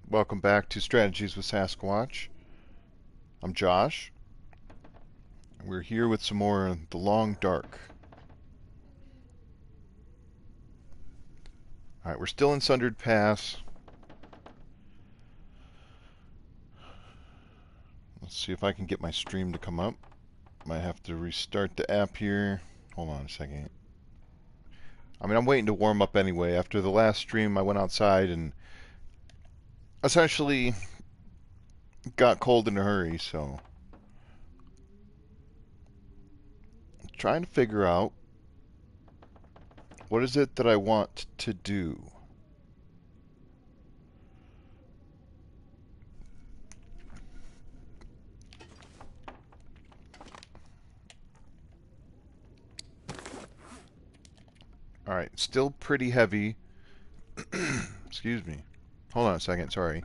Welcome back to Strategies with Sasquatch. I'm Josh. We're here with some more The Long Dark. Alright, we're still in Sundered Pass. Let's see if I can get my stream to come up. Might have to restart the app here. Hold on a second. I'm waiting to warm up anyway. After the last stream, I went outside and essentially got cold in a hurry, so I'm trying to figure out what is it that I want to do. Alright, still pretty heavy. Excuse me. Hold on a second, sorry.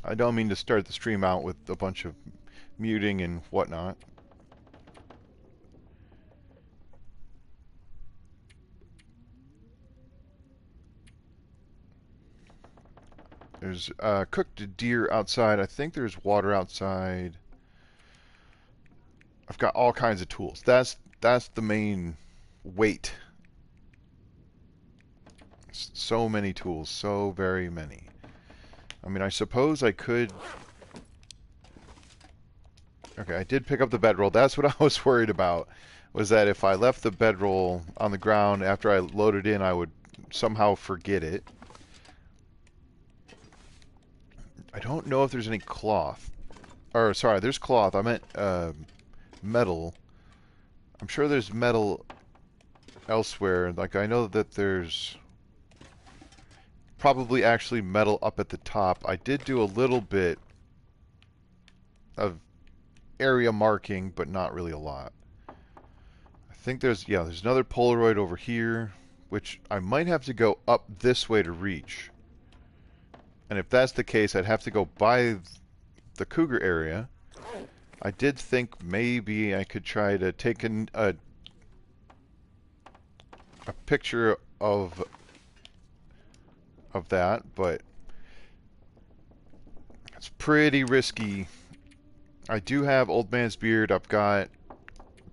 I don't mean to start the stream out with a bunch of muting and whatnot. There's cooked deer outside. I think there's water outside. I've got all kinds of tools. That's the main weight. So many tools, so very many. I suppose I could... Okay, I did pick up the bedroll. That's what I was worried about, was that if I left the bedroll on the ground after I loaded in, I would somehow forget it. I don't know if there's any cloth. Or, sorry, there's cloth. I meant metal. I'm sure there's metal elsewhere. Like, I know that there's probably actually metal up at the top. I did do a little bit of area marking, but not really a lot. I think there's another Polaroid over here, which I might have to go up this way to reach. And if that's the case, I'd have to go by the Cougar area. I did think maybe I could try to take a picture of that, but it's pretty risky. I do have Old Man's Beard, I've got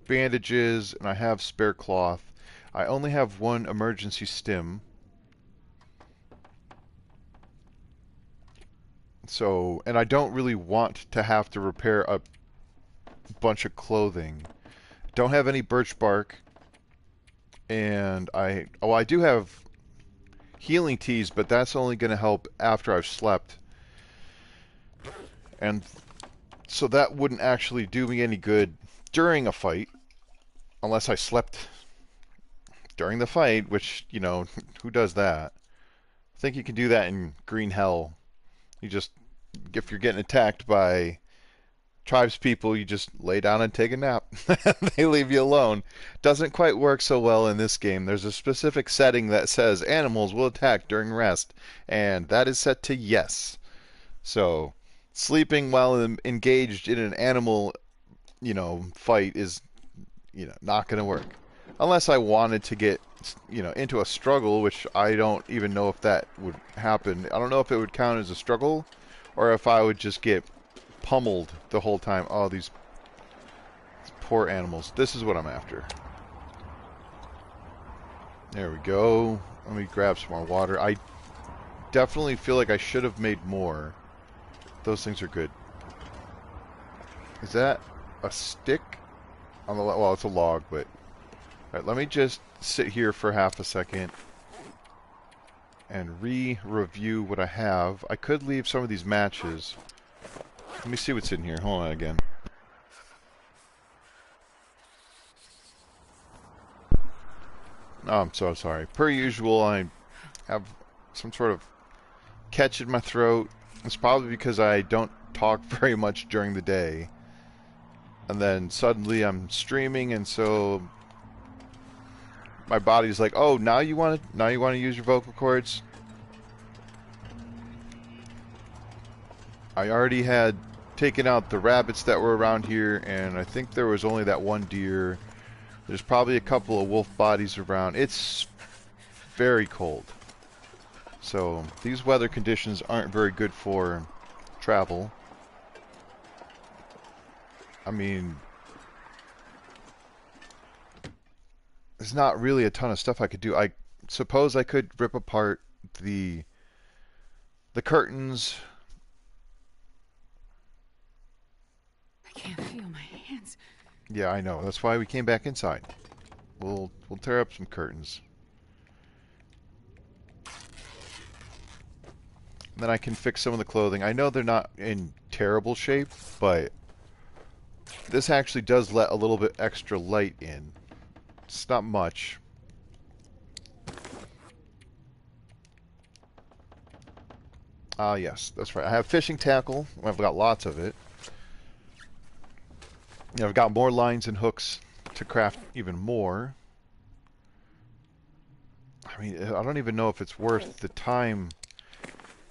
bandages, and I have spare cloth. I only have one emergency stim. So, and I don't really want to have to repair a bunch of clothing. Don't have any birch bark. And I do have healing teas, but that's only going to help after I've slept. And so that wouldn't actually do me any good during a fight, unless I slept during the fight, which, you know, who does that? I think you can do that in Green Hell. You just, if you're getting attacked by tribespeople, you just lay down and take a nap. They leave you alone. Doesn't quite work so well in this game. There's a specific setting that says animals will attack during rest, and that is set to yes. So, sleeping while engaged in an animal, fight is, not going to work. Unless I wanted to get, into a struggle, which I don't even know if that would happen. I don't know if it would count as a struggle, or if I would just get pummeled the whole time. Oh, these poor animals. This is what I'm after. There we go. Let me grab some more water. I definitely feel like I should have made more. Those things are good. Is that a stick? On the well, it's a log, but... Alright, let me just sit here for half a second and review what I have. I could leave some of these matches. Let me see what's in here. Hold on again. Oh, I'm so sorry. Per usual, I have some sort of catch in my throat. It's probably because I don't talk very much during the day. And then suddenly I'm streaming, and so my body's like, "Oh, now you want to use your vocal cords?" I already had taken out the rabbits that were around here, and I think there was only that one deer. There's probably a couple of wolf bodies around. It's very cold. So these weather conditions aren't very good for travel. I mean, there's not really a ton of stuff I could do. I suppose I could rip apart the curtains. I can't feel my hands. Yeah, I know. That's why we came back inside. We'll tear up some curtains. And then I can fix some of the clothing. I know they're not in terrible shape, but this actually does let a little bit extra light in. It's not much. Ah, yes, that's right. I have fishing tackle. I've got lots of it. I've got more lines and hooks to craft even more. I mean, I don't even know if it's worth the time.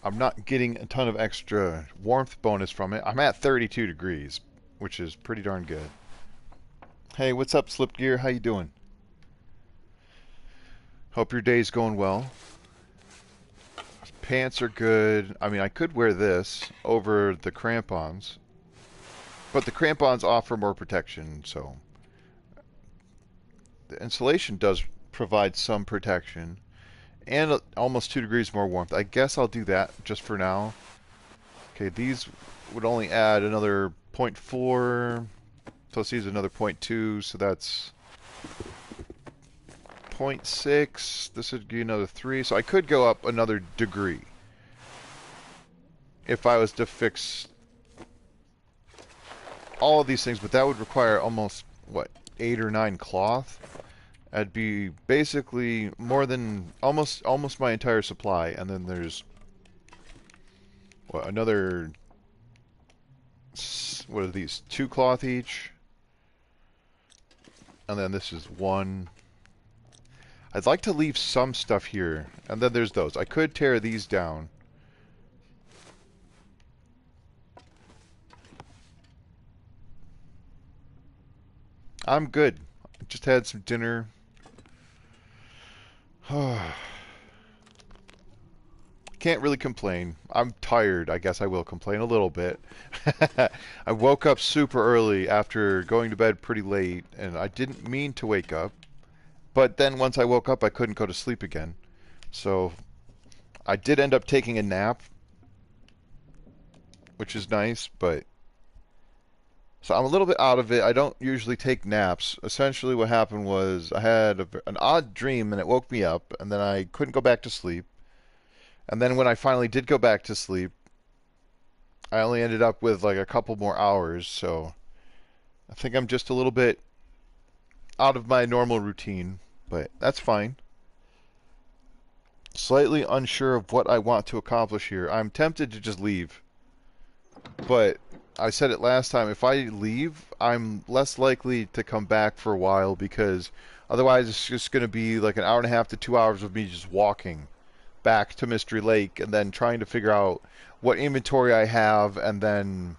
I'm not getting a ton of extra warmth bonus from it. I'm at 32 degrees, which is pretty darn good. Hey, what's up, Slip Gear? How you doing? Hope your day's going well. Pants are good. I mean, I could wear this over the crampons, but the crampons offer more protection, so the insulation does provide some protection and almost 2 degrees more warmth. I guess I'll do that just for now. Okay, these would only add another 0.4, plus these another 0.2, so that's 0.6. This would be another 3, so I could go up another degree if I was to fix all of these things, but that would require almost, what, 8 or 9 cloth? That'd be basically more than almost my entire supply, and then there's what, another, what are these, 2 cloth each, and then this is 1. I'd like to leave some stuff here, and then there's those. I could tear these down. I'm good. I just had some dinner. Can't really complain. I'm tired. I guess I will complain a little bit. I woke up super early after going to bed pretty late, and I didn't mean to wake up. But then once I woke up, I couldn't go to sleep again. So I did end up taking a nap, which is nice, but so I'm a little bit out of it. I don't usually take naps. Essentially what happened was I had an odd dream and it woke me up, and then I couldn't go back to sleep. And then when I finally did go back to sleep, I only ended up with like a couple more hours, so I think I'm just a little bit out of my normal routine, but that's fine. Slightly unsure of what I want to accomplish here. I'm tempted to just leave, but I said it last time, if I leave, I'm less likely to come back for a while, because otherwise it's just going to be like an hour and a half to 2 hours of me just walking back to Mystery Lake and then trying to figure out what inventory I have, and then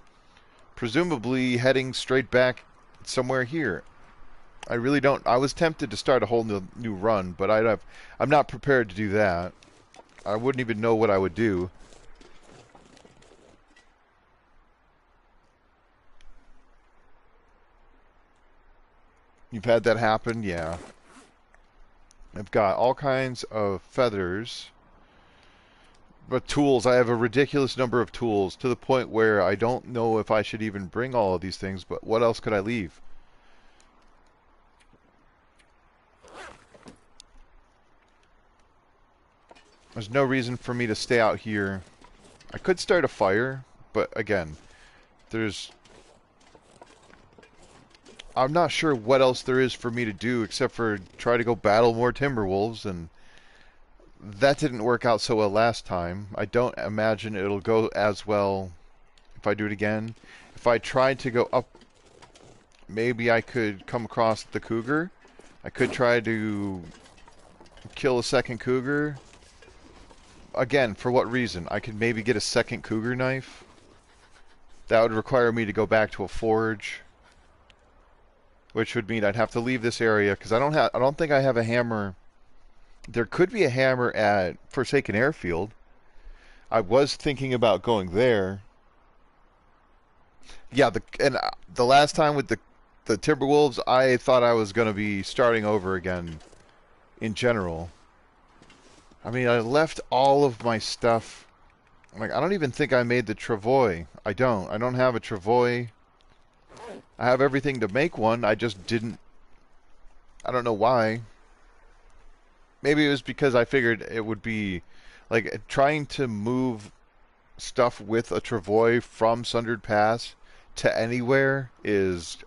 presumably heading straight back somewhere here. I really don't. I was tempted to start a whole new run, but I'm not prepared to do that. I wouldn't even know what I would do. You've had that happen? Yeah. I've got all kinds of feathers. But tools, I have a ridiculous number of tools, to the point where I don't know if I should even bring all of these things, but what else could I leave? There's no reason for me to stay out here. I could start a fire, but again, I'm not sure what else there is for me to do except for try to go battle more Timberwolves, and that didn't work out so well last time. I don't imagine it'll go as well if I do it again. If I tried to go up, maybe I could come across the Cougar. I could try to kill a second Cougar. Again, for what reason? I could maybe get a second Cougar knife. That would require me to go back to a forge, which would mean I'd have to leave this area, because I don't think I have a hammer. There could be a hammer at Forsaken Airfield, I was thinking about going there. Yeah, the last time with the Timberwolves, I thought I was going to be starting over again in general. I mean, I left all of my stuff. Like, I don't even think I made the travois. I don't. I don't have a travois. I have everything to make one. I just didn't. I don't know why. Maybe it was because I figured it would be like trying to move stuff with a travois from Sundered Pass to anywhere is.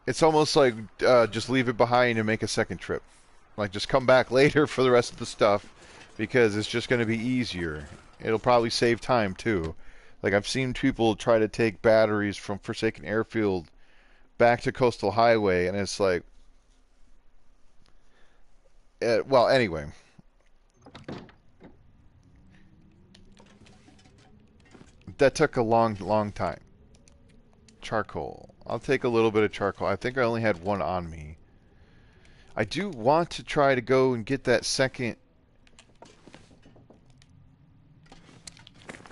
It's almost like just leave it behind and make a second trip. Like, just come back later for the rest of the stuff because it's just going to be easier. It'll probably save time too. Like, I've seen people try to take batteries from Forsaken Airfield back to Coastal Highway, and it's like, well, anyway, that took a long, long time. Charcoal. I'll take a little bit of charcoal. I think I only had one on me. I do want to try to go and get that second,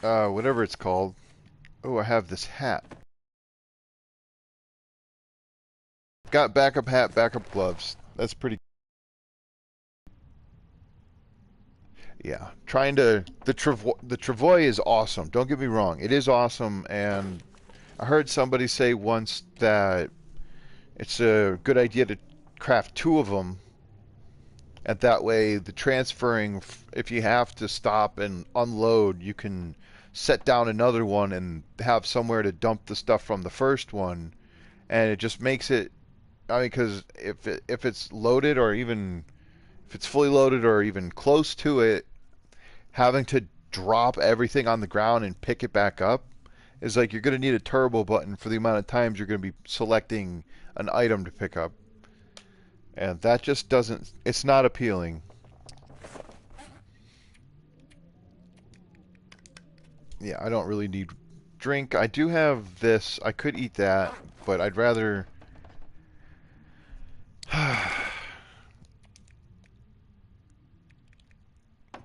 whatever it's called. Oh, I have this hat. Got backup hat, backup gloves. That's pretty. Yeah, trying to the travois is awesome. Don't get me wrong, it is awesome, and I heard somebody say once that it's a good idea to craft two of them, and that way the transferring, if you have to stop and unload, you can set down another one and have somewhere to dump the stuff from the first one, and it just makes it. I mean, because if it's loaded or even if it's fully loaded or even close to it, having to drop everything on the ground and pick it back up is like you're going to need a turbo button for the amount of times you're going to be selecting an item to pick up. And that just doesn't, it's not appealing. Yeah, I don't really need drink. I do have this. I could eat that, but I'd rather.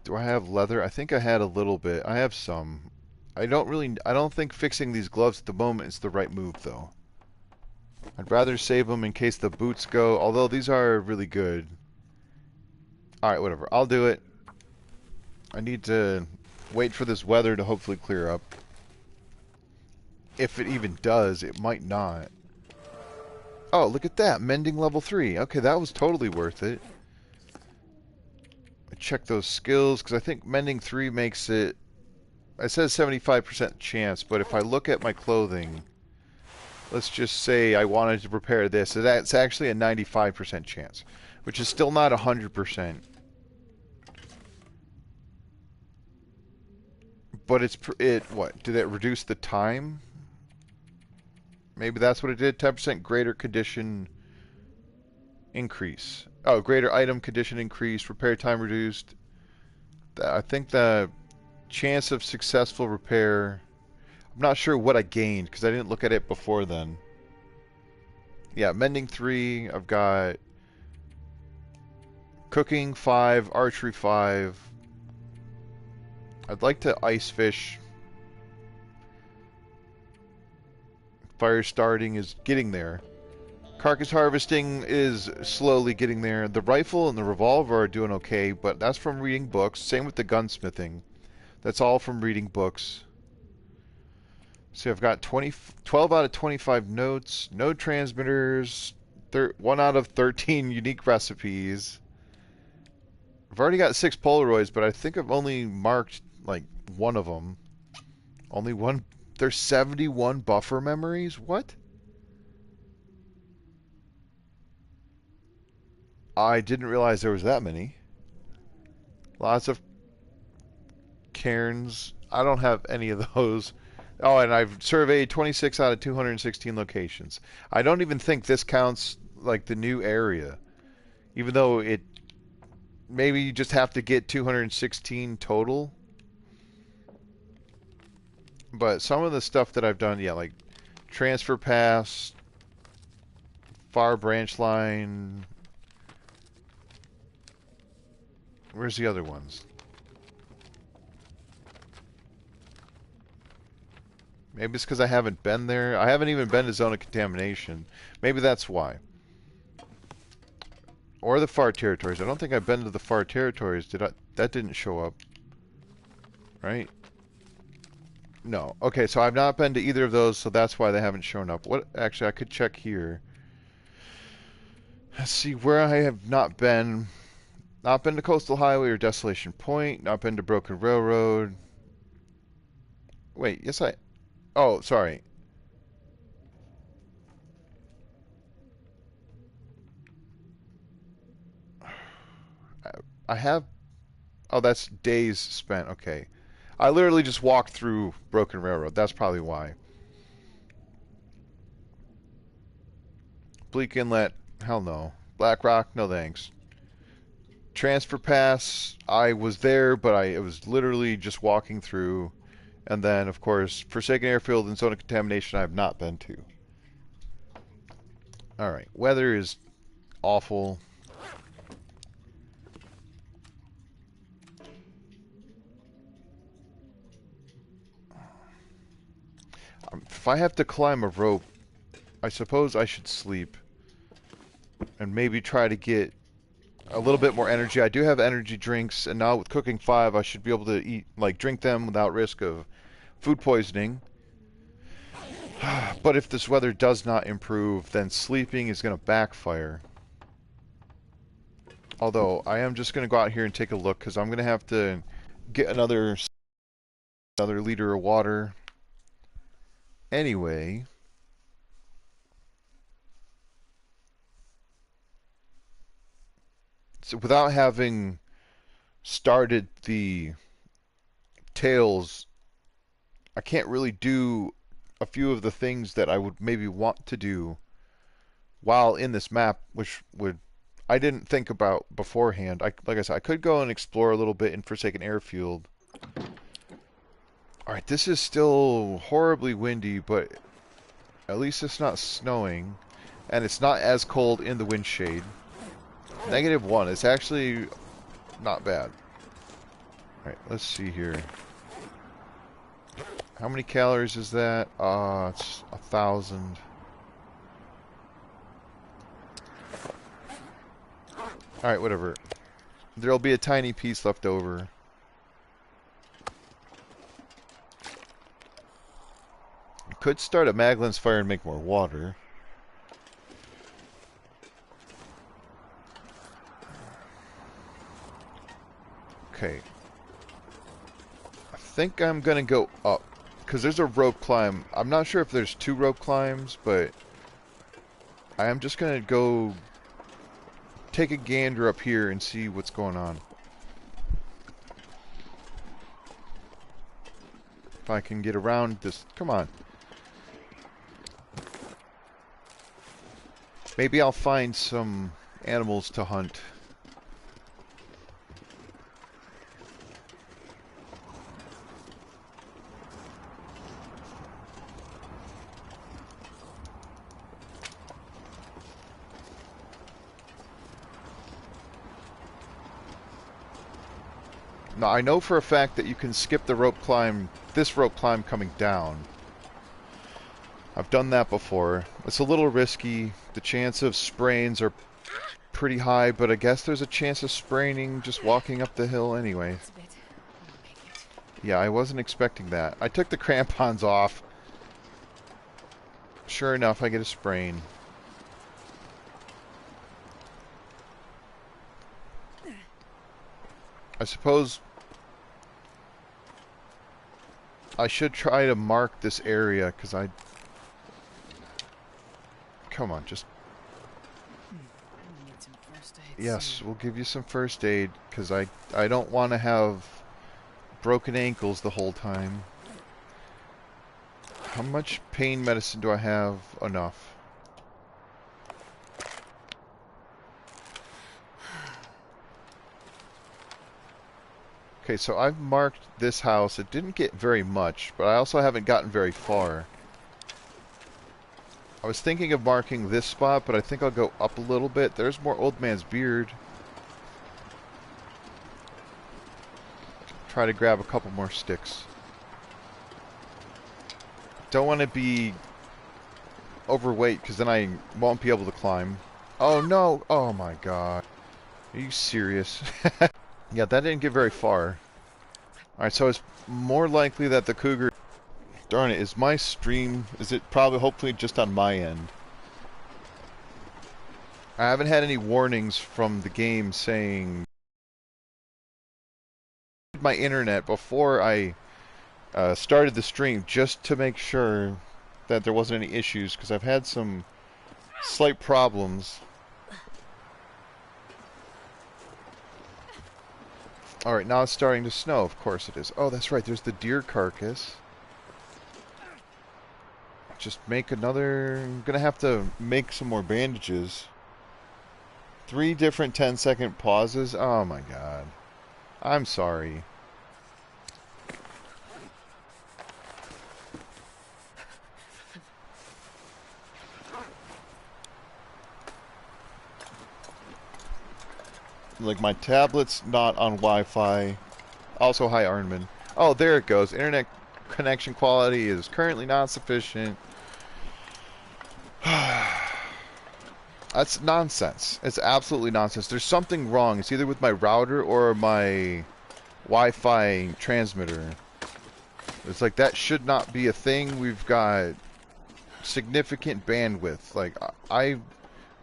Do I have leather? I think I had a little bit. I have some. I don't think fixing these gloves at the moment is the right move, though. I'd rather save them in case the boots go, although these are really good. Alright, whatever. I'll do it. I need to wait for this weather to hopefully clear up. If it even does, it might not. Oh, look at that. Mending level 3. Okay, that was totally worth it. I check those skills, because I think Mending 3 makes it. It says 75% chance, but if I look at my clothing, let's just say I wanted to repair this, that's actually a 95% chance, which is still not 100%. But what? Did it reduce the time? Maybe that's what it did. 10% greater condition increase. Oh, greater item condition increase. Repair time reduced. I think the chance of successful repair. I'm not sure what I gained because I didn't look at it before then. Yeah, mending 3. I've got cooking 5, archery 5. I'd like to ice fish. Fire starting is getting there. Carcass harvesting is slowly getting there. The rifle and the revolver are doing okay, but that's from reading books. Same with the gunsmithing. That's all from reading books. See, I've got 12 out of 25 notes, no transmitters, 1 out of 13 unique recipes. I've already got 6 Polaroids, but I think I've only marked like one of them. Only one. There's 71 buffer memories? What? I didn't realize there was that many. Lots of cairns. I don't have any of those. Oh, and I've surveyed 26 out of 216 locations. I don't even think this counts like the new area. Even though it maybe you just have to get 216 total. But some of the stuff that I've done, yeah, like transfer pass, far branch line. Where's the other ones? Maybe it's because I haven't been there. I haven't even been to Zone of Contamination. Maybe that's why. Or the Far Territories. I don't think I've been to the Far Territories. Did I? That didn't show up. Right? No. Okay, so I've not been to either of those, so that's why they haven't shown up. What? Actually, I could check here. Let's see where I have not been. Not been to Coastal Highway or Desolation Point. Not been to Broken Railroad. Wait, yes I... Oh, sorry. I have... Oh, that's days spent. Okay. I literally just walked through Broken Railroad. That's probably why. Bleak Inlet. Hell no. Black Rock. No thanks. Transfer Pass. I was there, but it was literally just walking through. And then, of course, Forsaken Airfield and Zone of Contamination I have not been to. Alright. Weather is awful. If I have to climb a rope, I suppose I should sleep. And maybe try to get a little bit more energy. I do have energy drinks, and now with cooking 5, I should be able to eat, like, drink them without risk of food poisoning. But if this weather does not improve, then sleeping is going to backfire. Although, I am just going to go out here and take a look, because I'm going to have to get another liter of water. Anyway... So without having started the tales, I can't really do a few of the things that I would maybe want to do while in this map, which I didn't think about beforehand. Like I said, I could go and explore a little bit in Forsaken Airfield. Alright, this is still horribly windy, but at least it's not snowing, and it's not as cold in the wind shade. -1. It's actually not bad. Alright, let's see here. How many calories is that? It's 1,000. Alright, whatever. There'll be a tiny piece left over. Could start a Maglins fire and make more water. Okay. I think I'm gonna go up, because there's a rope climb. I'm not sure if there's 2 rope climbs, but I am just gonna go take a gander up here and see what's going on. If I can get around this. Come on. Maybe I'll find some animals to hunt. Now, I know for a fact that you can skip the rope climb, this rope climb coming down. I've done that before. It's a little risky. The chance of sprains are pretty high, but I guess there's a chance of spraining just walking up the hill anyway. Yeah, I wasn't expecting that. I took the crampons off. Sure enough, I get a sprain. I suppose I should try to mark this area, because Come on, just... Yes, we'll give you some first aid, because I don't want to have broken ankles the whole time. How much pain medicine do I have? Enough. Okay, so I've marked this house. It didn't get very much, but I also haven't gotten very far. I was thinking of marking this spot, but I think I'll go up a little bit. There's more Old Man's Beard. Try to grab a couple more sticks. don't want to be overweight because then I won't be able to climb. Oh no! Oh my god. Are you serious? Yeah, that didn't get very far. Alright, so it's more likely that the Cougar... Darn it, is my stream... Is it probably, hopefully, just on my end? I haven't had any warnings from the game saying... my internet before I started the stream just to make sure that there wasn't any issues, because I've had some slight problems. Alright, now it's starting to snow. Of course it is. Oh, that's right. There's the deer carcass. Just make another... I'm going to have to make some more bandages. 3 different 10-second pauses. Oh my god. I'm sorry. Like, my tablet's not on Wi-Fi. Also, hi, Arnman. Oh, there it goes. Internet connection quality is currently not sufficient. That's nonsense. It's absolutely nonsense. There's something wrong. It's either with my router or my Wi-Fi transmitter. It's like, that should not be a thing. We've got significant bandwidth. Like,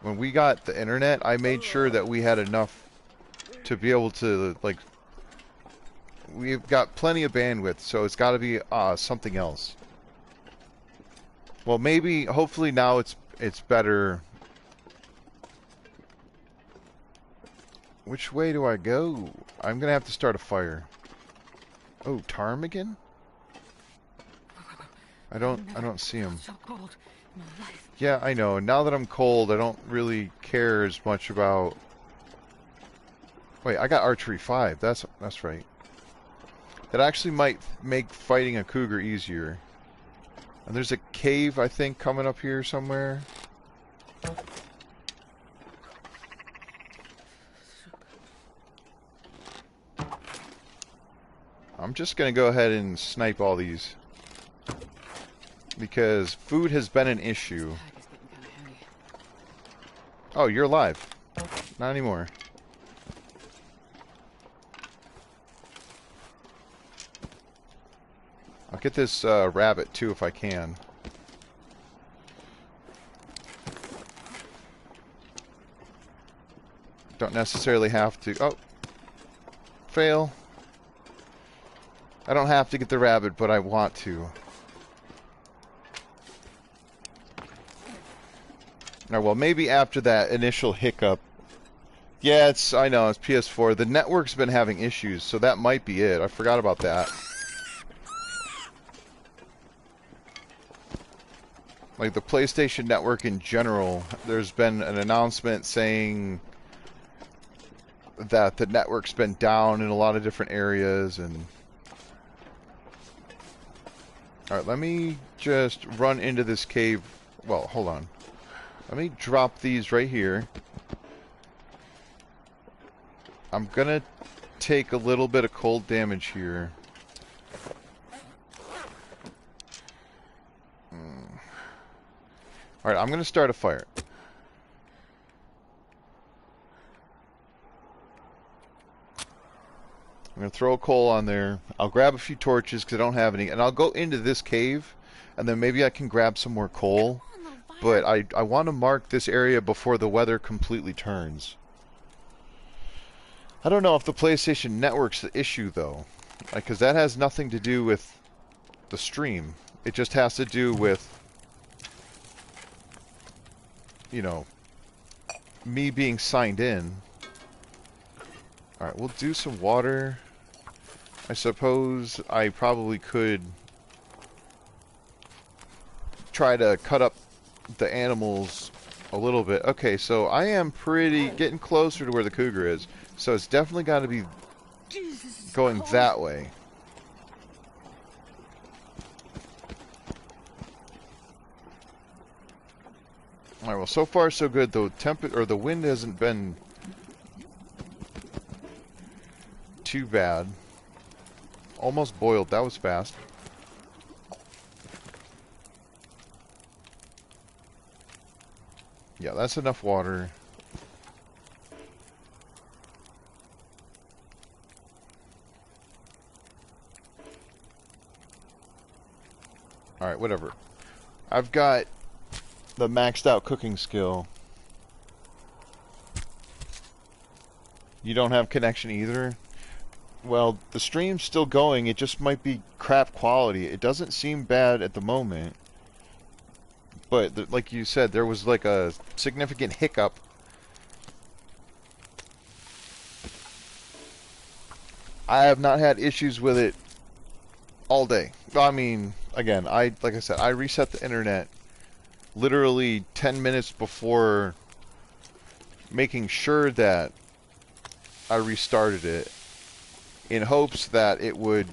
when we got the internet, I made sure that we had enough to be able to, like, we've got plenty of bandwidth, so it's got to be something else. Well, maybe, hopefully now it's better. Which way do I go? I'm gonna have to start a fire. Oh, ptarmigan? I don't see him. So cold in my life. Yeah, I know. Now that I'm cold, I don't really care as much about... Wait, I got archery 5. That's right. That actually might make fighting a cougar easier. And there's a cave, I think, coming up here somewhere. I'm just gonna go ahead and snipe all these. Because food has been an issue. Oh, you're alive. Not anymore. I'll get this rabbit too if I can. Don't necessarily have to... Oh! Fail. I don't have to get the rabbit, but I want to. Alright, well, maybe after that initial hiccup. Yeah, I know, it's PS4. The network's been having issues, so that might be it. I forgot about that. Like, the PlayStation Network in general, there's been an announcement saying that the network's been down in a lot of different areas, and... Alright, let me just run into this cave. Well, hold on. Let me drop these right here. I'm gonna take a little bit of cold damage here. Alright, I'm gonna start a fire. I'm gonna throw a coal on there. I'll grab a few torches because I don't have any, and I'll go into this cave, and then maybe I can grab some more coal. But I want to mark this area before the weather completely turns. I don't know if the PlayStation Network's the issue, though. Because that has nothing to do with the stream. It just has to do with, you know, me being signed in. Alright, we'll do some water. I suppose I probably could try to cut up the animals a little bit. Okay, so I am getting closer to where the cougar is. So it's definitely got to be going that way. Alright, well, so far so good. The wind hasn't been too bad. Almost boiled. That was fast. Yeah, that's enough water. Alright, whatever. I've got the maxed out cooking skill. You don't have connection either? Well, the stream's still going. It just might be crap quality. It doesn't seem bad at the moment. But, like you said, there was like a significant hiccup. I have not had issues with it all day. I mean, again, like I said, I reset the internet literally 10 minutes before making sure that I restarted it in hopes that it would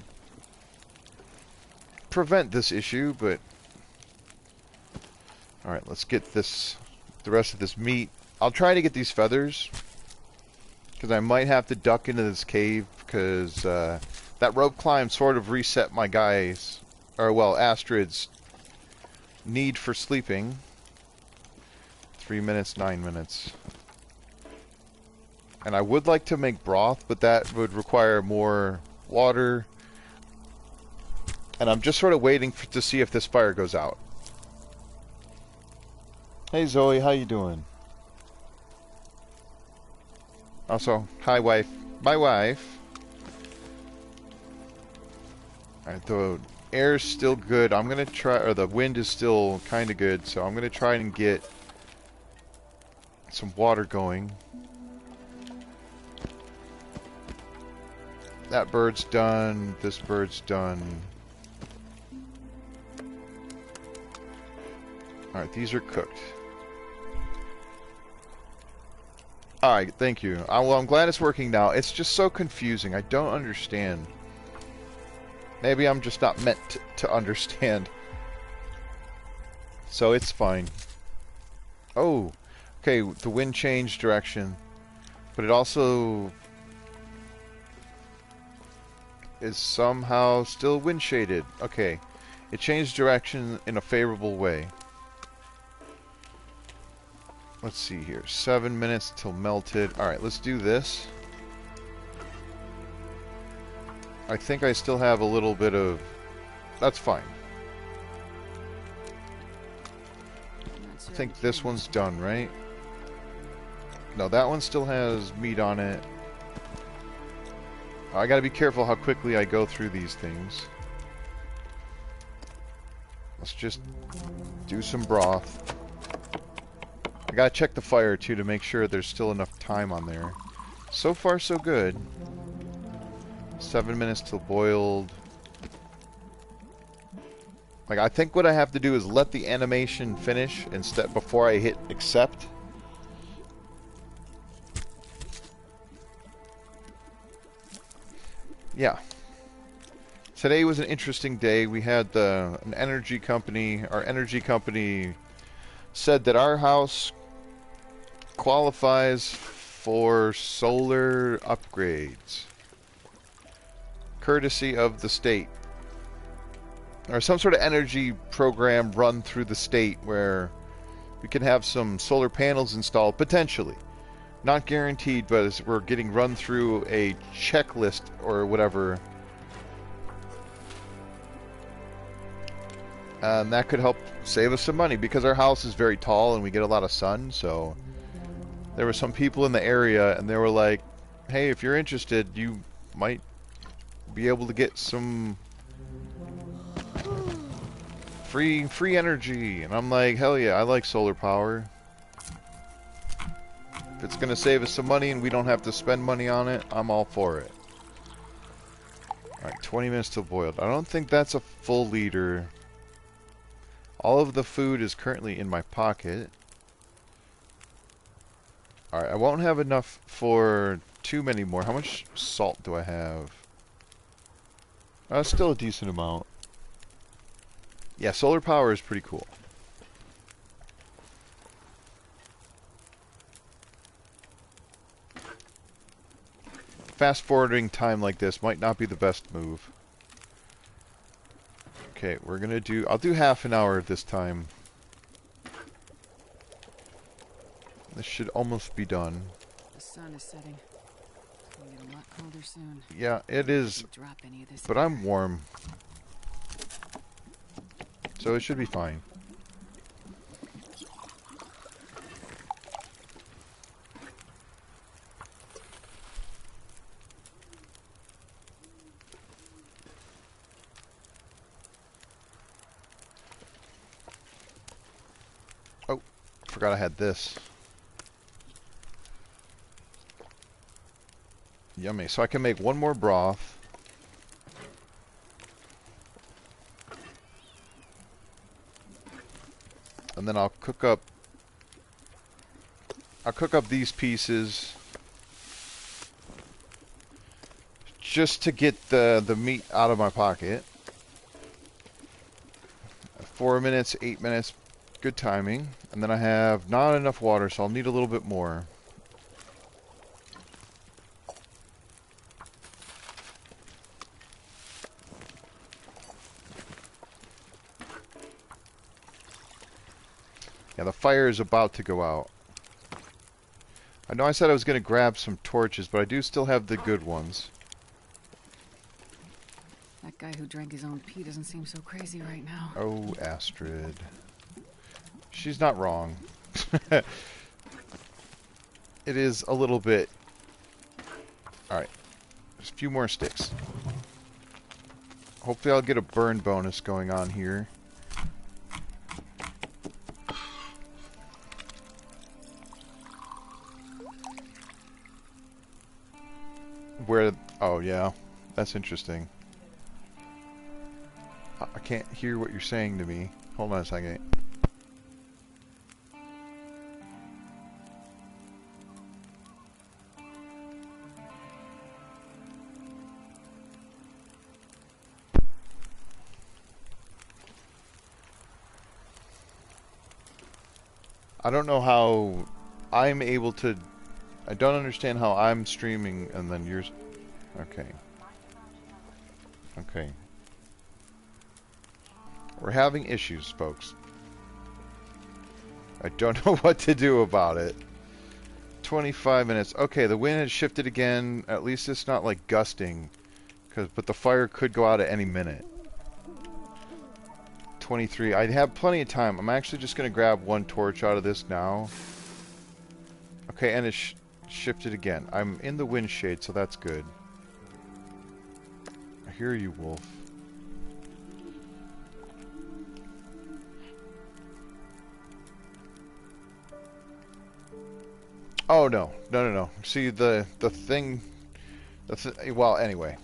prevent this issue, but alright, let's get the rest of this meat. I'll try to get these feathers because I might have to duck into this cave because that rope climb sort of reset my guys, or well, Astrid's need for sleeping. 3 minutes, 9 minutes. And I would like to make broth, but that would require more water. And I'm just sort of waiting to see if this fire goes out. Hey Zoe, how you doing? Also, hi wife. My wife. Alright, the air's still good. I'm gonna try, or the wind is still kind of good, so I'm gonna try and get some water going. That bird's done. This bird's done. Alright, these are cooked. Alright, thank you. Well, I'm glad it's working now. It's just so confusing. I don't understand. Maybe I'm just not meant to understand. So it's fine. Oh, okay, the wind changed direction. But it also is somehow still wind shaded. Okay, it changed direction in a favorable way. Let's see here. 7 minutes till melted. Alright, let's do this. I think I still have a little bit of... That's fine. I think this one's done, right? No, that one still has meat on it. I gotta be careful how quickly I go through these things. Let's just do some broth. I gotta check the fire too to make sure there's still enough time on there. So far so good. 7 minutes till boiled. Like, I think what I have to do is let the animation finish instead before I hit accept. Yeah. Today was an interesting day. We had an energy company. Our energy company said that our house qualifies for solar upgrades, courtesy of the state, or some sort of energy program run through the state where we can have some solar panels installed, potentially. Not guaranteed, but we're getting run through a checklist or whatever. And that could help save us some money because our house is very tall and we get a lot of sun. So there were some people in the area and they were like, hey, if you're interested, you might be able to get some free energy. And I'm like, hell yeah, I like solar power. If it's going to save us some money and we don't have to spend money on it, I'm all for it. Alright, 20 minutes till boiled. I don't think that's a full liter. All of the food is currently in my pocket. Alright, I won't have enough for too many more. How much salt do I have? Still a decent amount. Yeah, solar power is pretty cool. Fast forwarding time like this might not be the best move. Okay, we're gonna do... I'll do half an hour this time. This should almost be done. The sun is setting. It's gonna get a lot colder soon. Yeah, it is, Can't drop any of this but gear. I'm warm. So it should be fine. Oh, forgot I had this. Yummy. So I can make one more broth. And then I'll cook up these pieces just to get the meat out of my pocket. 4 minutes, 8 minutes, good timing. And then I have not enough water, so I'll need a little bit more. Yeah, the fire is about to go out. I know I said I was going to grab some torches, but I do still have the good ones. That guy who drank his own pee doesn't seem so crazy right now. Oh, Astrid. She's not wrong. It is a little bit... Alright. Just a few more sticks. Hopefully I'll get a burn bonus going on here. Where... Oh, yeah. That's interesting. I can't hear what you're saying to me. Hold on a second. I don't know how I'm able to... I don't understand how I'm streaming and then yours... Okay. Okay. We're having issues, folks. I don't know what to do about it. 25 minutes. Okay, the wind has shifted again. At least it's not like gusting. But the fire could go out at any minute. 23. I'd have plenty of time. I'm actually just going to grab one torch out of this now. Okay, and it's shifted again. I'm in the wind shade, so that's good. I hear you, wolf. Oh, no. No. See, the thing... well, anyway.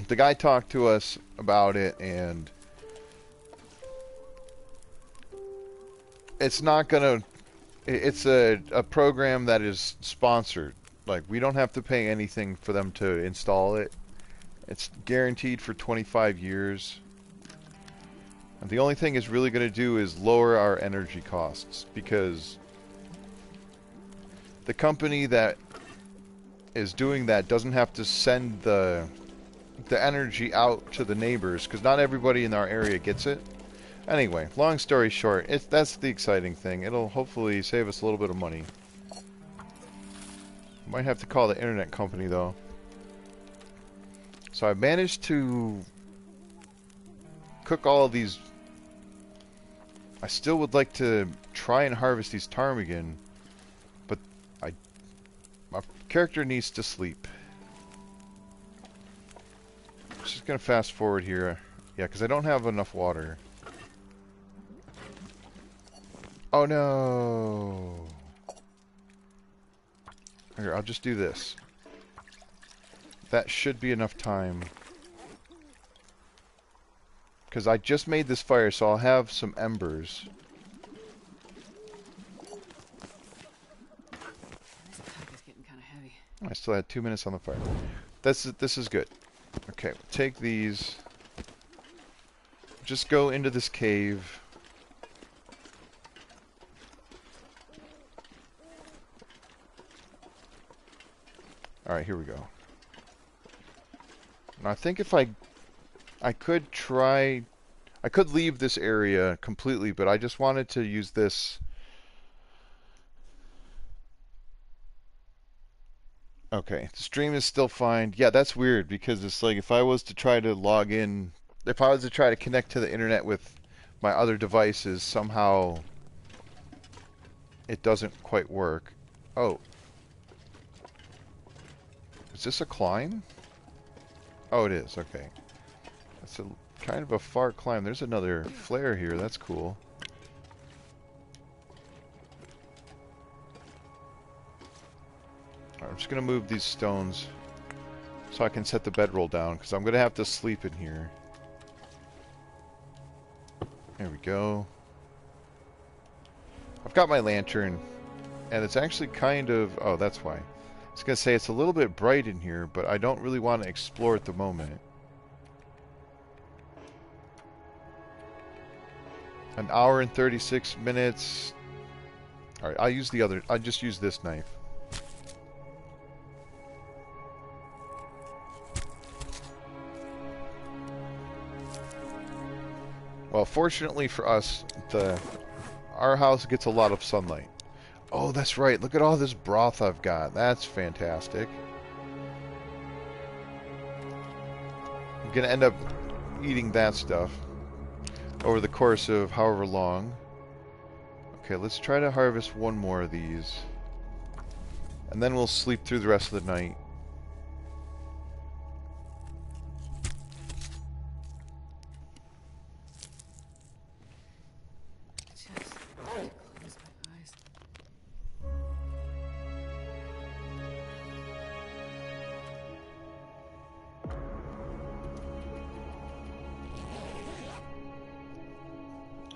The guy talked to us about it, and... It's not gonna... It's a program that is sponsored. Like, we don't have to pay anything for them to install it. It's guaranteed for 25 years. And the only thing it's really going to do is lower our energy costs, because the company that is doing that doesn't have to send the energy out to the neighbors, because not everybody in our area gets it. Anyway, long story short, that's the exciting thing. It'll hopefully save us a little bit of money. Might have to call the internet company, though. So I managed to cook all of these. I still would like to try and harvest these ptarmigan, but my character needs to sleep. Just gonna fast forward here. Yeah, because I don't have enough water. Oh no! Here, I'll just do this. That should be enough time. Because I just made this fire, so I'll have some embers. This pack is getting kind of heavy. I still had 2 minutes on the fire. This is good. Okay, take these. Just go into this cave. Alright, here we go. And I think if I could try... I could leave this area completely, but I just wanted to use this Okay, the stream is still fine. Yeah, that's weird because it's like if I was to try to log in, if I was to try to connect to the internet with my other devices, somehow it doesn't quite work. Oh, is this a climb? Oh, it is. Okay. That's a kind of a far climb. There's another flare here. That's cool. Alright, I'm just going to move these stones so I can set the bedroll down because I'm going to have to sleep in here. There we go. I've got my lantern, and it's actually kind of... Oh, that's why. I was going to say it's a little bit bright in here, but I don't really want to explore at the moment. An hour and 36 minutes. Alright, I'll just use this knife. Well, fortunately for us, our house gets a lot of sunlight. Oh, that's right. Look at all this broth I've got. That's fantastic. I'm going to end up eating that stuff over the course of however long. Okay, let's try to harvest one more of these. And then we'll sleep through the rest of the night. Just close my eyes.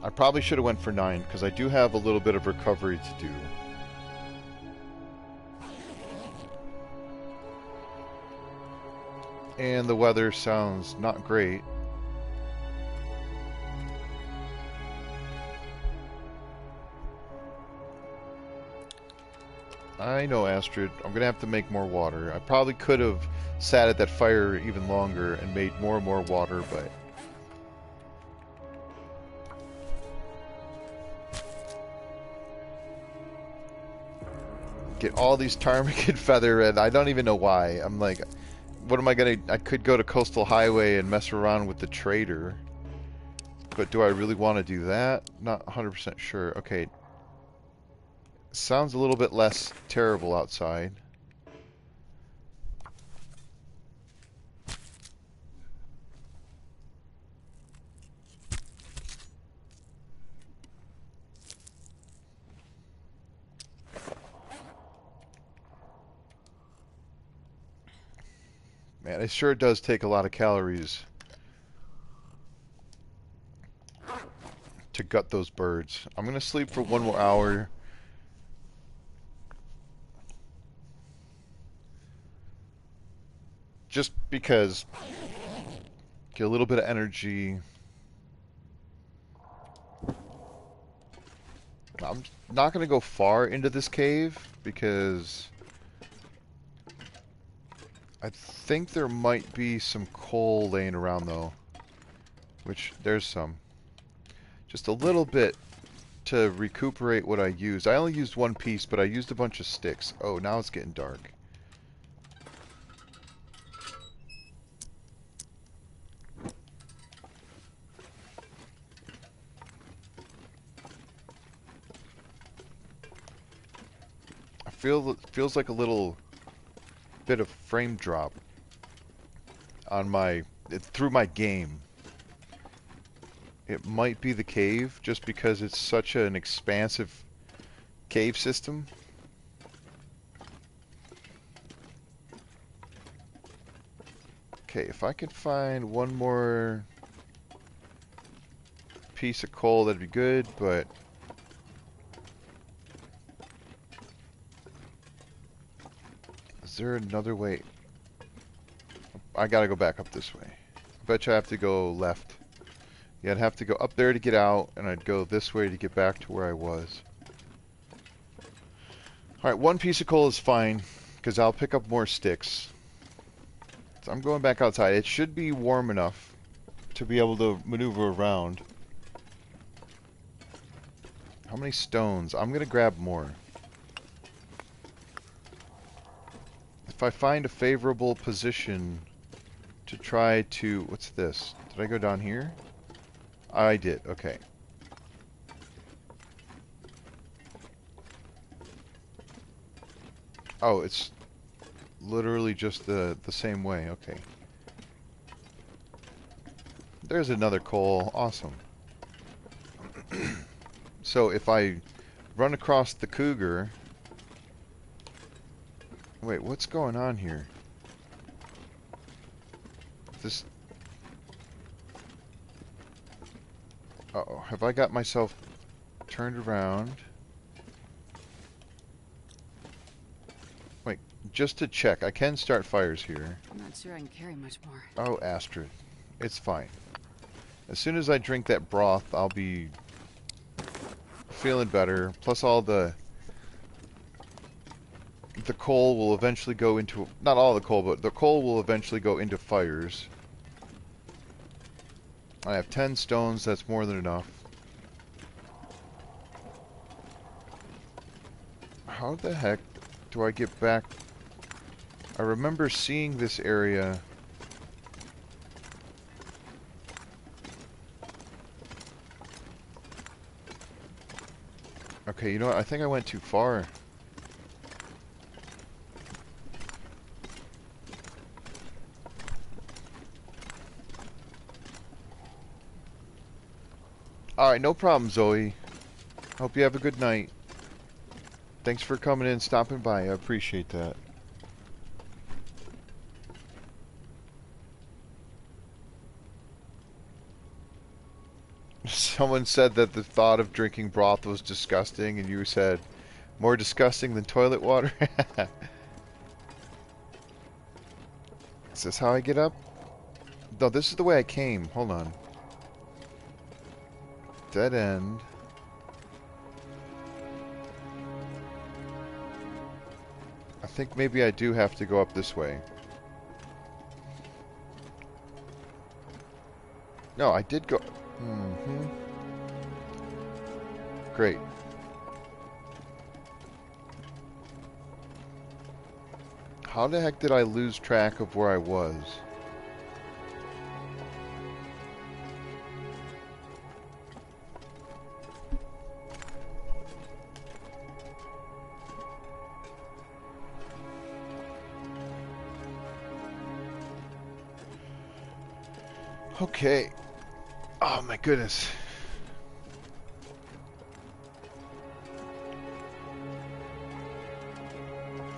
I probably should have went for 9 because I do have a little bit of recovery to do. And the weather sounds not great. I know, Astrid. I'm going to have to make more water. I probably could have sat at that fire even longer and made more and more water, but... Get all these ptarmigan feather, and I don't even know why. I'm like, what am I going to... I could go to Coastal Highway and mess around with the trader. But do I really want to do that? Not 100% sure. Okay. Sounds a little bit less terrible outside. Man, it sure does take a lot of calories to gut those birds. I'm going to sleep for one more hour. Just because, get a little bit of energy. I'm not going to go far into this cave because I think there might be some coal laying around though, which there's some. Just a little bit to recuperate what I used. I only used one piece, but I used a bunch of sticks. Oh, now it's getting dark. Feels like a little bit of frame drop on through my game. It might be the cave just because it's such an expansive cave system. Okay, if I could find one more piece of coal, that'd be good, but is there another way? I gotta go back up this way. I bet you I have to go left. Yeah, I'd have to go up there to get out, and I'd go this way to get back to where I was. Alright, one piece of coal is fine, because I'll pick up more sticks. So I'm going back outside. It should be warm enough to be able to maneuver around. How many stones? I'm going to grab more. if I find a favorable position to try to... What's this? Did I go down here? I did. Okay. Oh, it's literally just the same way. Okay. There's another coal. Awesome. So if I run across the Cougar... Wait, what's going on here? This... Uh-oh. Have I got myself turned around? Wait, just to check. I can start fires here. I'm not sure I can carry much more. Oh, Astrid. It's fine. As soon as I drink that broth, I'll be feeling better. Plus all the coal will eventually go into... Not all the coal, but the coal will eventually go into fires. I have 10 stones. That's more than enough. How the heck do I get back? I remember seeing this area. Okay, you know what? I think I went too far. Alright, no problem, Zoe. Hope you have a good night. Thanks for coming in and stopping by. I appreciate that. Someone said that the thought of drinking broth was disgusting, and you said, more disgusting than toilet water? Is this how I get up? No, this is the way I came. Hold on. Dead end. I think maybe I do have to go up this way. No, I did go... Great. How the heck did I lose track of where I was? Okay. Oh my goodness.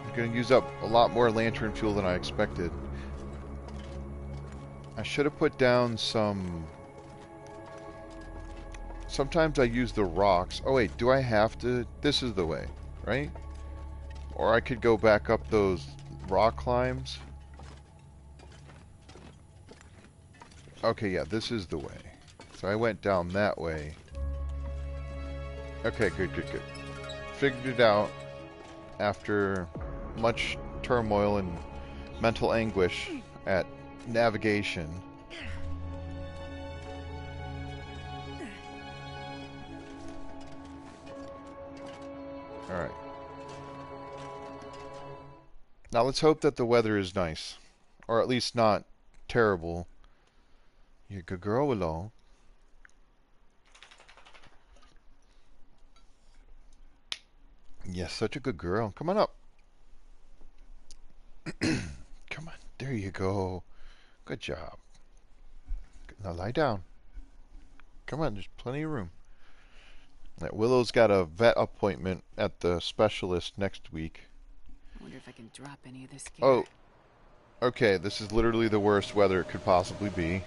I'm gonna use up a lot more lantern fuel than I expected. I should have put down some... Sometimes I use the rocks. Oh wait, do I have to? This is the way, right? Or I could go back up those rock climbs. Okay, yeah, this is the way. So I went down that way. Okay, good, good, good. Figured it out after much turmoil and mental anguish at navigation. Alright. Now let's hope that the weather is nice. Or at least not terrible. You're a good girl, Willow. Yes, such a good girl. Come on up. Come on. There you go. Good job. Now lie down. Come on, there's plenty of room. That Willow's got a vet appointment at the specialist next week. I wonder if I can drop any of this gear. Oh. Okay, this is literally the worst weather it could possibly be.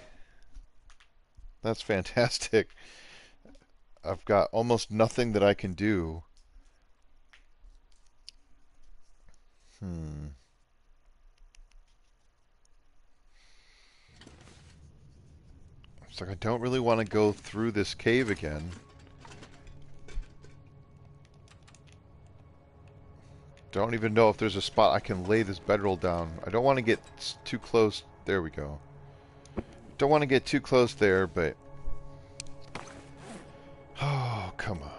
That's fantastic. I've got almost nothing that I can do. It's like I don't really want to go through this cave again. Don't even know if there's a spot I can lay this bedroll down. I don't want to get too close. There we go. Don't want to get too close there, but... Oh, come on.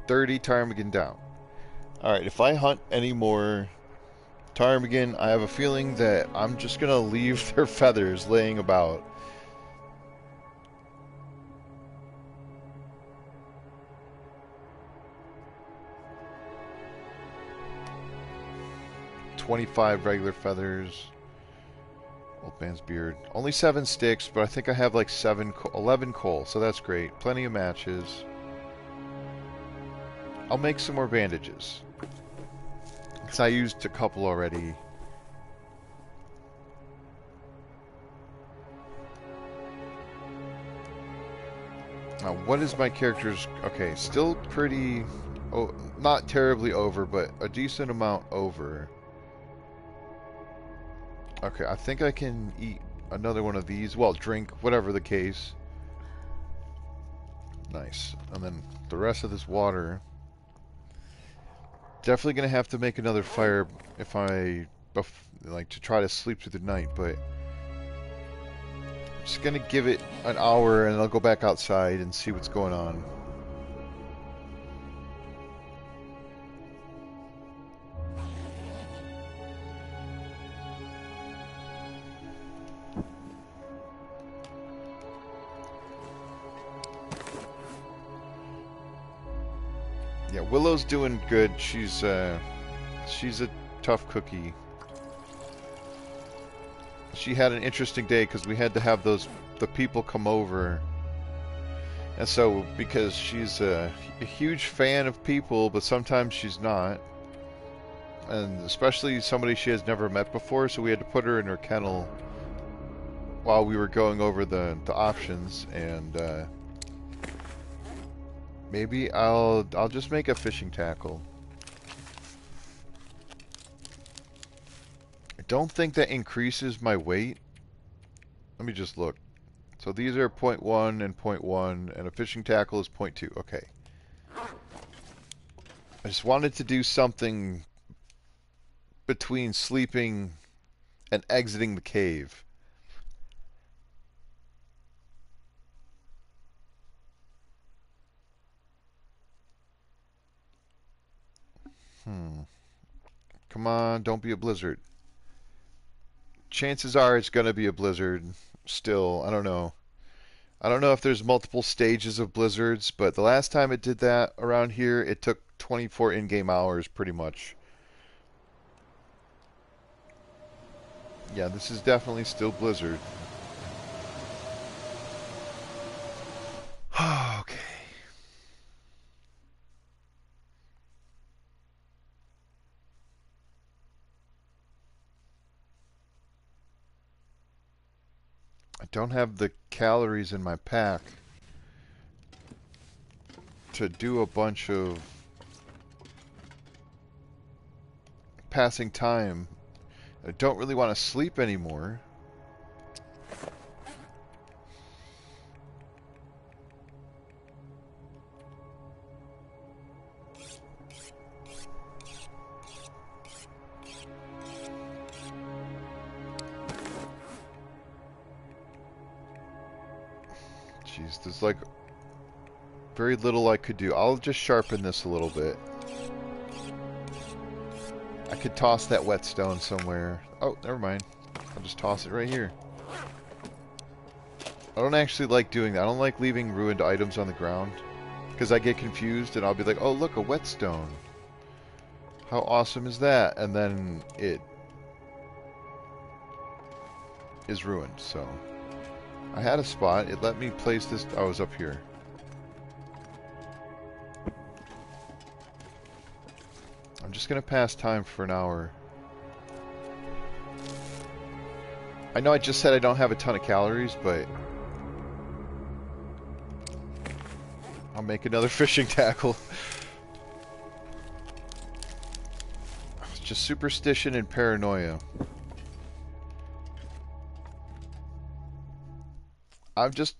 30 ptarmigan down. Alright, if I hunt any more ptarmigan, I have a feeling that I'm just gonna leave their feathers laying about. $25 regular feathers. Old man's beard. Only 7 sticks, but I think I have like 11 coal, so that's great. Plenty of matches. I'll make some more bandages, because I used a couple already. Now, what is my character's... Okay, still pretty... Oh, not terribly over, but a decent amount over. Okay, I think I can eat another one of these. Well, drink, whatever the case. Nice. And then the rest of this water. Definitely going to have to make another fire if I... like, to try to sleep through the night, but... I'm just going to give it an hour and I'll go back outside and see what's going on. Yeah, Willow's doing good. She's a tough cookie. She had an interesting day because we had to have the people come over. And so, because she's a huge fan of people, but sometimes she's not. And especially somebody she has never met before, so we had to put her in her kennel while we were going over the options. And maybe I'll just make a fishing tackle. I don't think that increases my weight. Let me just look. So these are 0.1 and 0.1, and a fishing tackle is 0.2. Okay. I just wanted to do something between sleeping and exiting the cave. Come on, don't be a blizzard. Chances are it's going to be a blizzard still. I don't know. I don't know if there's multiple stages of blizzards, but the last time it did that around here, it took 24 in-game hours pretty much. Yeah, this is definitely still blizzard. Okay. I don't have the calories in my pack to do a bunch of passing time. I don't really want to sleep anymore. Jeez, there's like very little I could do. I'll just sharpen this a little bit. I could toss that whetstone somewhere. Oh, never mind. I'll just toss it right here. I don't actually like doing that. I don't like leaving ruined items on the ground, because I get confused and I'll be like, oh look, a whetstone. How awesome is that? And then it is ruined, so... I had a spot. It let me place this... I was up here. I'm just going to pass time for an hour. I know I just said I don't have a ton of calories, but... I'll make another fishing tackle. It's just superstition and paranoia. I'm just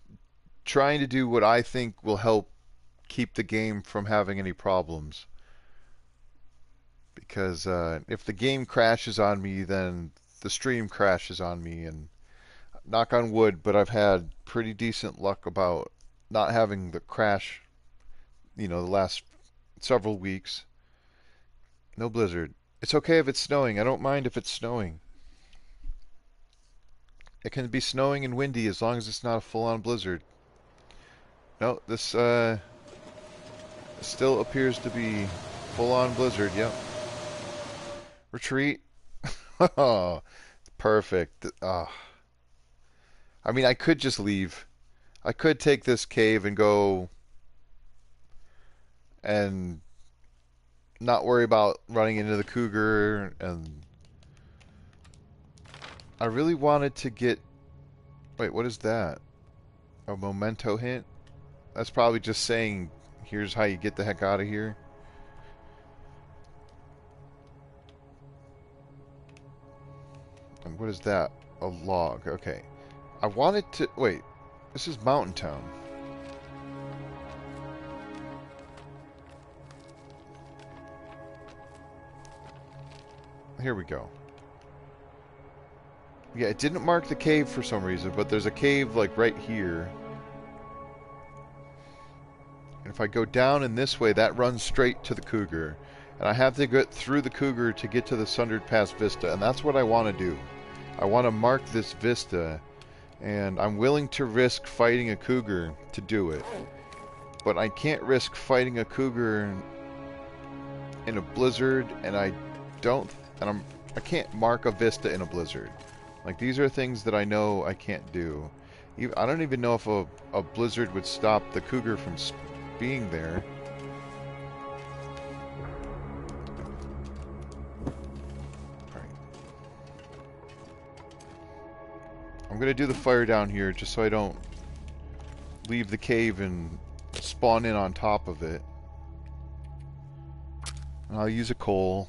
trying to do what I think will help keep the game from having any problems. Because if the game crashes on me, then the stream crashes on me. And knock on wood, but I've had pretty decent luck about not having the crash, you know, the last several weeks. No blizzard. It's okay if it's snowing. I don't mind if it's snowing. It can be snowing and windy as long as it's not a full-on blizzard. No, this still appears to be full-on blizzard. Yep. Retreat. Oh, perfect. I mean, I could just leave. I could take this cave and go and not worry about running into the cougar. And I really wanted to get... Wait, what is that? A memento hint? That's probably just saying, here's how you get the heck out of here. And what is that? A log. Okay. I wanted to... Wait. This is Mountain Town. Here we go. Yeah, it didn't mark the cave for some reason, but there's a cave, like, right here. And if I go down in this way, that runs straight to the cougar. And I have to get through the cougar to get to the Sundered Pass Vista, and that's what I want to do. I want to mark this vista, and I'm willing to risk fighting a cougar to do it. But I can't risk fighting a cougar in a blizzard, and I can't mark a vista in a blizzard. Like, these are things that I know I can't do. I don't even know if a blizzard would stop the cougar from being there. Alright. I'm gonna do the fire down here just so I don't leave the cave and spawn in on top of it. And I'll use a coal.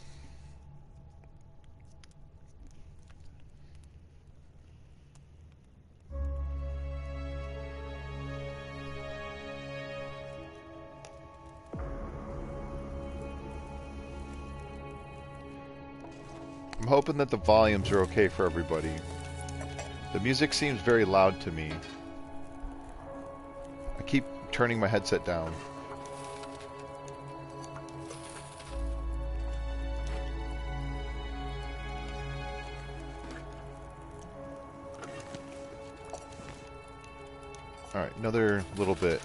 I'm hoping that the volumes are okay for everybody. The music seems very loud to me. I keep turning my headset down. Alright, another little bit.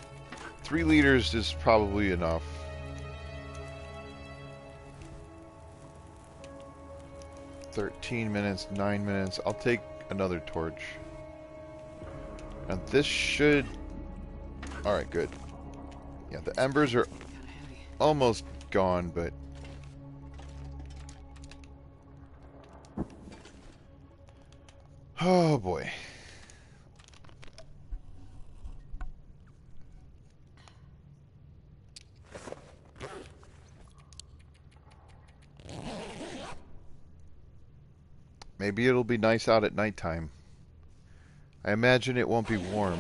3 liters is probably enough. $13, 9 minutes. I'll take another torch. And this should... Alright, good. Yeah, the embers are almost gone, but... Oh, boy. Maybe it'll be nice out at nighttime. I imagine it won't be warm.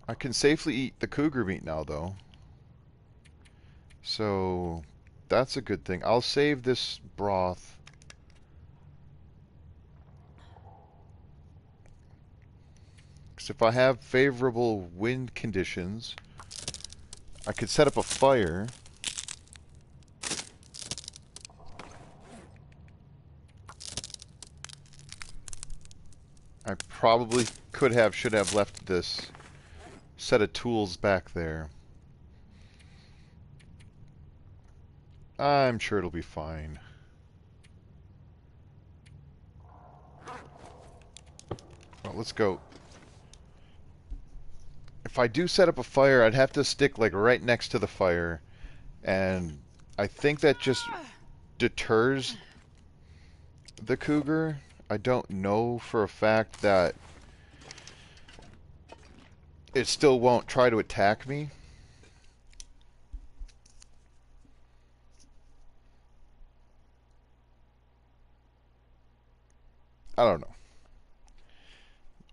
I can safely eat the cougar meat now, though. So, that's a good thing. I'll save this broth. Because if I have favorable wind conditions, I could set up a fire. I probably should have left this set of tools back there. I'm sure it'll be fine. Well, let's go. If I do set up a fire, I'd have to stick like right next to the fire. And I think that just deters the cougar. I don't know for a fact that it still won't try to attack me. I don't know.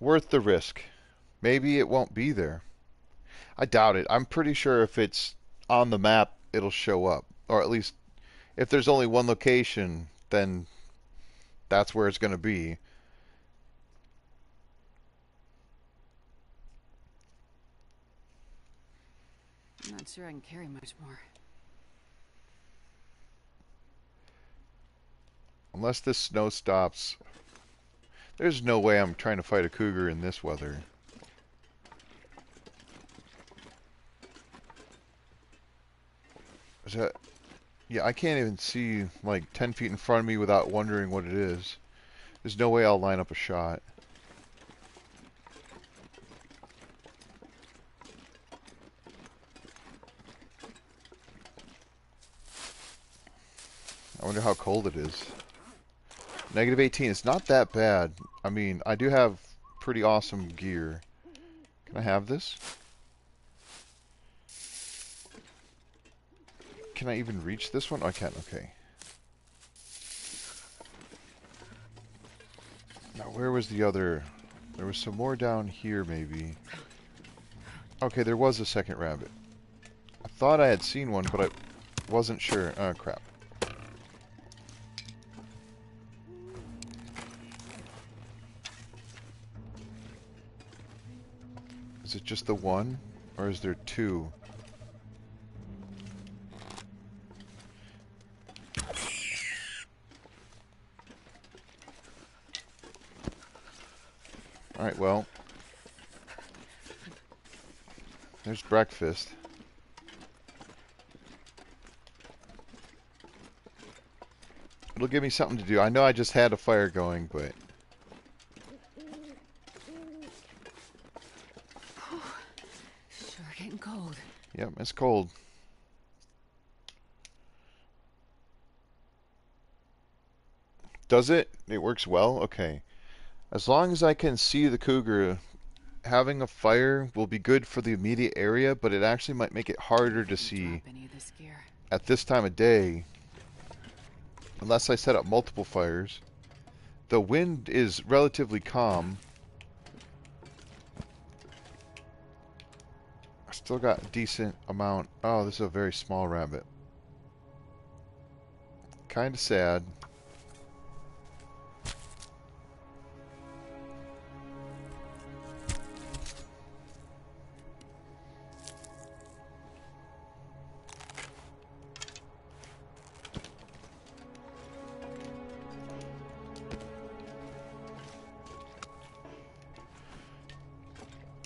Worth the risk. Maybe it won't be there. I doubt it. I'm pretty sure if it's on the map, it'll show up. Or at least, if there's only one location, then that's where it's going to be. I'm not sure I can carry much more. Unless this snow stops. There's no way I'm trying to fight a cougar in this weather. Is that... Yeah, I can't even see like 10 feet in front of me without wondering what it is. There's no way I'll line up a shot. I wonder how cold it is. Negative 18. It's not that bad. I mean, I do have pretty awesome gear. Can I have this? Can I even reach this one? Oh, I can. Okay. Now, where was the other? There was some more down here, maybe. Okay, there was a second rabbit. I thought I had seen one, but I wasn't sure. Oh, crap. Is it just the one? Or is there two? Alright, well. There's breakfast. It'll give me something to do. I know I just had a fire going, but... Sure getting cold. Yep, it's cold. Does it? It works well? Okay. As long as I can see the cougar, having a fire will be good for the immediate area, but it actually might make it harder to see Drop any of this gear. at this time of day, unless I set up multiple fires. The wind is relatively calm. I still got a decent amount. Oh, this is a very small rabbit. Kind of sad.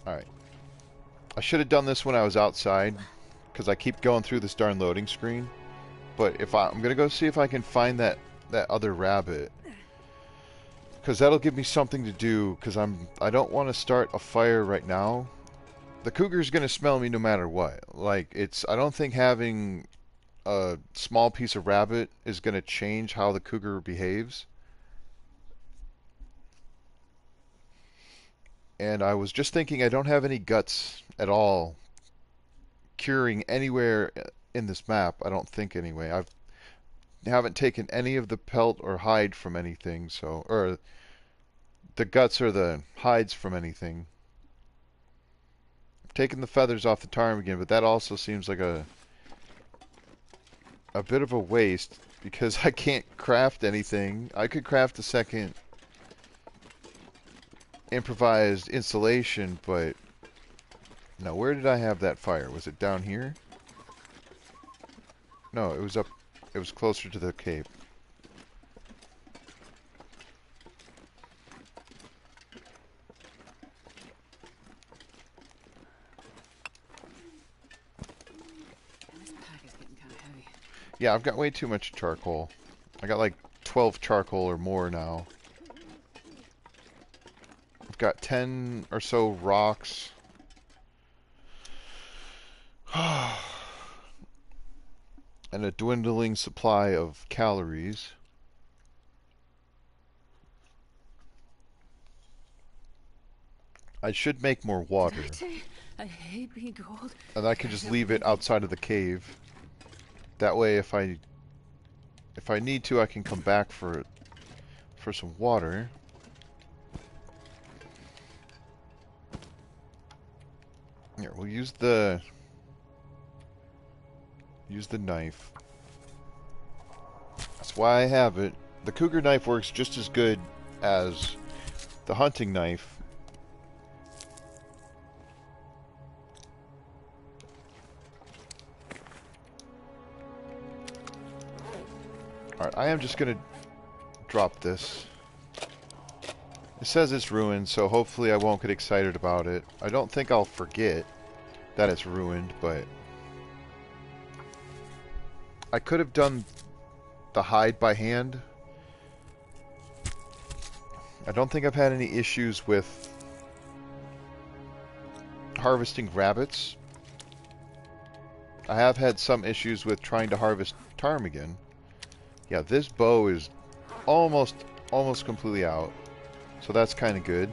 Alright. I should have done this when I was outside, because I keep going through this darn loading screen. But if I'm going to go see if I can find that other rabbit. Because that'll give me something to do, because I don't want to start a fire right now. The cougar's going to smell me no matter what. Like, I don't think having a small piece of rabbit is going to change how the cougar behaves. And I was just thinking I don't have any guts at all curing anywhere in this map. I don't think anyway. I haven't taken any of the pelt or hide from anything, so or the guts or the hides from anything. I've taken the feathers off the ptarmigan, but that also seems like a bit of a waste because I can't craft anything. I could craft a second improvised installation, but now where did I have that fire? Was it down here? No, it was up. It was closer to the cave. This pack is getting kind of heavy. Yeah, I've got way too much charcoal. I got like 12 charcoal or more now. I've got 10 or so rocks. And a dwindling supply of calories. I should make more water. Did I say I hate being cold? And I can just leave it outside of the cave. That way if I need to, I can come back for some water. Here, we'll use the knife. That's why I have it. The Cougar knife works just as good as the hunting knife. I am just gonna drop this. It says it's ruined, so hopefully I won't get excited about it. I don't think I'll forget that it's ruined, but I could have done the hide by hand. I don't think I've had any issues with harvesting rabbits. I have had some issues with trying to harvest ptarmigan. Yeah, this bow is almost completely out, so that's kind of good.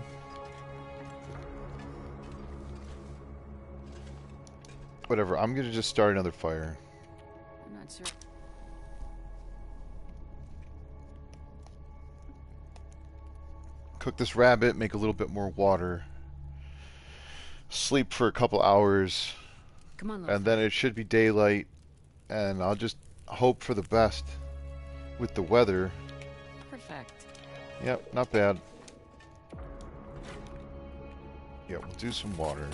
Whatever, I'm gonna just start another fire. I'm not sure. Cook this rabbit, make a little bit more water. Sleep for a couple hours, Come on, and Loper. then it should be daylight, and I'll just hope for the best with the weather. Perfect. Yep, not bad. Yeah, we'll do some water.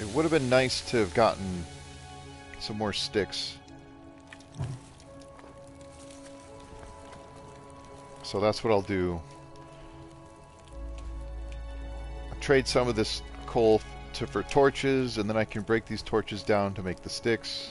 It would have been nice to have gotten some more sticks. So that's what I'll do. I'll trade some of this coal for torches, and then I can break these torches down to make the sticks.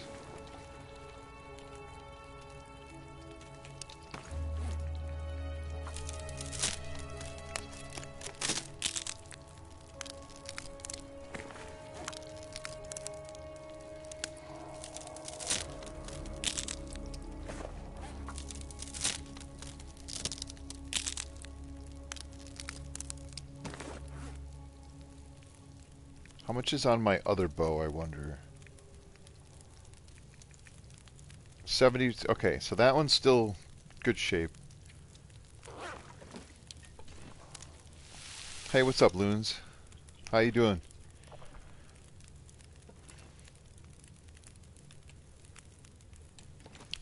How much is on my other bow, I wonder? 70. Okay, so that one's still good shape. Hey, what's up, loons? How you doing?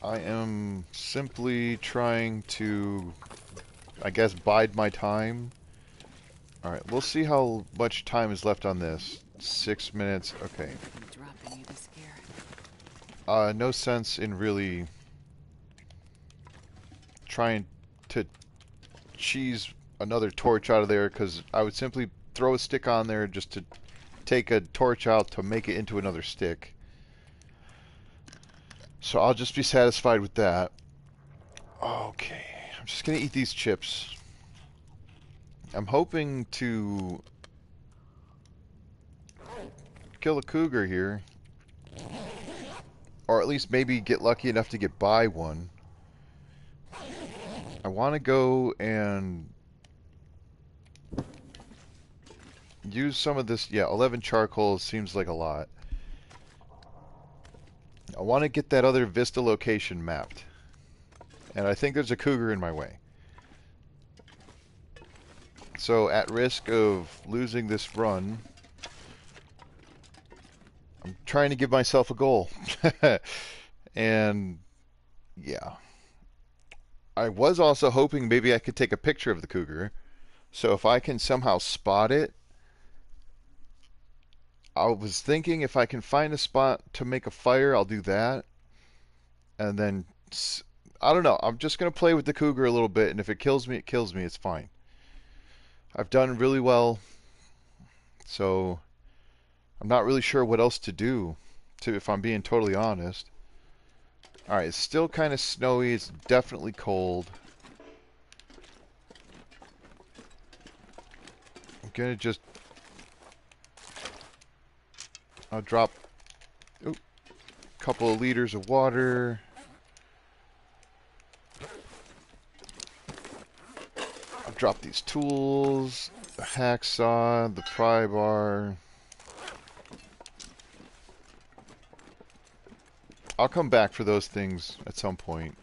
I am simply trying to, I guess, bide my time. Alright, we'll see how much time is left on this. 6 minutes, okay. I'm dropping you this gear. No sense in really trying to cheese another torch out of there, because I would simply throw a stick on there just to take a torch out to make it into another stick. So I'll just be satisfied with that. Okay, I'm just gonna eat these chips. I'm hoping to kill a cougar here, or at least maybe get lucky enough to get by one. I want to go and use some of this. Yeah, 11 charcoal seems like a lot. I want to get that other Vista location mapped, and I think there's a cougar in my way. So at risk of losing this run, I'm trying to give myself a goal. And yeah, I was also hoping maybe I could take a picture of the cougar. So if I can somehow spot it, I was thinking if I can find a spot to make a fire, I'll do that. And then, I don't know, I'm just going to play with the cougar a little bit, and if it kills me, it kills me, it's fine. I've done really well, so I'm not really sure what else to do, if I'm being totally honest. Alright, it's still kind of snowy, it's definitely cold. I'm going to just... I'll drop a couple of liters of water. I'll drop these tools, the hacksaw, the pry bar. I'll come back for those things at some point.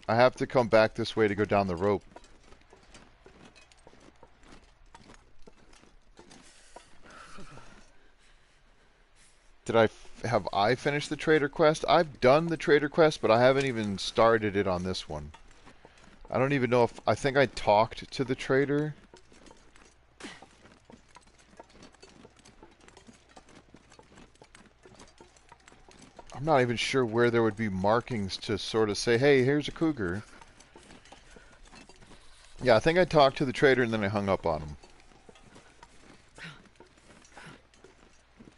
I have to come back this way to go down the rope. Have I finished the trader quest? I've done the trader quest, but I haven't even started it on this one. I don't even know if... I think I talked to the trader. I'm not even sure where there would be markings to sort of say, hey, here's a cougar. Yeah, I think I talked to the trader and then I hung up on him.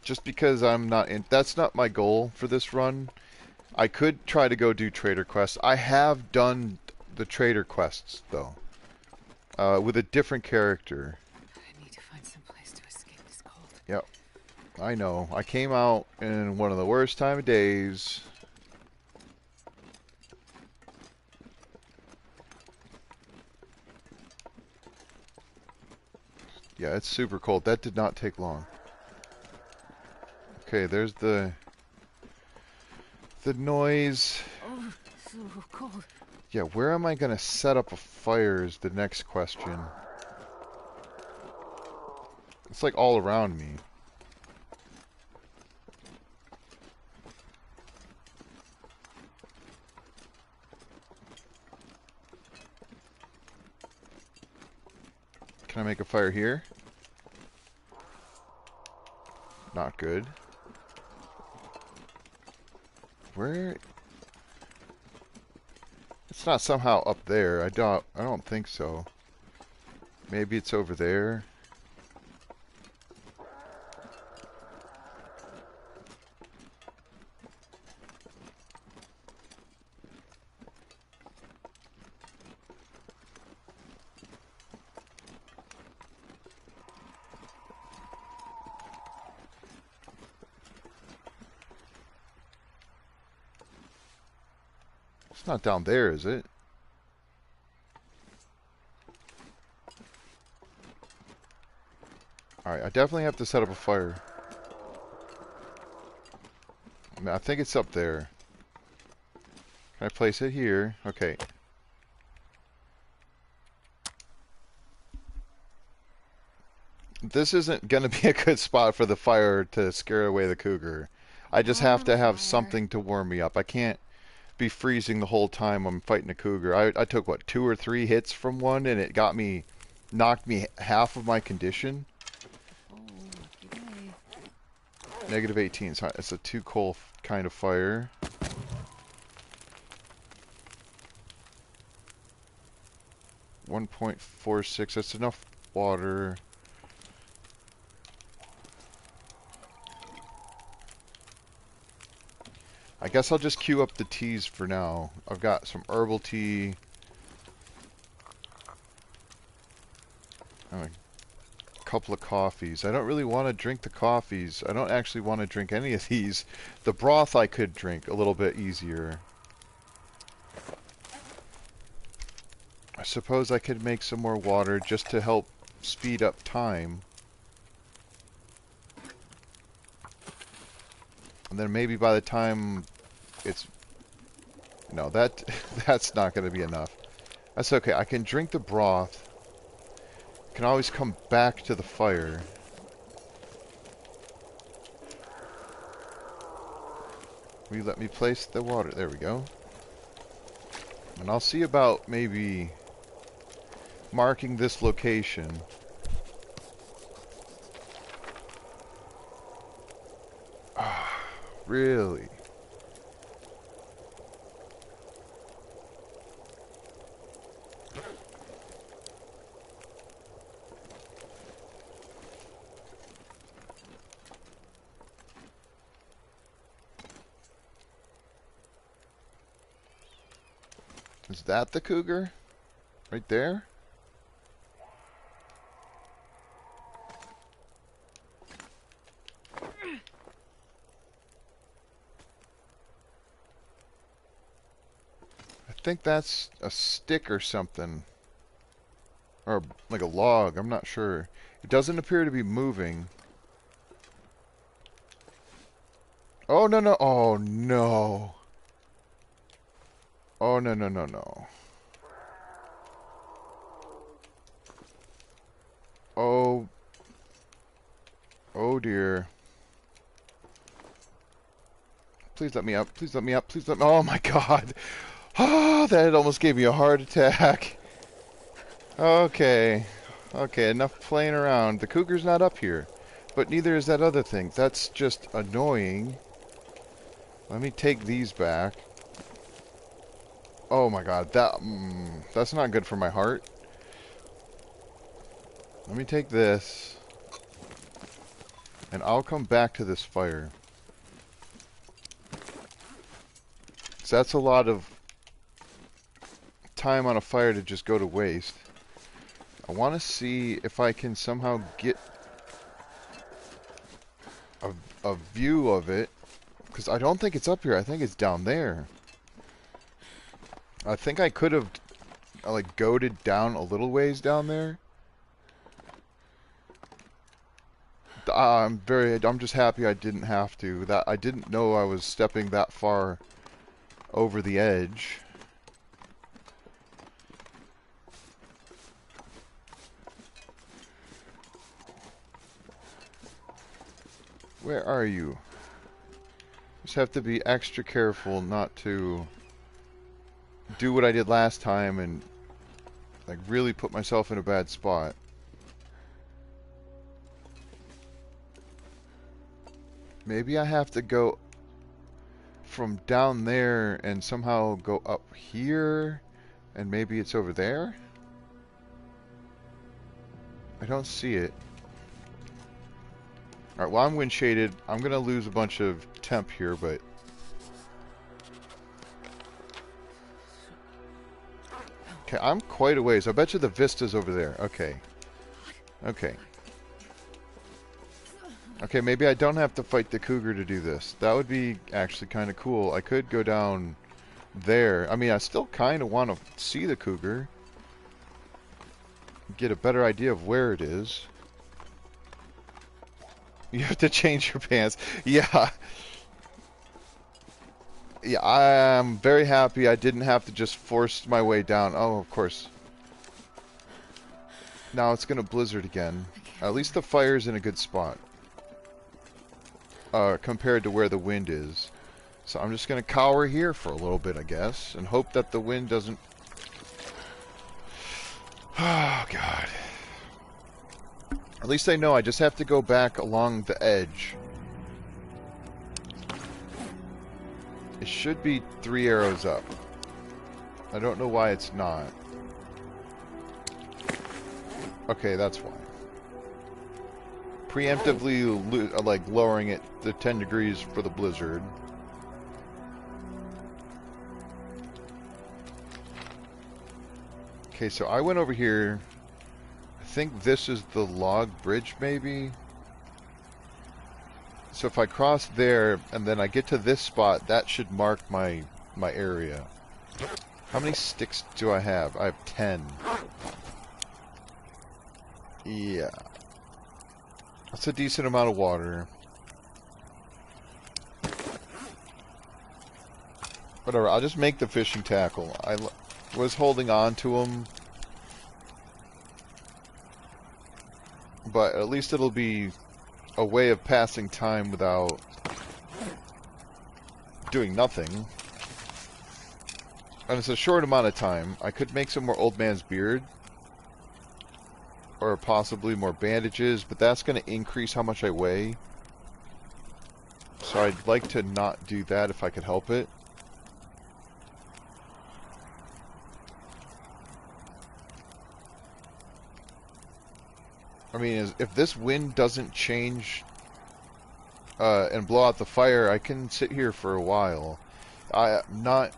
Just because I'm not in... That's not my goal for this run. I could try to go do trader quests. I have done the trader quests, though. With a different character. I need to find some place to escape this cold. Yep. I know. I came out in one of the worst time of days. Yeah, it's super cold. That did not take long. Okay, there's the noise. Oh, so cold. Yeah, where am I going to set up a fire is the next question. It's like all around me. Can I make a fire here? Not good. Where? It's not somehow up there. I don't think so. Maybe it's over there. It's not down there, is it? Alright, I definitely have to set up a fire. I think it's up there. Can I place it here? Okay. This isn't going to be a good spot for the fire to scare away the cougar. I just have to have something to warm me up. I can't be freezing the whole time I'm fighting a cougar. I took, what, 2 or 3 hits from one, and it knocked me half of my condition. Negative 18, so it's a too cold kind of fire. .46, that's enough water. I guess I'll just queue up the teas for now. I've got some herbal tea. A couple of coffees. I don't really want to drink the coffees. I don't actually want to drink any of these. The broth I could drink a little bit easier. I suppose I could make some more water just to help speed up time. And then maybe by the time it's... No, that's not going to be enough. That's okay. I can drink the broth. Can always come back to the fire. Will you let me place the water? There we go. And I'll see about maybe marking this location. Really? Is that the cougar? Right there? I think that's a stick or something. Or like a log, I'm not sure. It doesn't appear to be moving. Oh, no, no. Oh, no. Oh, no, no, no, no. Oh. Oh, dear. Please let me up. Please let me up. Please let me... Oh, my God. Oh, that almost gave me a heart attack. Okay. Okay, enough playing around. The cougar's not up here. But neither is that other thing. That's just annoying. Let me take these back. Oh my god, that's not good for my heart. Let me take this, and I'll come back to this fire. 'Cause that's a lot of time on a fire to just go to waste. I want to see if I can somehow get a view of it, because I don't think it's up here. I think it's down there. I think I could have like goated down a little ways down there. I'm just happy I didn't have to. That I didn't know I was stepping that far over the edge. Where are you? Just have to be extra careful not to do what I did last time and like really put myself in a bad spot. Maybe I have to go from down there and somehow go up here, and maybe it's over there? I don't see it. Alright, well I'm wind shaded. I'm gonna lose a bunch of temp here, but... Okay, I'm quite a ways. I bet you the vista's over there. Okay. Okay. Okay, maybe I don't have to fight the cougar to do this. That would be actually kind of cool. I could go down there. I mean, I still kind of want to see the cougar. Get a better idea of where it is. You have to change your pants. Yeah. Yeah, I am very happy I didn't have to just force my way down. Oh, of course. Now it's going to blizzard again. At least the fire's in a good spot. Compared to where the wind is. So I'm just going to cower here for a little bit, I guess, and hope that the wind doesn't... Oh, God. At least I know I just have to go back along the edge. It should be 3 arrows up. I don't know why it's not. Okay, that's why. Preemptively, like, lowering it to 10 degrees for the blizzard. Okay, so I went over here. I think this is the log bridge, maybe? So if I cross there, and then I get to this spot, that should mark my area. How many sticks do I have? I have 10. Yeah. That's a decent amount of water. Whatever, I'll just make the fishing tackle. I was holding on to them. But at least it'll be a way of passing time without doing nothing. And it's a short amount of time. I could make some more old man's beard. Or possibly more bandages, but that's going to increase how much I weigh. So I'd like to not do that if I could help it. I mean, if this wind doesn't change and blow out the fire, I can sit here for a while. Not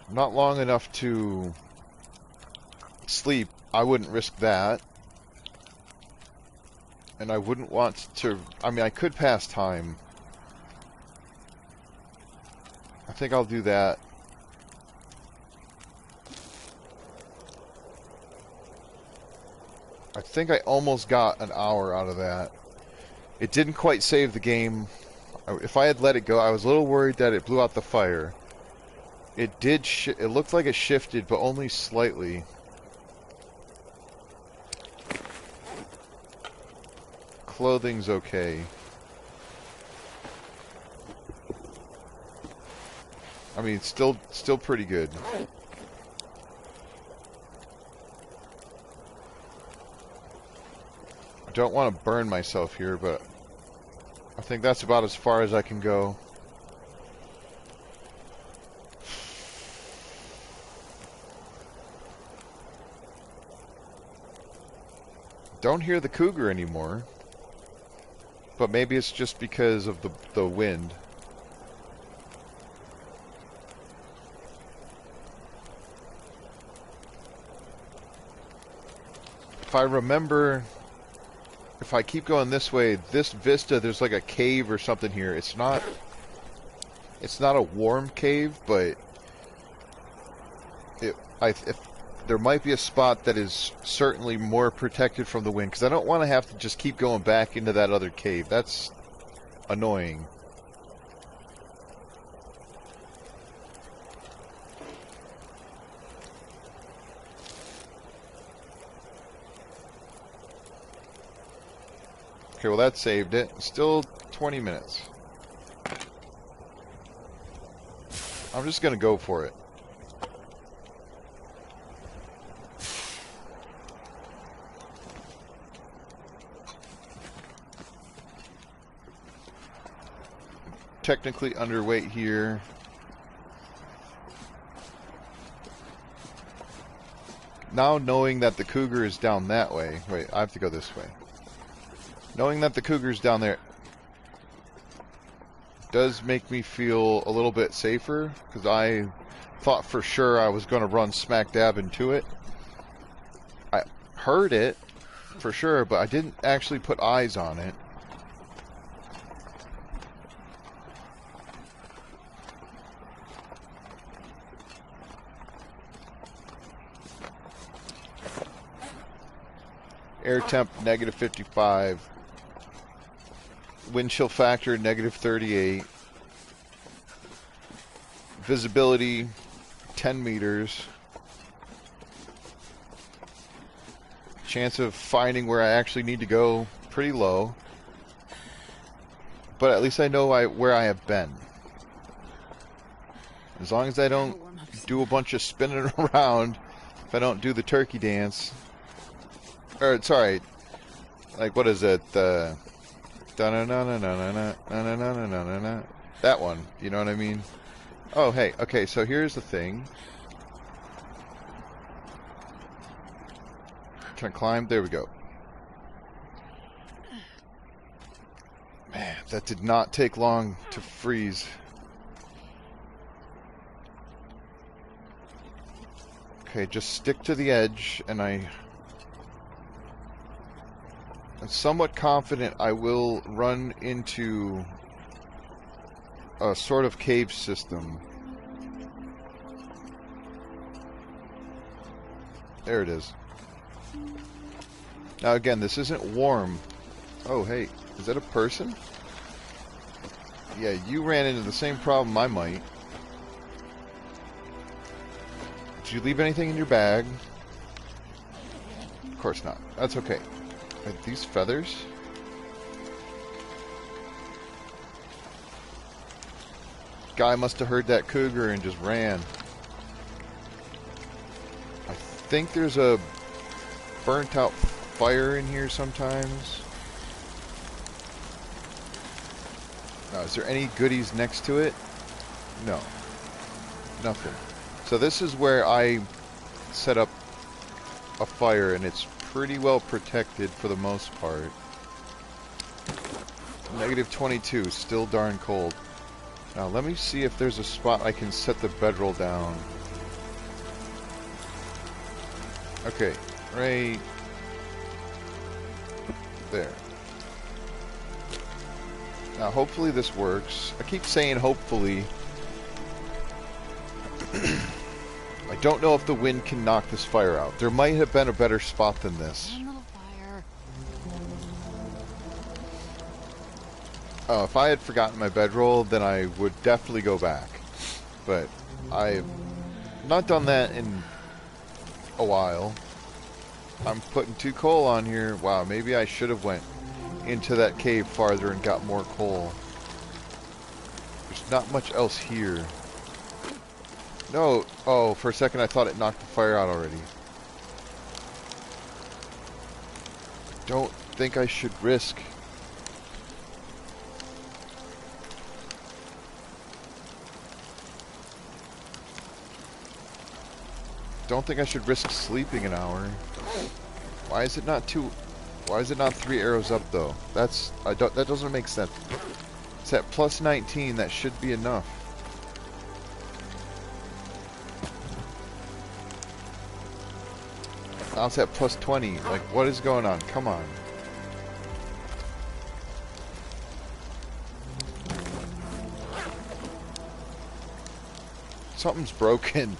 long enough to sleep. I wouldn't risk that. And I wouldn't want to... I mean, I could pass time. I think I'll do that. I think I almost got an hour out of that. It didn't quite save the game. If I had let it go, I was a little worried that it blew out the fire. It did. It looked like it shifted, but only slightly. Clothing's okay. I mean, it's still pretty good. I don't want to burn myself here, but I think that's about as far as I can go. Don't hear the cougar anymore. But maybe it's just because of the wind. If I remember, if I keep going this way, this vista, there's like a cave or something here. It's not a warm cave, but if there might be a spot that is certainly more protected from the wind, because I don't want to have to just keep going back into that other cave. That's annoying. Okay, well that saved it. Still 20 minutes. I'm just gonna go for it. Technically underweight here. Now knowing that the cougar is down that way. Wait, I have to go this way. Knowing that the cougar's down there does make me feel a little bit safer, because I thought for sure I was going to run smack dab into it. I heard it for sure, but I didn't actually put eyes on it. Air temp negative 55. Wind chill factor negative 38. Visibility 10 meters. Chance of finding where I actually need to go pretty low. But at least I know where I have been. As long as I don't do a bunch of spinning around, if I don't do the turkey dance. Or, sorry, like, what is it? That one, you know what I mean? Oh, hey, okay, so here's the thing. Can I climb? There we go. Man, that did not take long to freeze. Okay, just stick to the edge, and I'm somewhat confident I will run into a sort of cave system. There it is. Now again, this isn't warm. Oh, hey, is that a person? Yeah, you ran into the same problem I might. Did you leave anything in your bag? Of course not. That's okay. Are these feathers? Guy must have heard that cougar and just ran. I think there's a burnt out fire in here sometimes. Now, is there any goodies next to it? No. Nothing. So this is where I set up a fire, and it's pretty well protected for the most part. Negative 22, still darn cold. Now let me see if there's a spot I can set the bedroll down. Okay, right there. Now hopefully this works. I keep saying hopefully. I don't know if the wind can knock this fire out. There might have been a better spot than this. One little fire. Oh, if I had forgotten my bedroll, then I would definitely go back. But I've not done that in a while. I'm putting 2 coal on here. Wow, maybe I should have went into that cave farther and got more coal. There's not much else here. No, oh, for a second I thought it knocked the fire out already. Don't think I should risk don't think I should risk sleeping an hour. Why is it not two? Why is it not 3 arrows up though? That doesn't make sense. It's at plus 19. That should be enough. Now it's at plus 20. Like, what is going on? Come on. Something's broken.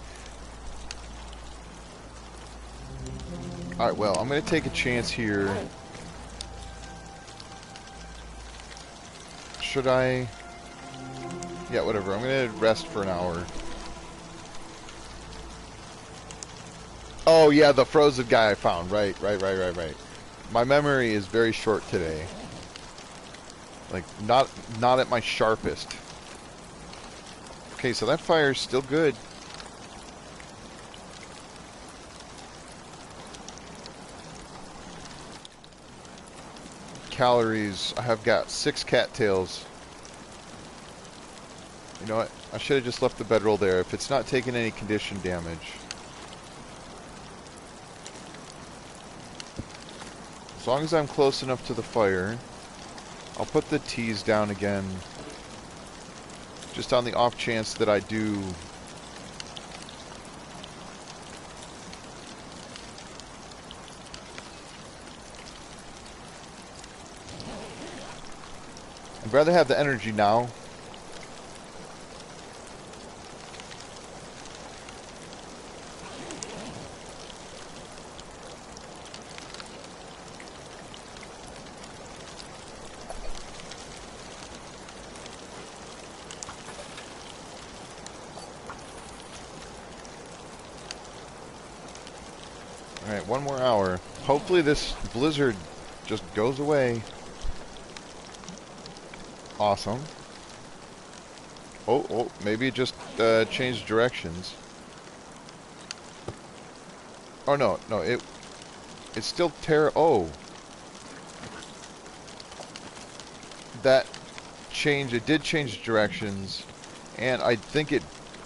Alright, well, I'm going to take a chance here. Should I? Yeah, whatever. I'm going to rest for an hour. Oh, yeah, the frozen guy I found. Right. My memory is very short today. Like, not at my sharpest. Okay, so that fire's still good. Calories. I have got 6 cattails. You know what? I should have just left the bedroll there if it's not taking any condition damage. As long as I'm close enough to the fire, I'll put the teas down again. Just on the off chance that I do. I'd rather have the energy now. Alright, 1 more hour. Hopefully this blizzard just goes away. Awesome. Oh, maybe it just changed directions. Oh, no, it's still oh. That changed, it did change directions, and I think it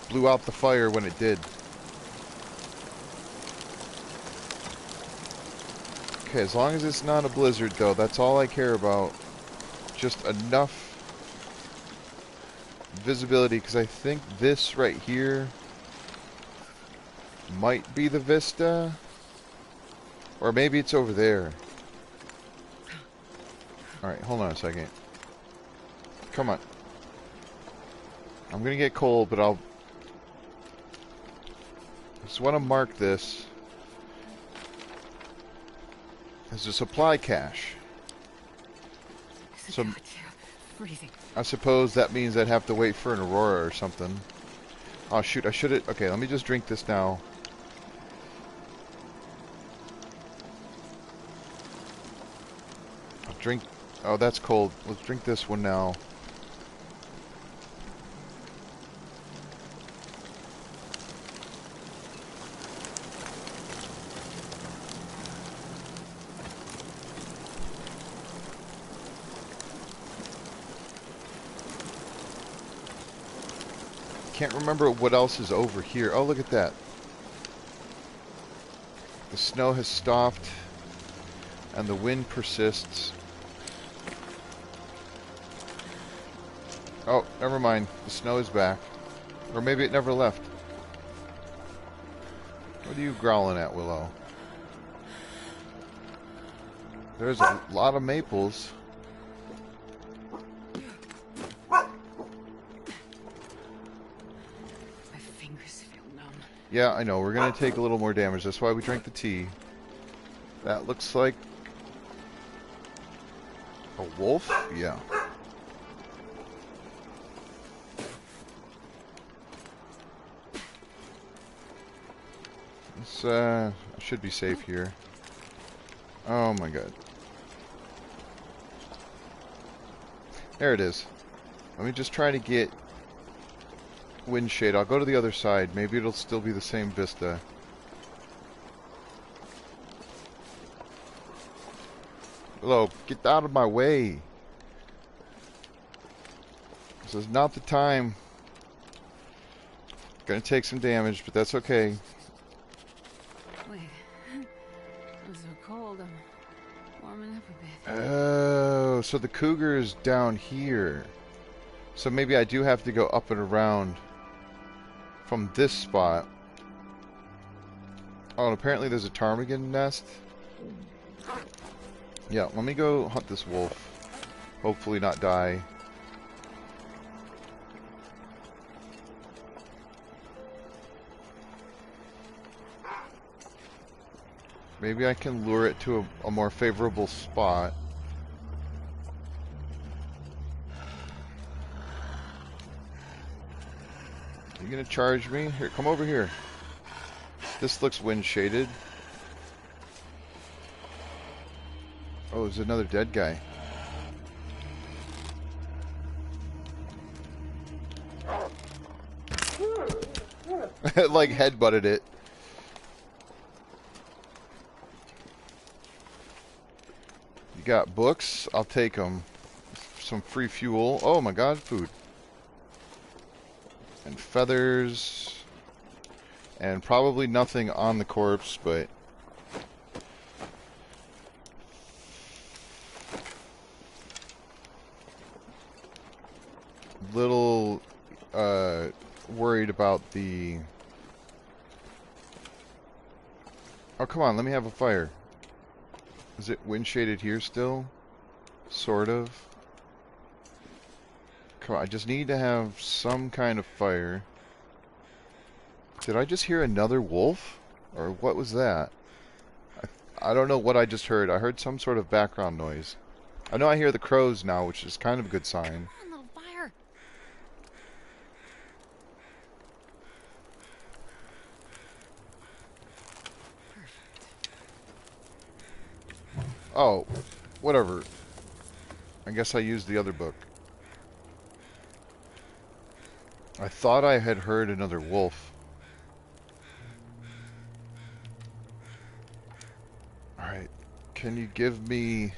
blew out the fire when it did. Okay, as long as it's not a blizzard, though, that's all I care about. Just enough visibility, because I think this right here might be the vista. Or maybe it's over there. Alright, hold on a second. Come on. I'm gonna get cold, but I just want to mark this as a supply cache. So freezing. I suppose that means I'd have to wait for an aurora or something. Oh shoot, I should have. Okay, let me just drink this now. I'll drink. Oh, that's cold. Let's drink this one now. Can't remember what else is over here. Oh, look at that. The snow has stopped and the wind persists. Oh, never mind. The snow is back. Or maybe it never left. What are you growling at, Willow? There's a lot of maples. Yeah, I know. We're going to take a little more damage. That's why we drank the tea. That looks like a wolf? Yeah. This, I should be safe here. Oh my god. There it is. Let me just try to get wind shade. I'll go to the other side. Maybe it'll still be the same vista. Hello, get out of my way. This is not the time. Gonna take some damage, but that's okay. cold. I'm warming up a bit. Oh, so the cougar is down here. So maybe I do have to go up and around from this spot. Oh, and apparently there's a ptarmigan nest. Yeah, let me go hunt this wolf. Hopefully not die. Maybe I can lure it to a more favorable spot. You gonna charge me? Here, come over here. This looks wind shaded. Oh, there's another dead guy. Like headbutted it. You got books? I'll take them. Some free fuel. Oh my god, food. And feathers. And probably nothing on the corpse, but... little worried about the... Oh, come on, let me have a fire. Is it wind shaded here still? Sort of. Come on, I just need to have some kind of fire. Did I just hear another wolf? Or what was that? I don't know what I just heard. I heard some sort of background noise. I know I hear the crows now, which is kind of a good sign. Come on, little fire. Oh, whatever. I guess I used the other book. I thought I had heard another wolf. Alright. Can you give me...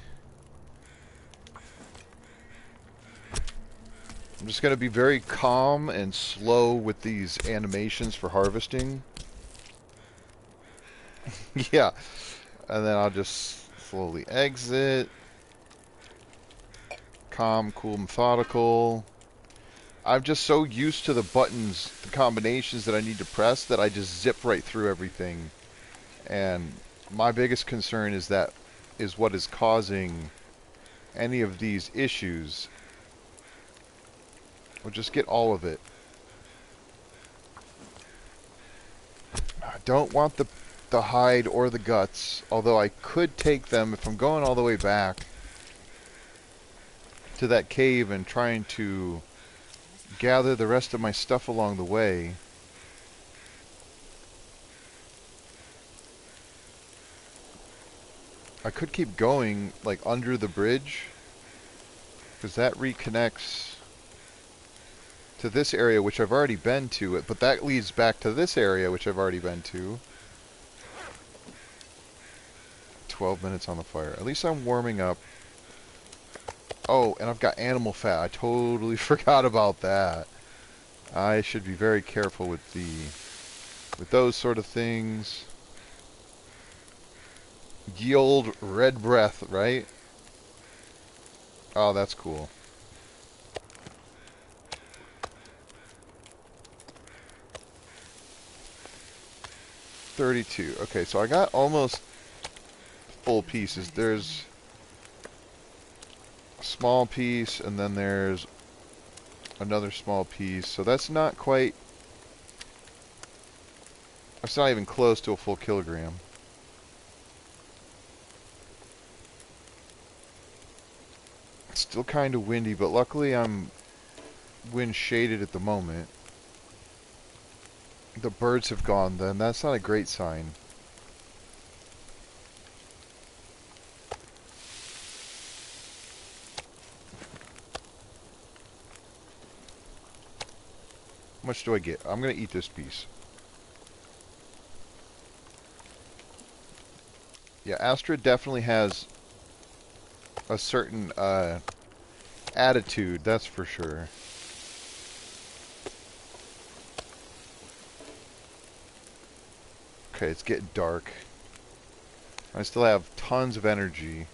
I'm just going to be very calm and slow with these animations for harvesting. Yeah. And then I'll just slowly exit. Calm, cool, methodical. I'm just so used to the buttons, the combinations that I need to press, that I just zip right through everything. And my biggest concern is what is causing any of these issues. We'll just get all of it. I don't want the hide or the guts, although I could take them if I'm going all the way back to that cave and trying to gather the rest of my stuff along the way. I could keep going, like, under the bridge, because that reconnects to this area, which I've already been to, but that leads back to this area, which I've already been to. 12 minutes on the fire. At least I'm warming up. Oh, and I've got animal fat. I totally forgot about that. I should be very careful with those sort of things. Ye old red breath, right? Oh, that's cool. $32. Okay, so I got almost full pieces. There's a small piece, and then there's another small piece. So that's not quite... That's not even close to a full kilogram. It's still kind of windy, but luckily I'm wind shaded at the moment. The birds have gone then. That's not a great sign. How much do I get? I'm going to eat this piece. Yeah, Astra definitely has a certain attitude, that's for sure. Okay, it's getting dark. I still have tons of energy.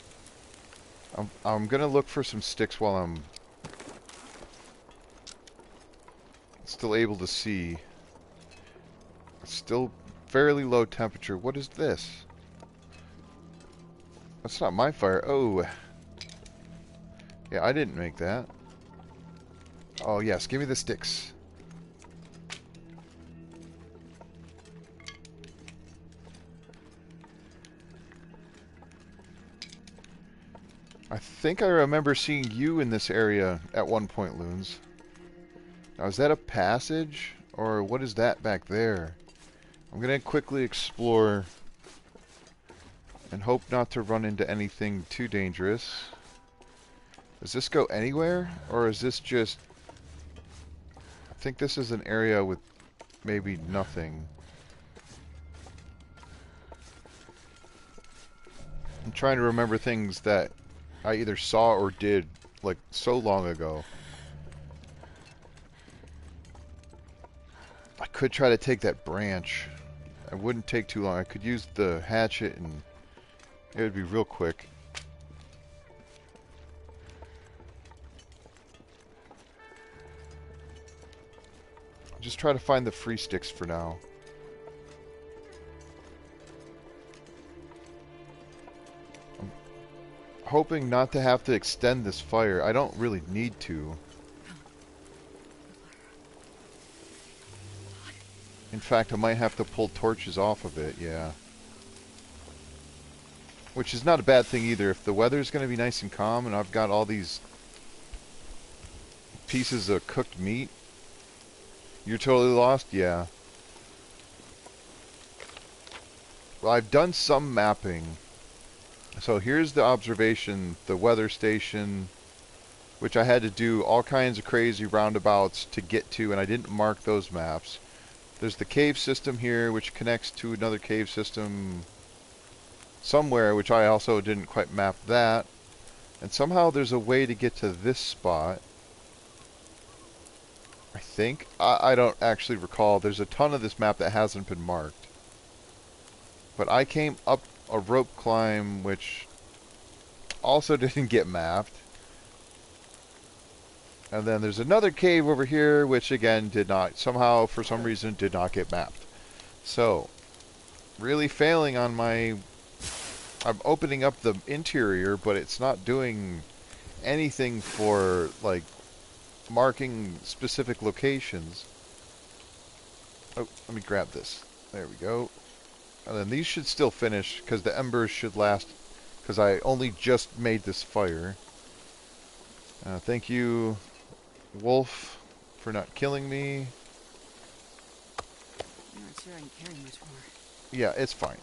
I'm gonna look for some sticks while I'm still able to see. It's still fairly low temperature. What is this? That's not my fire. Oh, yeah, I didn't make that. Oh, yes, give me the sticks. I think I remember seeing you in this area at one point, Loons. Now, is that a passage? Or what is that back there? I'm going to quickly explore and hope not to run into anything too dangerous. Does this go anywhere? Or is this just... I think this is an area with maybe nothing. I'm trying to remember things that I either saw or did, like, so long ago. I could try to take that branch. It wouldn't take too long. I could use the hatchet and it would be real quick. Just try to find the free sticks for now. I'm hoping not to have to extend this fire. I don't really need to. In fact, I might have to pull torches off of it, yeah. Which is not a bad thing either. If the weather's going to be nice and calm and I've got all these pieces of cooked meat, you're totally lost? Yeah. Well, I've done some mapping. So here's the observation, the weather station, which I had to do all kinds of crazy roundabouts to get to, and I didn't mark those maps. There's the cave system here, which connects to another cave system somewhere, which I also didn't quite map that. And somehow there's a way to get to this spot. I think. I don't actually recall. There's a ton of this map that hasn't been marked. But I came up a rope climb, which also didn't get mapped. And then there's another cave over here, which again did not, somehow, for some reason, did not get mapped. So, really failing on my... I'm opening up the interior, but it's not doing anything for, like, marking specific locations. Oh, let me grab this. There we go. And then these should still finish, because the embers should last, because I only just made this fire. Thank you, Wolf, for not killing me. I'm not sure I can carry much more. Yeah, it's fine.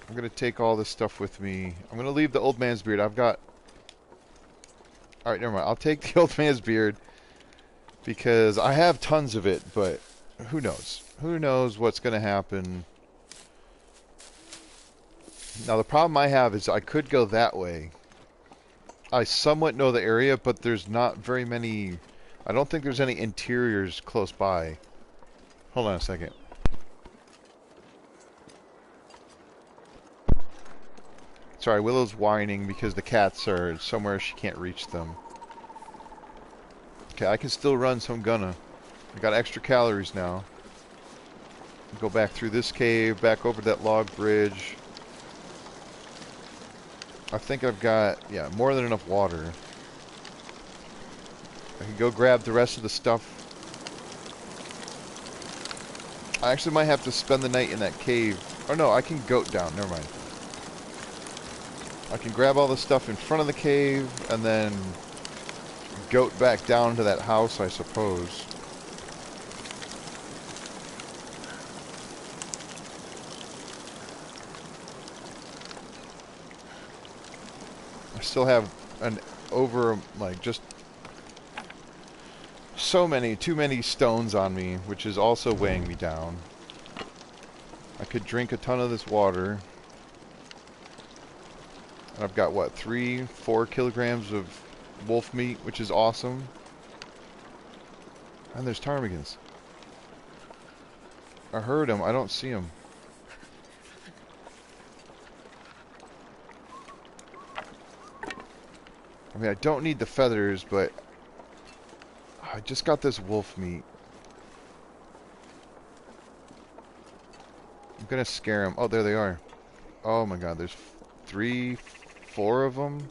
I'm going to take all this stuff with me. I'm going to leave the old man's beard. I've got... Alright, never mind. I'll take the old man's beard, because I have tons of it, but who knows? Who knows what's going to happen? Now, the problem I have is I could go that way. I somewhat know the area, but there's not very many... I don't think there's any interiors close by. Hold on a second. Sorry, Willow's whining because the cats are somewhere she can't reach them. Okay, I can still run, so I'm gonna. I got extra calories now. Go back through this cave, back over that log bridge. I think I've got, yeah, more than enough water. I can go grab the rest of the stuff. I actually might have to spend the night in that cave. Oh no, I can goat down, never mind. I can grab all the stuff in front of the cave, and then goat back down to that house, I suppose. I still have like, just too many stones on me, which is also weighing me down. I could drink a ton of this water. And I've got, what, 4 kilograms of wolf meat, which is awesome. And there's ptarmigans. I heard them. I don't see them. I mean, I don't need the feathers, but I just got this wolf meat. I'm gonna scare them. Oh, there they are. Oh my god, there's 3, 4 of them.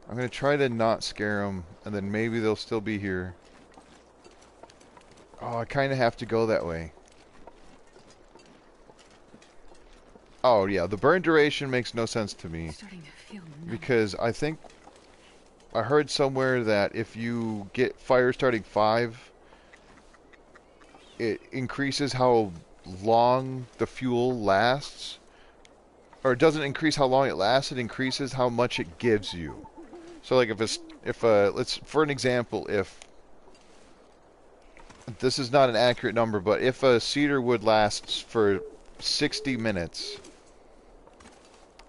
I'm gonna try to not scare them, and then maybe they'll still be here. Oh, I kind of have to go that way. Oh yeah, the burn duration makes no sense to me. Starting to feel numb. Because I think I heard somewhere that if you get fire starting 5, it increases how long the fuel lasts. Or it doesn't increase how long it lasts, it increases how much it gives you. So like let's, for an example, if this is not an accurate number, but if a cedar wood lasts for 60 minutes,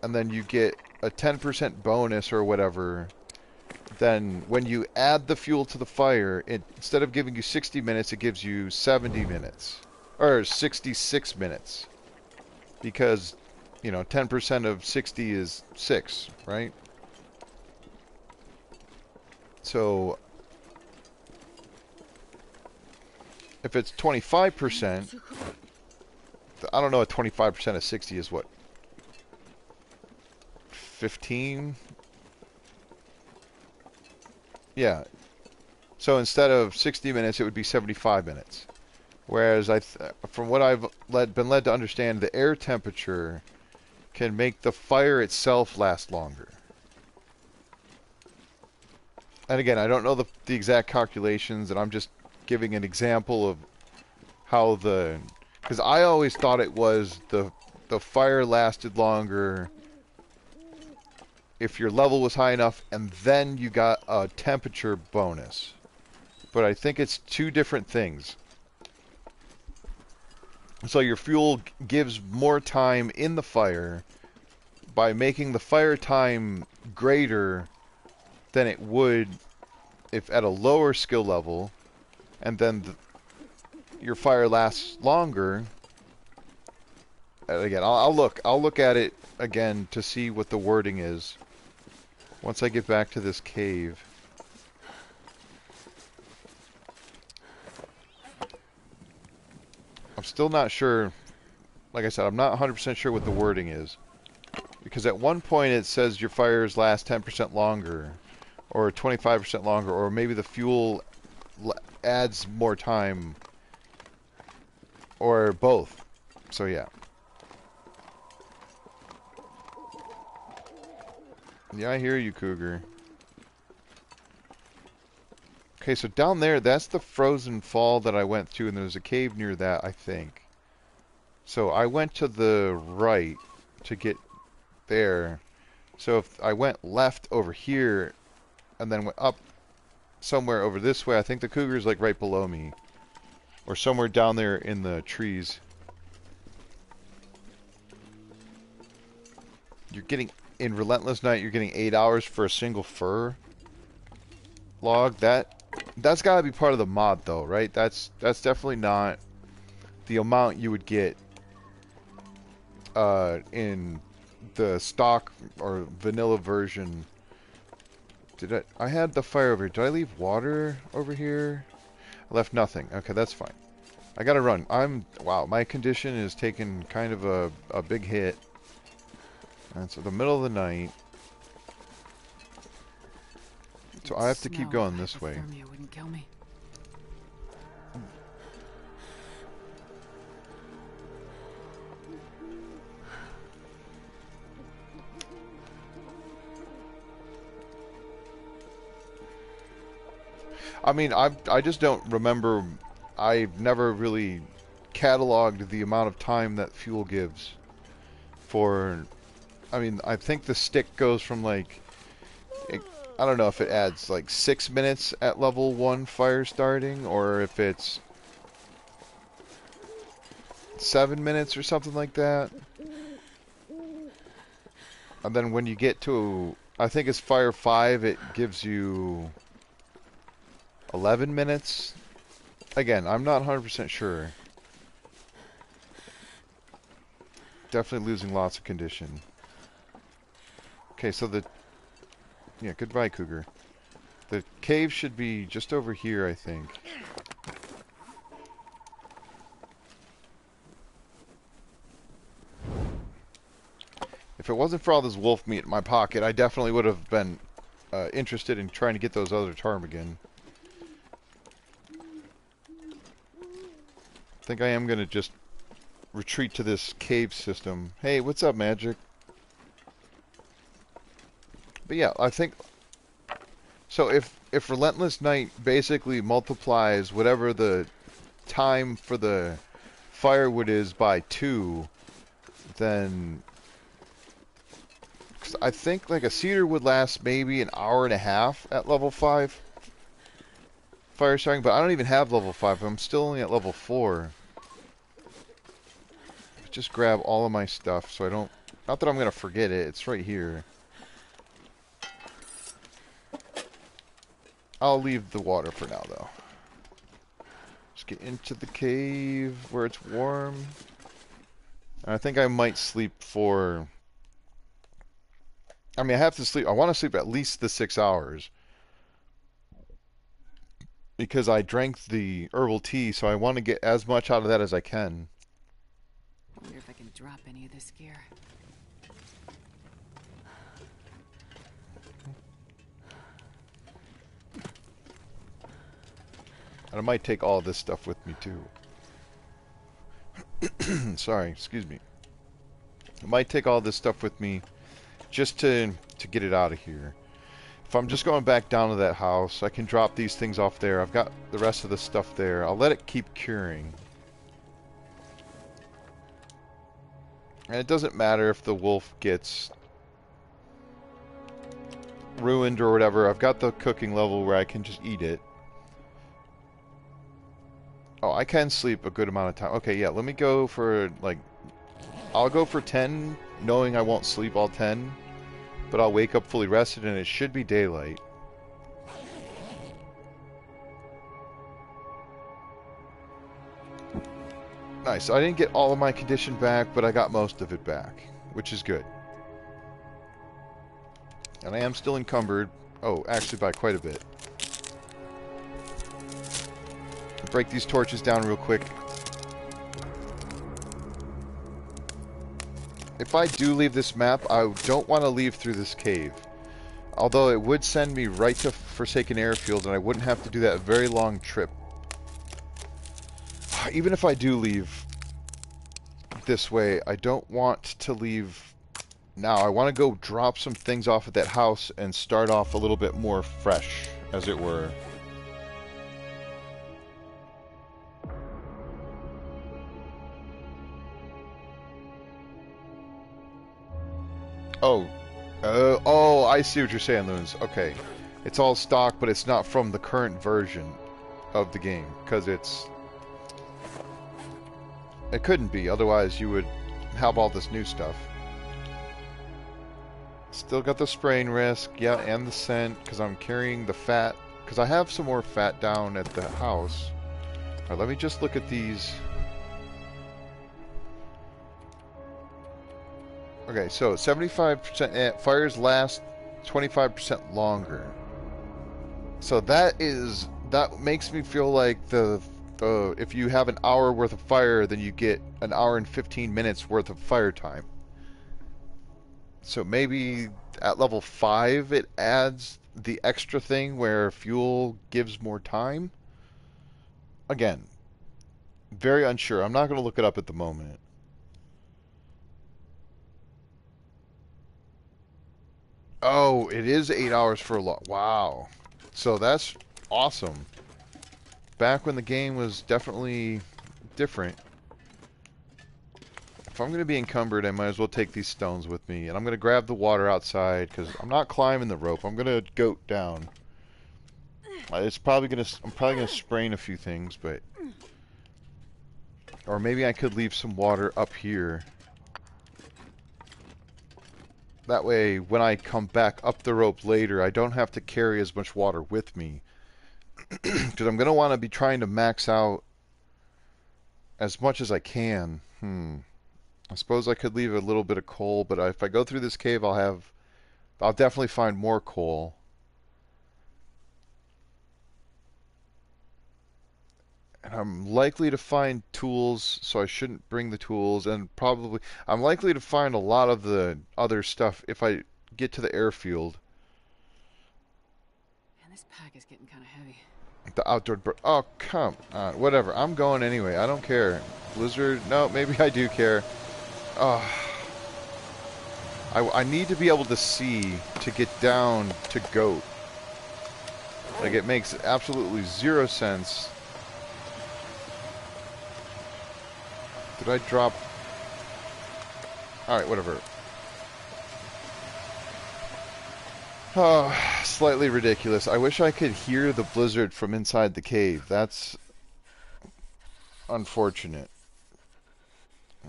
and then you get a 10% bonus or whatever, then when you add the fuel to the fire, instead of giving you 60 minutes, it gives you 70 minutes. Or 66 minutes. Because, you know, 10% of 60 is 6, right? So, if it's 25%, I don't know, 25% of 60 is what? 15? Yeah. So instead of 60 minutes, it would be 75 minutes. Whereas from what I've been led to understand, the air temperature can make the fire itself last longer. And again, I don't know the exact calculations, and I'm just giving an example of how because I always thought it was the fire lasted longer if your level was high enough, and then you got a temperature bonus. But I think it's 2 different things. So your fuel gives more time in the fire by making the fire time greater than it would if at a lower skill level, and then your fire lasts longer. And again, I'll look at it again to see what the wording is once I get back to this cave. I'm still not sure. Like I said, I'm not 100% sure what the wording is. Because at one point it says your fires last 10% longer, or 25% longer, or maybe the fuel adds more time, or both. So yeah. Yeah, I hear you, Cougar. Okay, so down there, that's the frozen fall that I went to, and there's a cave near that, I think. So I went to the right to get there. So if I went left over here, and then went up somewhere over this way, I think the Cougar's like right below me. Or somewhere down there in the trees. You're getting, in Relentless Night, you're getting 8 hours for a single fur log. That's gotta be part of the mod though, right? That's definitely not the amount you would get in the stock or vanilla version. I had the fire over here. Did I leave water over here? I left nothing. Okay, that's fine. I gotta run. Wow, my condition is taking kind of a big hit. And it's the middle of the night. So I have to keep going this way. Hypothermia wouldn't kill me. I mean, I just don't remember. I've never really cataloged the amount of time that fuel gives for. I mean, I think the stick goes from like, I don't know if it adds like 6 minutes at level 1 fire starting, or if it's 7 minutes or something like that. And then when you get to, I think it's fire 5, it gives you 11 minutes. Again, I'm not 100% sure. Definitely losing lots of condition. Okay, so Yeah, goodbye, Cougar. The cave should be just over here, I think. If it wasn't for all this wolf meat in my pocket, I definitely would have been interested in trying to get those other ptarmigan. I think I am going to just retreat to this cave system. Hey, what's up, Magic? But yeah, I think... So if Relentless Night basically multiplies whatever the time for the firewood is by 2, then... 'cause I think like a cedar would last maybe an hour and a half at level 5 fire starting, but I don't even have level 5. I'm still only at level 4. Just grab all of my stuff so I don't... Not that I'm going to forget it. It's right here. I'll leave the water for now, though. Just get into the cave where it's warm. And I think I might sleep for... I mean, I have to sleep... I want to sleep at least the 6 hours. Because I drank the herbal tea, so I want to get as much out of that as I can. Wonder if I can drop any of this gear. And I might take all this stuff with me, too. Sorry, excuse me. I might take all this stuff with me just to get it out of here. If I'm just going back down to that house, I can drop these things off there. I've got the rest of the stuff there. I'll let it keep curing. And it doesn't matter if the wolf gets ruined or whatever. I've got the cooking level where I can just eat it. Oh, I can sleep a good amount of time. Okay, yeah, let me go for, like... I'll go for 10, knowing I won't sleep all 10. But I'll wake up fully rested, and it should be daylight. Nice. I didn't get all of my condition back, but I got most of it back, which is good. And I am still encumbered. Oh, actually by quite a bit. Break these torches down real quick. If I do leave this map, I don't want to leave through this cave. Although it would send me right to Forsaken Airfield, and I wouldn't have to do that very long trip. Even if I do leave this way, I don't want to leave now. I want to go drop some things off at that house and start off a little bit more fresh, as it were. Oh, I see what you're saying, Loons. Okay. It's all stock, but it's not from the current version of the game, because it's... It couldn't be, otherwise you would have all this new stuff. Still got the spraying risk, yeah, and the scent, because I'm carrying the fat, because I have some more fat down at the house. Alright, let me just look at these... Okay, so 75% fires last 25% longer. So that makes me feel like if you have an hour worth of fire, then you get an hour and 15 minutes worth of fire time. So maybe at level 5 it adds the extra thing where fuel gives more time. Again, very unsure. I'm not going to look it up at the moment. Oh, it is 8 hours for a lot. Wow. So that's awesome. Back when the game was definitely different. If I'm going to be encumbered, I might as well take these stones with me. And I'm going to grab the water outside, because I'm not climbing the rope. I'm going to goat down. I'm probably going to sprain a few things, but... Or maybe I could leave some water up here. That way, when I come back up the rope later, I don't have to carry as much water with me. Because I'm going to want to be trying to max out as much as I can. I suppose I could leave a little bit of coal, but if I go through this cave, I'll have I'll definitely find more coal. And I'm likely to find tools, so I shouldn't bring the tools. And probably, I'm likely to find a lot of the other stuff if I get to the airfield. Man, this pack is getting kind of heavy. The outdoor... Oh, come on. Whatever. I'm going anyway. I don't care. Blizzard... No, maybe I do care. Oh, I need to be able to see to get down to Goat. Like, it makes absolutely zero sense. Did I drop... Alright, whatever. Oh, slightly ridiculous. I wish I could hear the blizzard from inside the cave. That's unfortunate.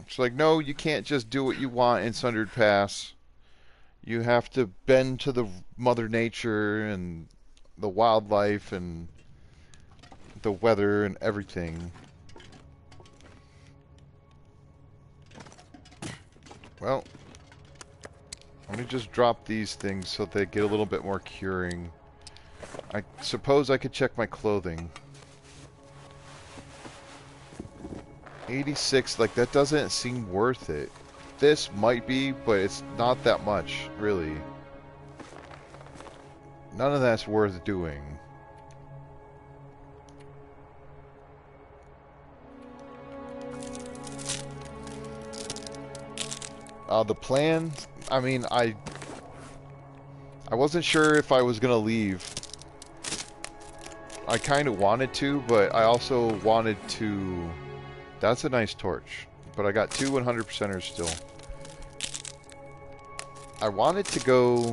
It's like, no, you can't just do what you want in Sundered Pass. You have to bend to the Mother Nature and the wildlife and the weather and everything. Well, let me just drop these things so they get a little bit more curing. I suppose I could check my clothing. 86, like, that doesn't seem worth it. This might be, but it's not that much, really. None of that's worth doing. The plan, I mean, I wasn't sure if I was gonna leave. I kind of wanted to, but I also wanted to... That's a nice torch, but I got two 100%ers still. I wanted to go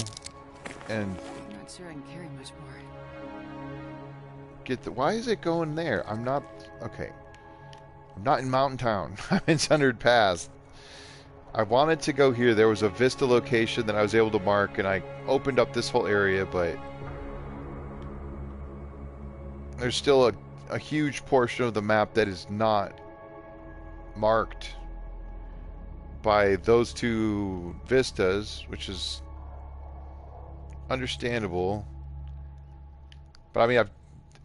and... I'm not sure I can carry much more. Get the... Why is it going there? I'm not... Okay. I'm not in Mountain Town. I'm in Sundered Pass. I wanted to go here. There was a Vista location that I was able to mark, and I opened up this whole area, but... There's still a huge portion of the map that is not marked by those two vistas, which is understandable. But I mean,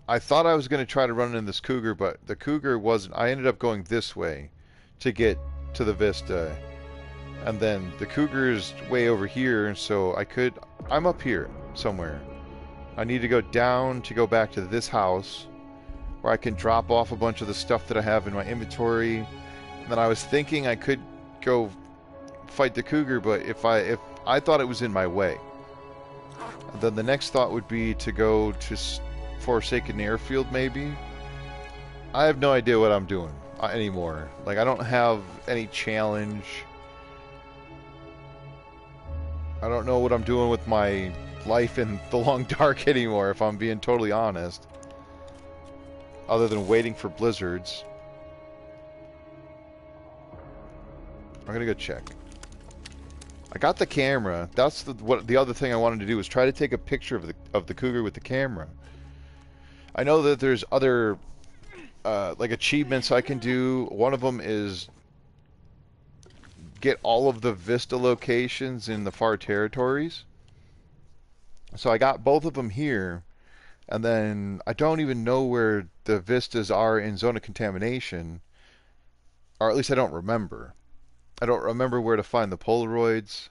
I thought I was going to try to run in this Cougar, but the Cougar wasn't. I ended up going this way to get to the vista, and then the Cougar is way over here, so I'm up here somewhere. I need to go down to go back to this house where I can drop off a bunch of the stuff that I have in my inventory. And then I was thinking I could go fight the Cougar, but if I thought it was in my way. And then the next thought would be to go to Forsaken Airfield, maybe. I have no idea what I'm doing anymore. Like, I don't have any challenge. I don't know what I'm doing with my life in the long dark anymore, if I'm being totally honest. Other than waiting for blizzards. I'm gonna go check. I got the camera. That's the other thing I wanted to do was try to take a picture of the Cougar with the camera. I know that there's other like achievements I can do. One of them is get all of the Vista locations in the far territories. So I got both of them here, and then I don't even know where the vistas are in Zone of Contamination, or at least I don't remember. I don't remember where to find the Polaroids.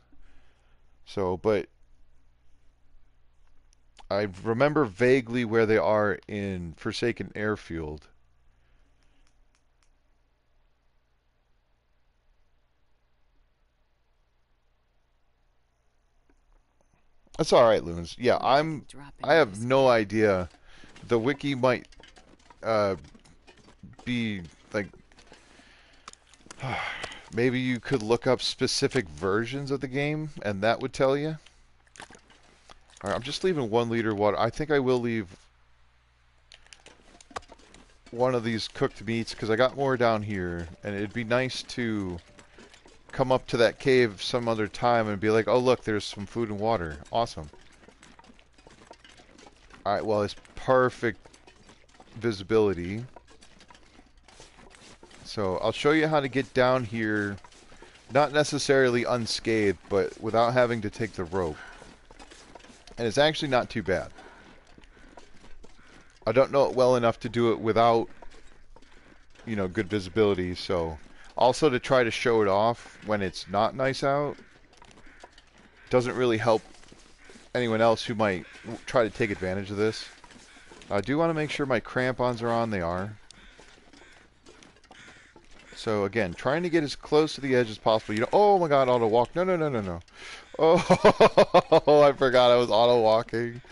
So, but I remember vaguely where they are in Forsaken Airfield. That's all right, Loons. Yeah, I have no idea. The wiki might be like maybe you could look up specific versions of the game and that would tell you. All right, I'm just leaving 1 liter water. I think I will leave one of these cooked meats because I got more down here, and it'd be nice to come up to that cave some other time and be like, oh look, there's some food and water. Awesome. Alright, well, it's perfect visibility. So I'll show you how to get down here, not necessarily unscathed, but without having to take the rope. And it's actually not too bad. I don't know it well enough to do it without, you know, good visibility, so... Also, to try to show it off when it's not nice out doesn't really help anyone else who might try to take advantage of this. I do want to make sure my crampons are on. They are. So again, trying to get as close to the edge as possible. You know, oh my God, auto walk. No, no, no, no, no. Oh, I forgot I was auto walking.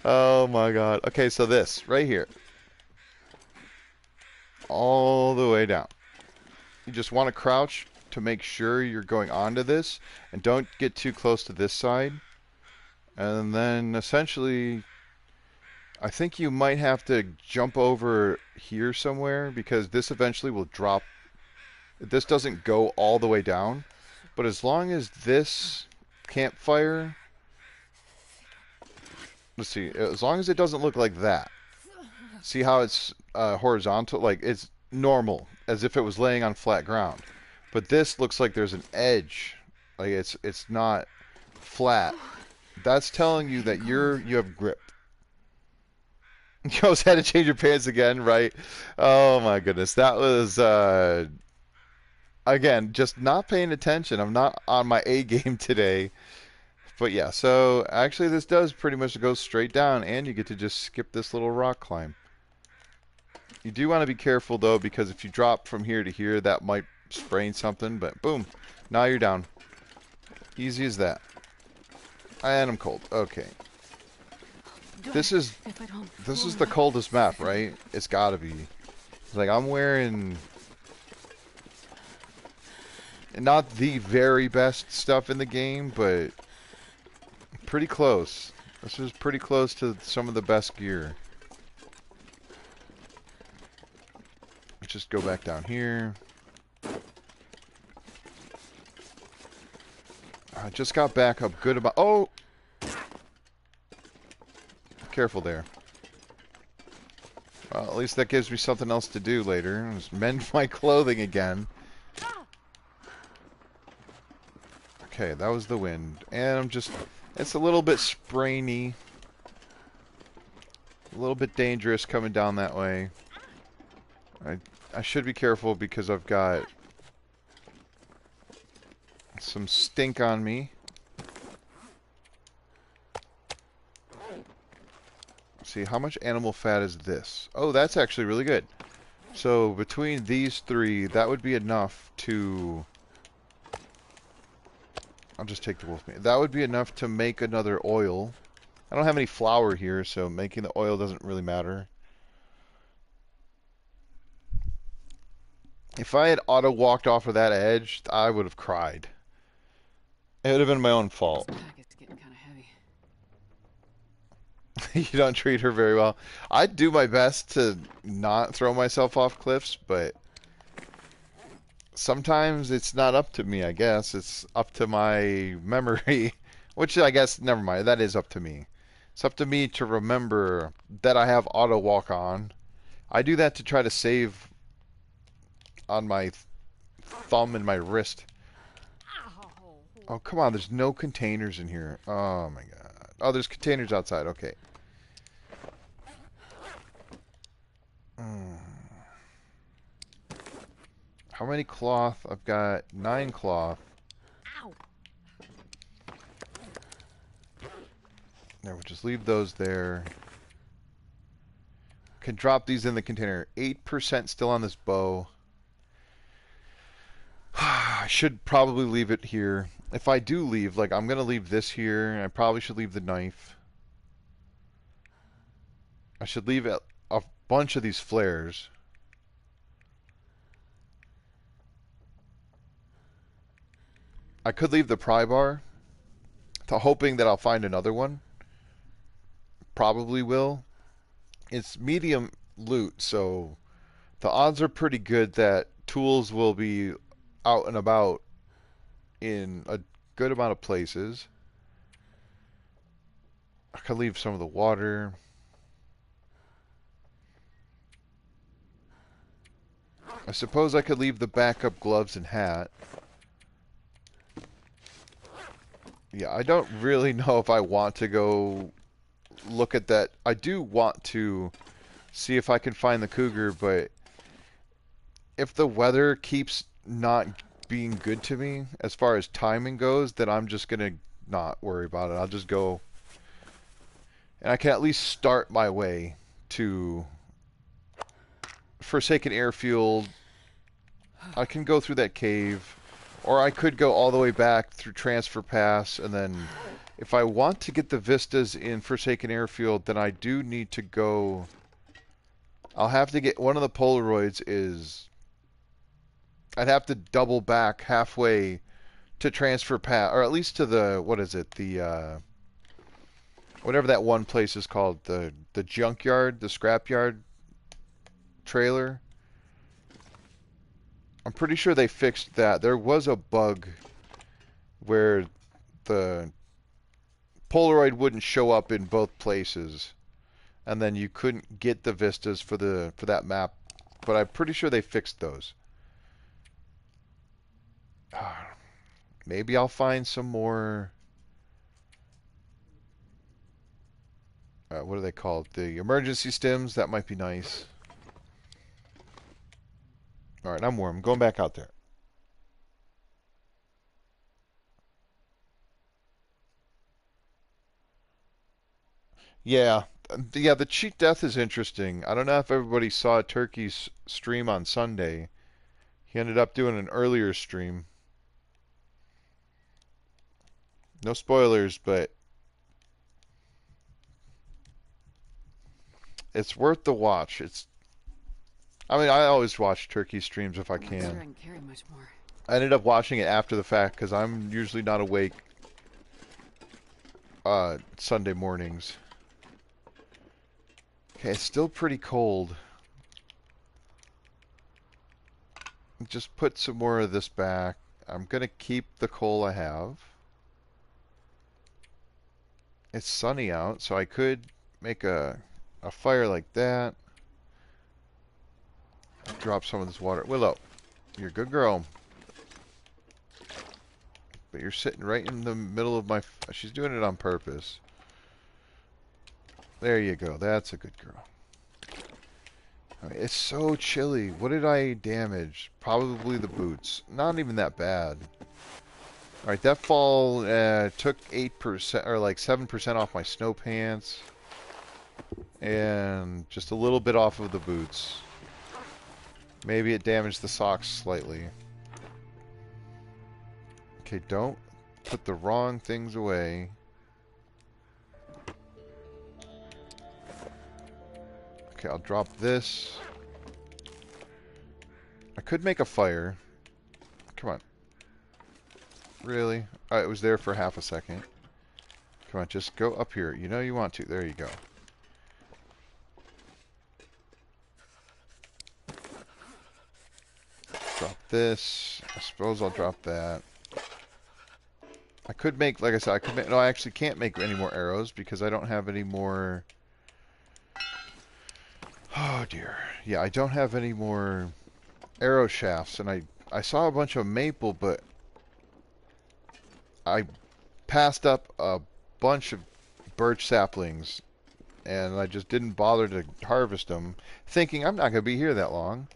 Oh my God. Okay, so this right here, all the way down. You just want to crouch to make sure you're going onto this, and don't get too close to this side. And then essentially, I think you might have to jump over here somewhere because this eventually will drop. This doesn't go all the way down, but as long as this campfire, let's see, as long as it doesn't look like that. See how it's horizontal, like it's normal, as if it was laying on flat ground. But this looks like there's an edge, like it's not flat. That's telling you that you have grip. You almost had to change your pants again, right? Oh my goodness, that was again just not paying attention. I'm not on my A game today. But yeah, so actually this does pretty much go straight down, and you get to just skip this little rock climb. You do want to be careful though, because if you drop from here to here, that might sprain something, but boom, now you're down. Easy as that. And I'm cold. Okay. This is the coldest map, right? It's gotta be. It's like I'm wearing not the very best stuff in the game, but pretty close. This is pretty close to some of the best gear. Let's just go back down here. I just got back up good about... Oh! Careful there. Well, at least that gives me something else to do later. Just mend my clothing again. Okay, that was the wind. And I'm just... It's a little bit sprainy. A little bit dangerous coming down that way. I should be careful because I've got some stink on me. See, how much animal fat is this? Oh, that's actually really good. So between these three, that would be enough to... I'll just take the wolf meat. That would be enough to make another oil. I don't have any flour here, so making the oil doesn't really matter. If I had auto-walked off of that edge, I would have cried. It would have been my own fault. This packet's getting kind of heavy. You don't treat her very well. I do my best to not throw myself off cliffs, but sometimes it's not up to me, I guess. It's up to my memory, which I guess, never mind, that is up to me. It's up to me to remember that I have auto walk on. I do that to try to save on my thumb and my wrist. Oh, come on, there's no containers in here. Oh my god. Oh, there's containers outside, okay. How many cloth? I've got 9 cloth. Ow. There, we'll just leave those there. Can drop these in the container. 8% still on this bow. I should probably leave it here. If I do leave, like, I'm going to leave this here, and I probably should leave the knife. I should leave a bunch of these flares. I could leave the pry bar, hoping that I'll find another one. Probably will. It's medium loot, so the odds are pretty good that tools will be out and about in a good amount of places. I could leave some of the water. I suppose I could leave the backup gloves and hat. Yeah, I don't really know if I want to go look at that. I do want to see if I can find the cougar, but if the weather keeps not being good to me as far as timing goes, then I'm just gonna not worry about it. I'll just go, and I can at least start my way to Forsaken Airfield. I can go through that cave, or I could go all the way back through Transfer Pass, and then if I want to get the vistas in Forsaken Airfield, then I do need to go. I'll have to get one of the Polaroids is I'd have to double back halfway to Transfer Pass, or at least to the, what is it, the whatever that one place is called, the junkyard, the scrapyard trailer. I'm pretty sure they fixed that. There was a bug where the Polaroid wouldn't show up in both places, and then you couldn't get the vistas for that map. But I'm pretty sure they fixed those. Maybe I'll find some more. What are they called? The emergency stims. That might be nice. All right, I'm warm. I'm going back out there. Yeah, yeah. The cheat death is interesting. I don't know if everybody saw Turkey's stream on Sunday. He ended up doing an earlier stream. No spoilers, but it's worth the watch. I mean, I always watch Turkey streams if I I'm not sure I can. can carry much more. I ended up watching it after the fact because I'm usually not awake Sunday mornings. Okay, it's still pretty cold. Just put some more of this back. I'm gonna keep the coal I have. It's sunny out, so I could make a fire like that. Drop some of this water. Willow, you're a good girl. But you're sitting right in the middle of my... She's doing it on purpose. There you go. That's a good girl. I mean, it's so chilly. What did I damage? Probably the boots. Not even that bad. Alright, that fall took 8% or like 7% off my snow pants. And just a little bit off of the boots. Maybe it damaged the socks slightly. Okay, don't put the wrong things away. Okay, I'll drop this. I could make a fire. Come on. Really? It was there for half a second. Come on, just go up here. You know you want to. There you go. Drop this. I suppose I'll drop that. I could make, like I said, I could make, no, I actually can't make any more arrows because I don't have any more. Oh dear. Yeah, I don't have any more arrow shafts, and I saw a bunch of maple, but I passed up a bunch of birch saplings, and I just didn't bother to harvest them, thinking I'm not going to be here that long.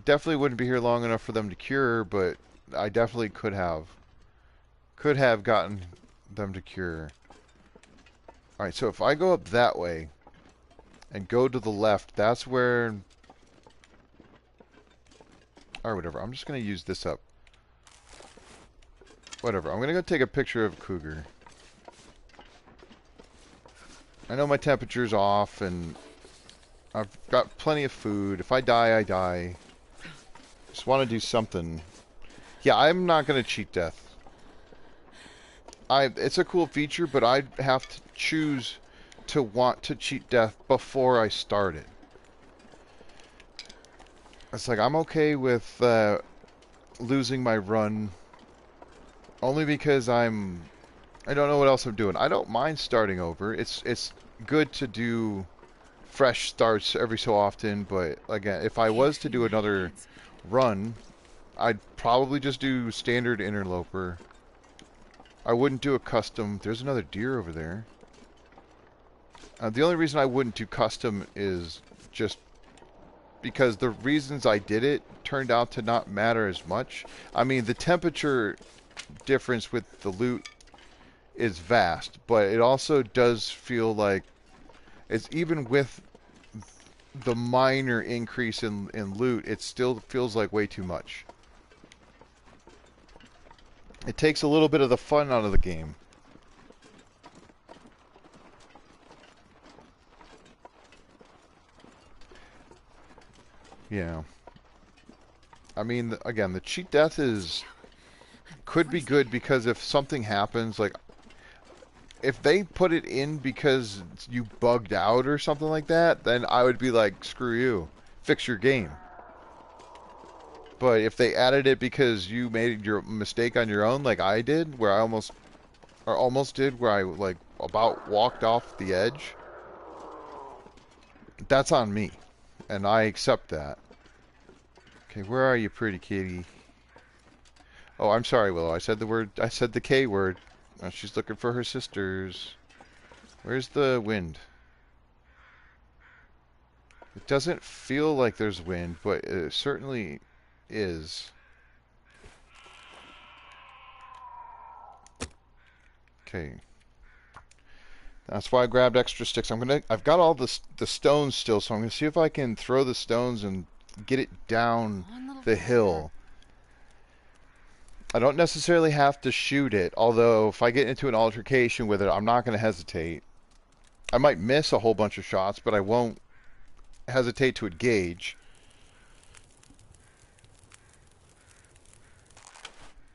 Definitely wouldn't be here long enough for them to cure, but I definitely could have. Could have gotten them to cure. Alright, so if I go up that way and go to the left, that's where... Or whatever, I'm just going to use this up. Whatever, I'm going to go take a picture of Cougar. I know my temperature's off, and I've got plenty of food. If I die, I die. Just want to do something. Yeah, I'm not going to cheat death. It's a cool feature, but I'd have to choose to want to cheat death before I start it. It's like, I'm okay with losing my run only because I don't know what else I'm doing. I don't mind starting over. It's good to do fresh starts every so often, but again, if I was to do another run, I'd probably just do standard interloper. I wouldn't do a custom. There's another deer over there. The only reason I wouldn't do custom is just because the reasons I did it turned out to not matter as much. I mean, the temperature difference with the loot is vast, but it also does feel like it's even with the minor increase in loot, it still feels like way too much. It takes a little bit of the fun out of the game. Yeah. I mean, again, the cheat death could be good because if something happens, like if they put it in because you bugged out or something like that, then I would be like, screw you, fix your game. But if they added it because you made your mistake on your own, like I did, where I almost did, where I like about walked off the edge, that's on me, and I accept that. Okay, where are you, pretty kitty? Oh, I'm sorry, Willow. I said the K word. She's looking for her sisters. Where's the wind? It doesn't feel like there's wind, but it certainly is. Okay. That's why I grabbed extra sticks. I've got all the stones still, so I'm gonna see if I can throw the stones and get it down the hill. I don't necessarily have to shoot it, although if I get into an altercation with it, I'm not gonna hesitate. I might miss a whole bunch of shots, but I won't hesitate to engage.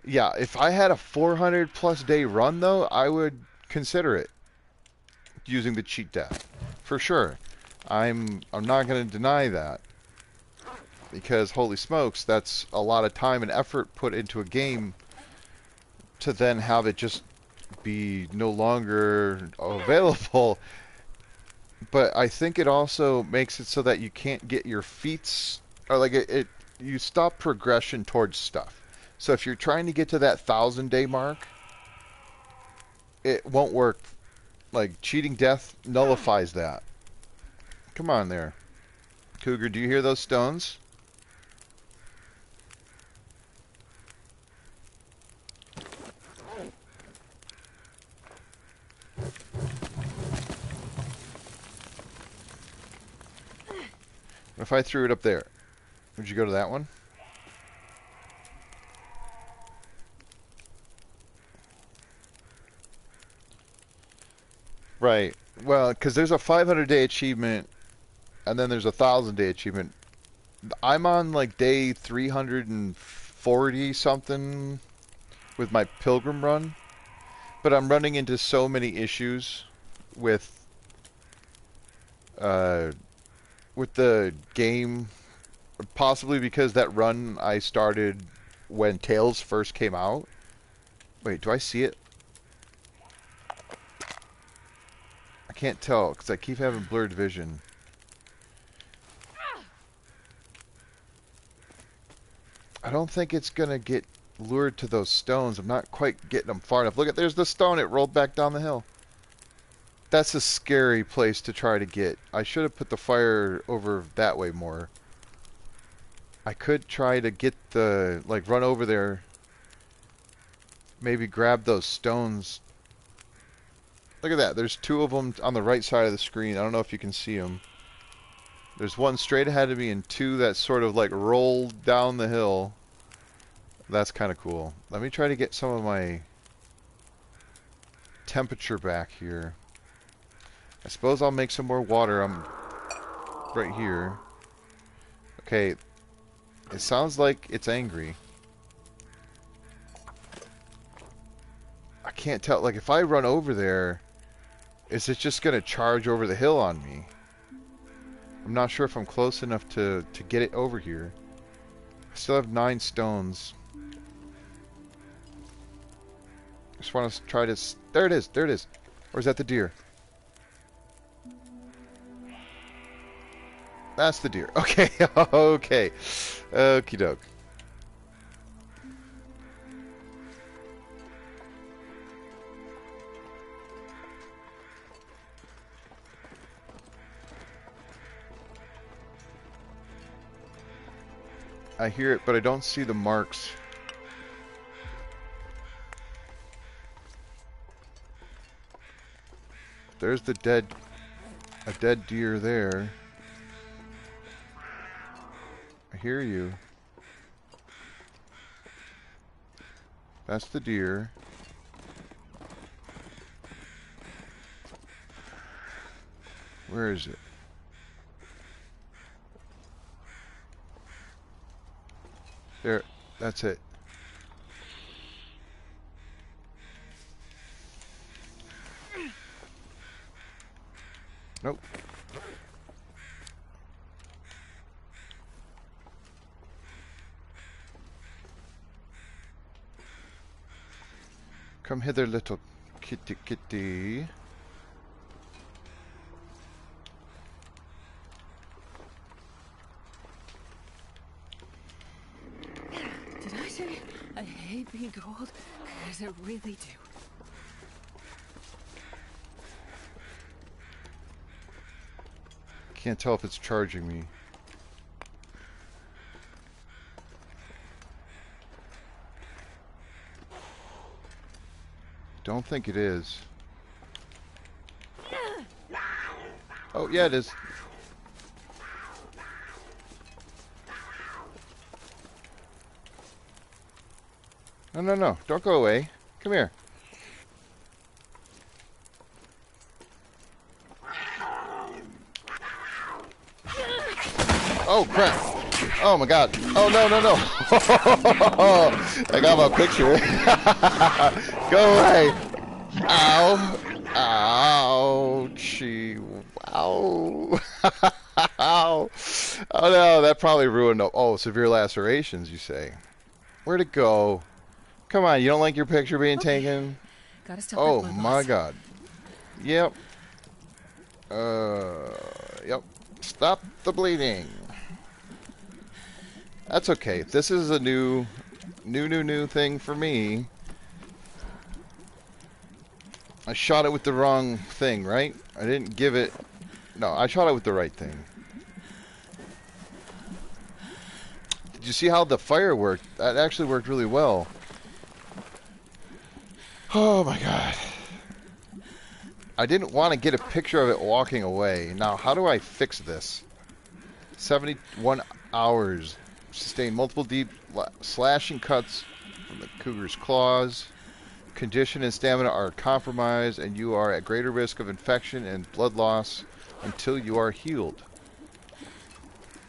Yeah, if I had a 400 plus day run though, I would consider it using the cheat death for sure. I'm not going to deny that because holy smokes, that's a lot of time and effort put into a game to then have it just be no longer available. But I think it also makes it so that you can't get your feats, or like you stop progression towards stuff. So if you're trying to get to that 1,000-day mark, it won't work. Like cheating death nullifies that. Come on there. Cougar, do you hear those stones? What if I threw it up there? Would you go to that one? Right. Well, because there's a 500-day achievement, and then there's a 1,000-day achievement. I'm on like day 340 something with my pilgrim run, but I'm running into so many issues with uh, with the game, possibly because that run I started when Tales first came out. Wait, do I see it? I can't tell because I keep having blurred vision. I don't think it's gonna get lured to those stones. I'm not quite getting them far enough. Look at, there's the stone. It rolled back down the hill. That's a scary place to try to get. I should have put the fire over that way more. I could try to get the, like, run over there. Maybe grab those stones. Look at that. There's two of them on the right side of the screen. I don't know if you can see them. There's one straight ahead of me and two that sort of like rolled down the hill. That's kind of cool. Let me try to get some of my temperature back here. I suppose I'll make some more water. I'm right here. Okay. It sounds like it's angry. I can't tell. Like, if I run over there, is it just going to charge over the hill on me? I'm not sure if I'm close enough to get it over here. I still have 9 stones. Just want to try to... There it is. There it is. Or is that the deer? That's the deer. Okay. Okay. Okie doke. I hear it, but I don't see the marks. There's a dead deer there. I hear you. That's the deer. Where is it? There, that's it. Nope. Come hither, little kitty kitty. Did I say I hate being cold? Because I really do. Can't tell if it's charging me. Don't think it is. Oh, yeah, it is. No, no, no. Don't go away. Come here. Oh, crap. Oh, my God. Oh, no, no, no. I got my picture. Go away. Ow. Ouchie. Ow. Ow. Oh, no. That probably ruined... Oh, severe lacerations, you say. Where'd it go? Come on. You don't like your picture being taken? Gotta stop Oh, that blood my loss. God. Yep. Yep. Stop the bleeding. That's okay. This is a new thing for me. I shot it with the wrong thing, right? I didn't give it... No, I shot it with the right thing. Did you see how the fire worked? That actually worked really well. Oh my God. I didn't want to get a picture of it walking away. Now, how do I fix this? 71 hours. Sustain multiple deep slashing cuts from the cougar's claws. Condition and stamina are compromised, and you are at greater risk of infection and blood loss until you are healed.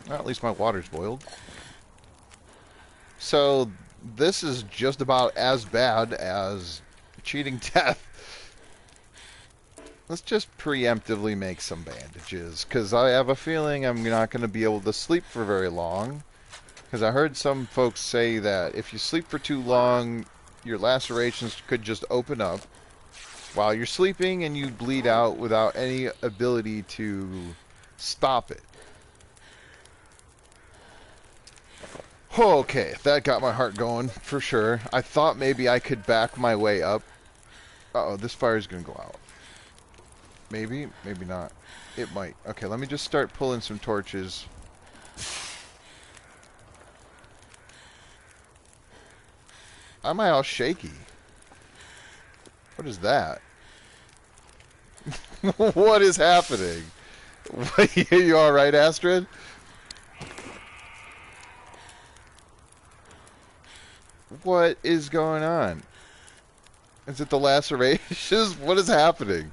Well, at least my water's boiled. So, this is just about as bad as cheating death. Let's just preemptively make some bandages, because I have a feeling I'm not going to be able to sleep for very long. Because I heard some folks say that if you sleep for too long, your lacerations could just open up while you're sleeping and you bleed out without any ability to stop it. Okay, that got my heart going for sure. I thought maybe I could back my way up. Uh-oh, this fire's gonna go out. Maybe, maybe not. It might. Okay, let me just start pulling some torches. Why am I all shaky? What is that? What is happening? You alright, Astrid? What is going on? Is it the lacerations? What is happening?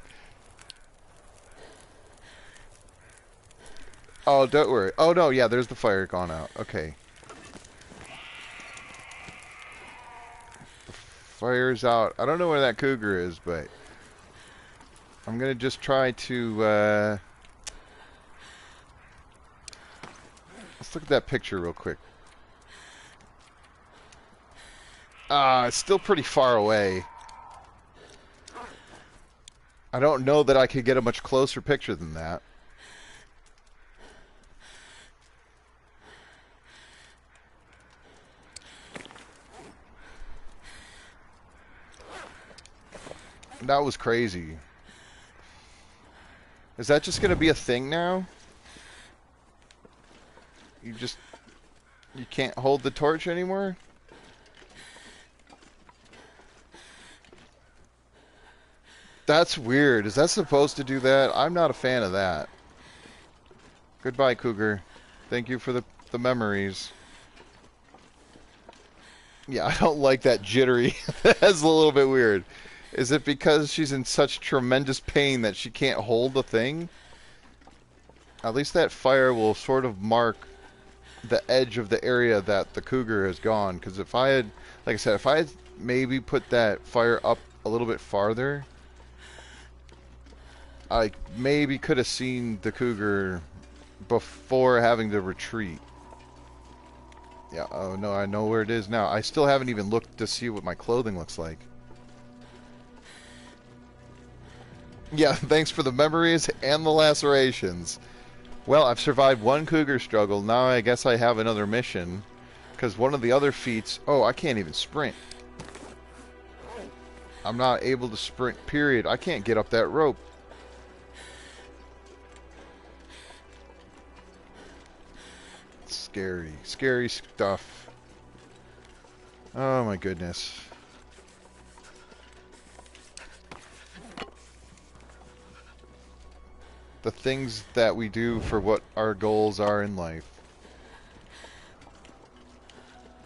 Oh, don't worry. Oh, no, yeah, there's the fire gone out. Okay. The fire's out. I don't know where that cougar is, but I'm going to just try to... Let's look at that picture real quick. It's still pretty far away. I don't know that I could get a much closer picture than that. That was crazy. Is that just going to be a thing now? You just... You can't hold the torch anymore? That's weird. Is that supposed to do that? I'm not a fan of that. Goodbye, Cougar. Thank you for the memories. Yeah, I don't like that jittery. That's a little bit weird. Is it because she's in such tremendous pain that she can't hold the thing? At least that fire will sort of mark the edge of the area that the Cougar has gone. Because if I had, like I said, if I had maybe put that fire up a little bit farther, I maybe could have seen the Cougar before having to retreat. Yeah, oh no, I know where it is now. I still haven't even looked to see what my clothing looks like. Yeah, thanks for the memories and the lacerations. Well, I've survived one Cougar struggle. Now I guess I have another mission. Because one of the other feats... Oh, I can't even sprint. I'm not able to sprint, period. I can't get up that rope. Scary. Scary stuff. Oh my goodness. The things that we do for what our goals are in life.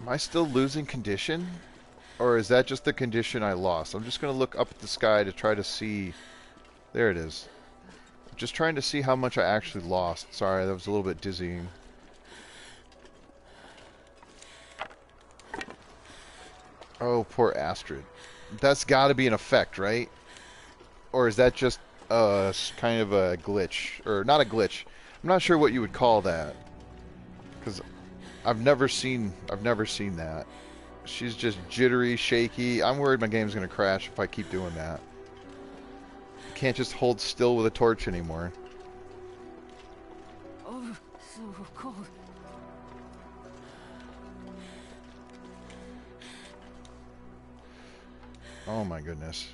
Am I still losing condition? Or is that just the condition I lost? I'm just going to look up at the sky to try to see... There it is. I'm just trying to see how much I actually lost. Sorry, that was a little bit dizzying. Oh, poor Astrid. That's got to be an effect, right? Or is that just kind of a glitch? Or not a glitch. I'm not sure what you would call that. Because I've never seen that. She's just jittery, shaky. I'm worried my game's going to crash if I keep doing that. I can't just hold still with a torch anymore. Oh, so cold. Oh my goodness.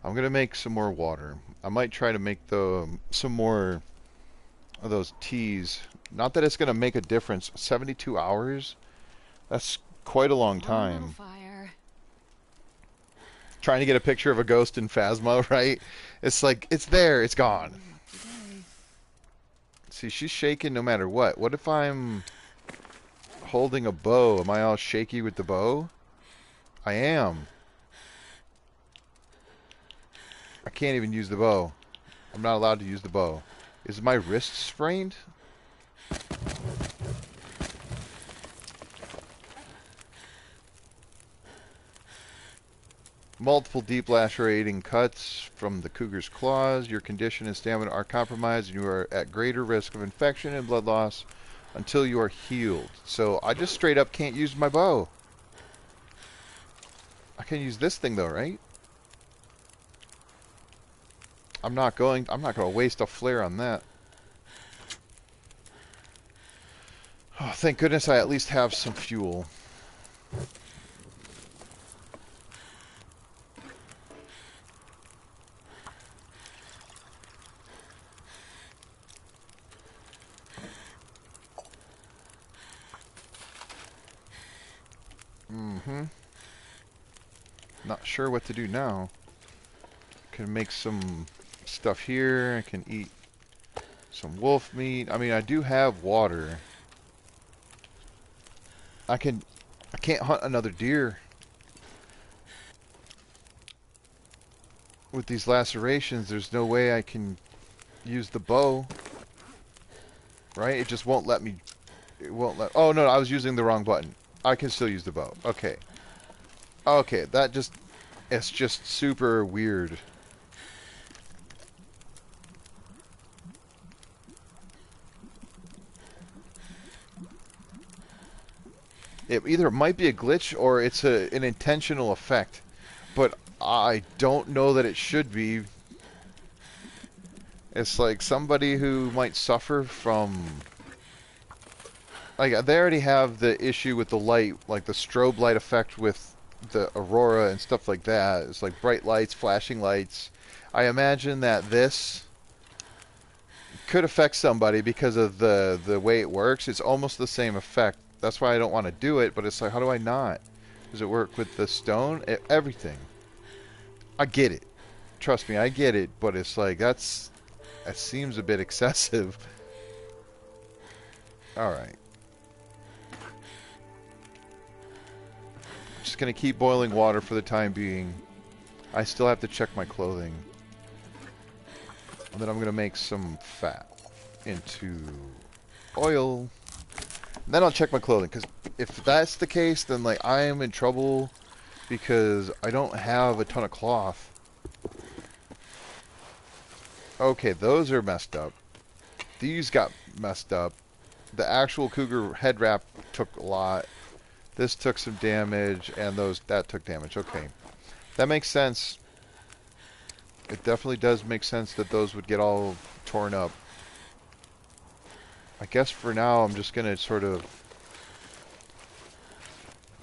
I'm going to make some more water. I might try to make some more of those teas. Not that it's going to make a difference. 72 hours? That's quite a long One little time. fire. Trying to get a picture of a ghost in Phasma, right? It's like, it's there, it's gone. Today. See, she's shaking no matter what. What if I'm holding a bow? Am I all shaky with the bow? I am. I can't even use the bow. I'm not allowed to use the bow. Is my wrist sprained? Multiple deep lacerating cuts from the Cougar's claws. Your condition and stamina are compromised and you are at greater risk of infection and blood loss until you are healed. So I just straight up can't use my bow. I can use this thing though, right? I'm not going to waste a flare on that. Oh, thank goodness I at least have some fuel. Not sure what to do now. Can make some stuff here. I can eat some wolf meat. I mean, I do have water. I can't hunt another deer with these lacerations. There's no way I can use the bow. Right? It just won't let me. It won't let. Oh no, I was using the wrong button. I can still use the bow. Okay. Okay, it's just super weird. It either might be a glitch or it's an intentional effect, but I don't know that it should be. It's like somebody who might suffer from... Like, they already have the issue with the light, like the strobe light effect with the aurora and stuff like that. It's like bright lights, flashing lights. I imagine that this could affect somebody because of the way it works. It's almost the same effect. That's why I don't want to do it, but it's like, how do I not? Does it work with the stone? Everything. I get it. Trust me, I get it, but it's like, that seems a bit excessive. Alright. Just gonna keep boiling water for the time being. I still have to check my clothing. And then I'm gonna make some fat into oil. And then I'll check my clothing, because if that's the case, then like I am in trouble because I don't have a ton of cloth. Okay, those are messed up. These got messed up. The actual Cougar head wrap took a lot. This took some damage, and that took damage. Okay, that makes sense. It definitely does make sense that those would get all torn up. I guess for now I'm just gonna sort of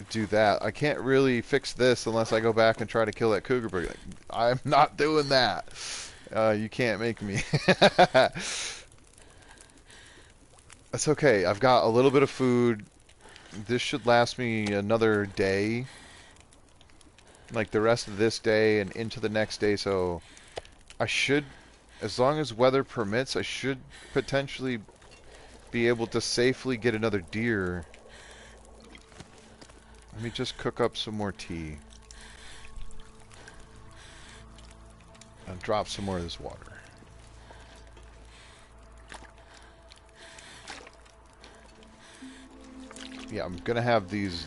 do that. I can't really fix this unless I go back and try to kill that cougar, but I'm not doing that. You can't make me. That's okay. I've got a little bit of food. This should last me another day. Like the rest of this day and into the next day, so I should, as long as weather permits, I should potentially be able to safely get another deer. Let me just cook up some more tea. And drop some more of this water. Yeah, I'm gonna have these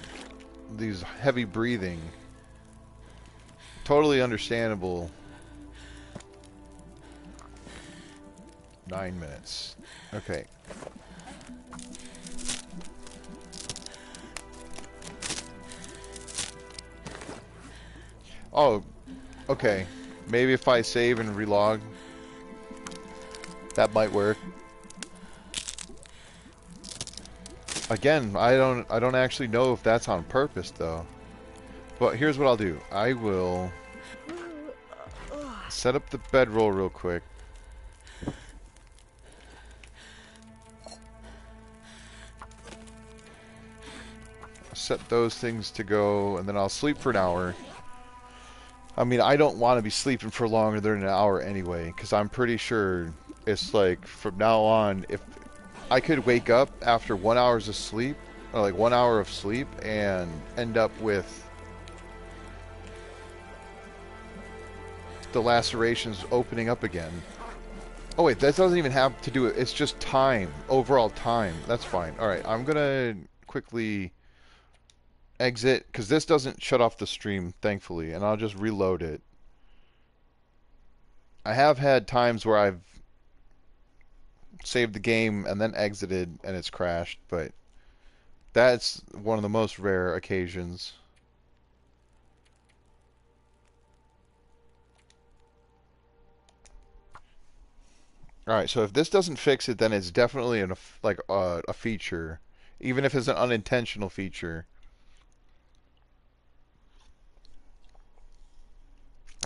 heavy breathing. Totally understandable. 9 minutes. Okay. Oh, okay. Maybe if I save and relog, that might work. Again, I don't actually know if that's on purpose though. But here's what I'll do. I will set up the bedroll real quick. Set those things to go, and then I'll sleep for an hour. I mean, I don't want to be sleeping for longer than an hour anyway, because I'm pretty sure it's like from now on, if I could wake up after 1 hour of sleep, or like 1 hour of sleep, and end up with the lacerations opening up again. Oh wait, that doesn't even have to do it. It's just time, overall time. That's fine. All right, I'm gonna quickly exit, because this doesn't shut off the stream, thankfully, and I'll just reload it. I have had times where I've saved the game and then exited and it's crashed, but that's one of the most rare occasions. Alright, so if this doesn't fix it, then it's definitely a feature, even if it's an unintentional feature.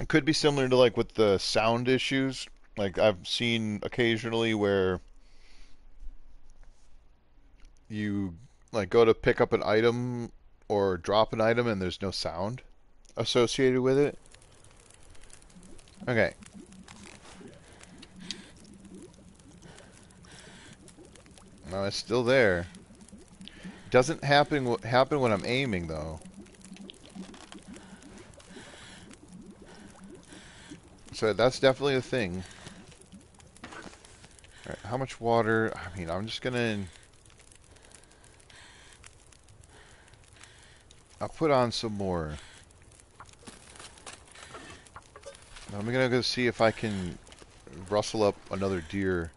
It could be similar to like with the sound issues. Like I've seen occasionally where you like go to pick up an item or drop an item and there's no sound associated with it. Okay. No, it's still there. Doesn't happen when I'm aiming though. So that's definitely a thing. Alright, how much water? I mean, I'm just gonna... I'll put on some more. I'm gonna go see if I can rustle up another deer.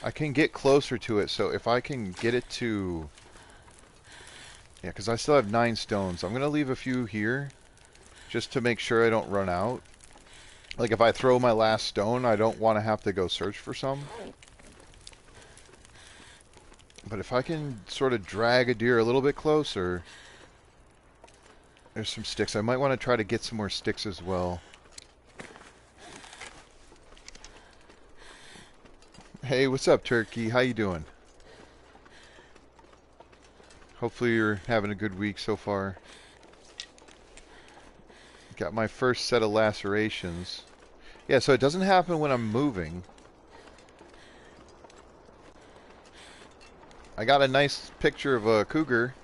I can get closer to it, so if I can get it to... Yeah, because I still have 9 stones. I'm gonna leave a few here, just to make sure I don't run out. Like if I throw my last stone, I don't want to have to go search for some. But if I can sort of drag a deer a little bit closer... There's some sticks. I might want to try to get some more sticks as well. Hey, what's up, Turkey? How you doing? Hopefully you're having a good week so far. Got my first set of lacerations. Yeah, so it doesn't happen when I'm moving. I got a nice picture of a cougar.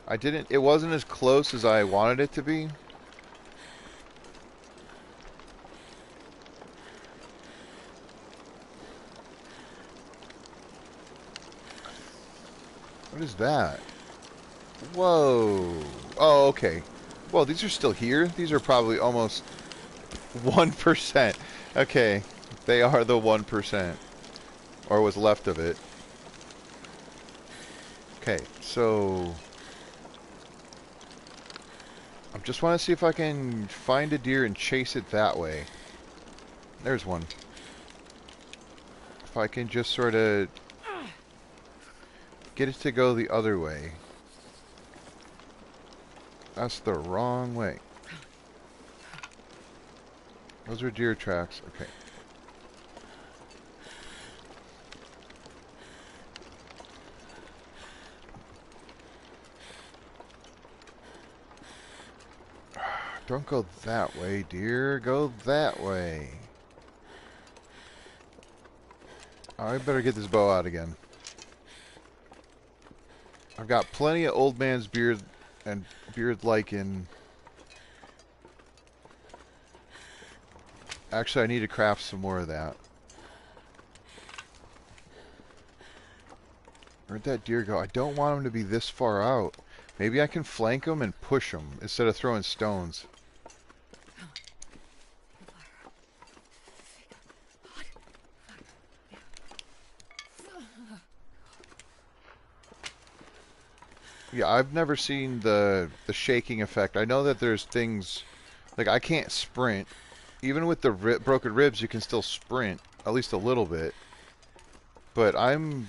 It wasn't as close as I wanted it to be. What is that? Whoa. Oh, okay. Well, these are still here. These are probably almost 1%. Okay. They are the 1%. Or what's left of it. Okay, so I just want to see if I can find a deer and chase it that way. There's one. If I can just sort of get it to go the other way. That's the wrong way. Those are deer tracks. Okay. Don't go that way, dear. Go that way. Oh, I better get this bow out again. I've got plenty of old man's beard and beard lichen. Actually, I need to craft some more of that. Where'd that deer go? I don't want him to be this far out. Maybe I can flank him and push him instead of throwing stones. Yeah, I've never seen the shaking effect. I know that there's things like I can't sprint. Even with the broken ribs, you can still sprint at least a little bit. But I'm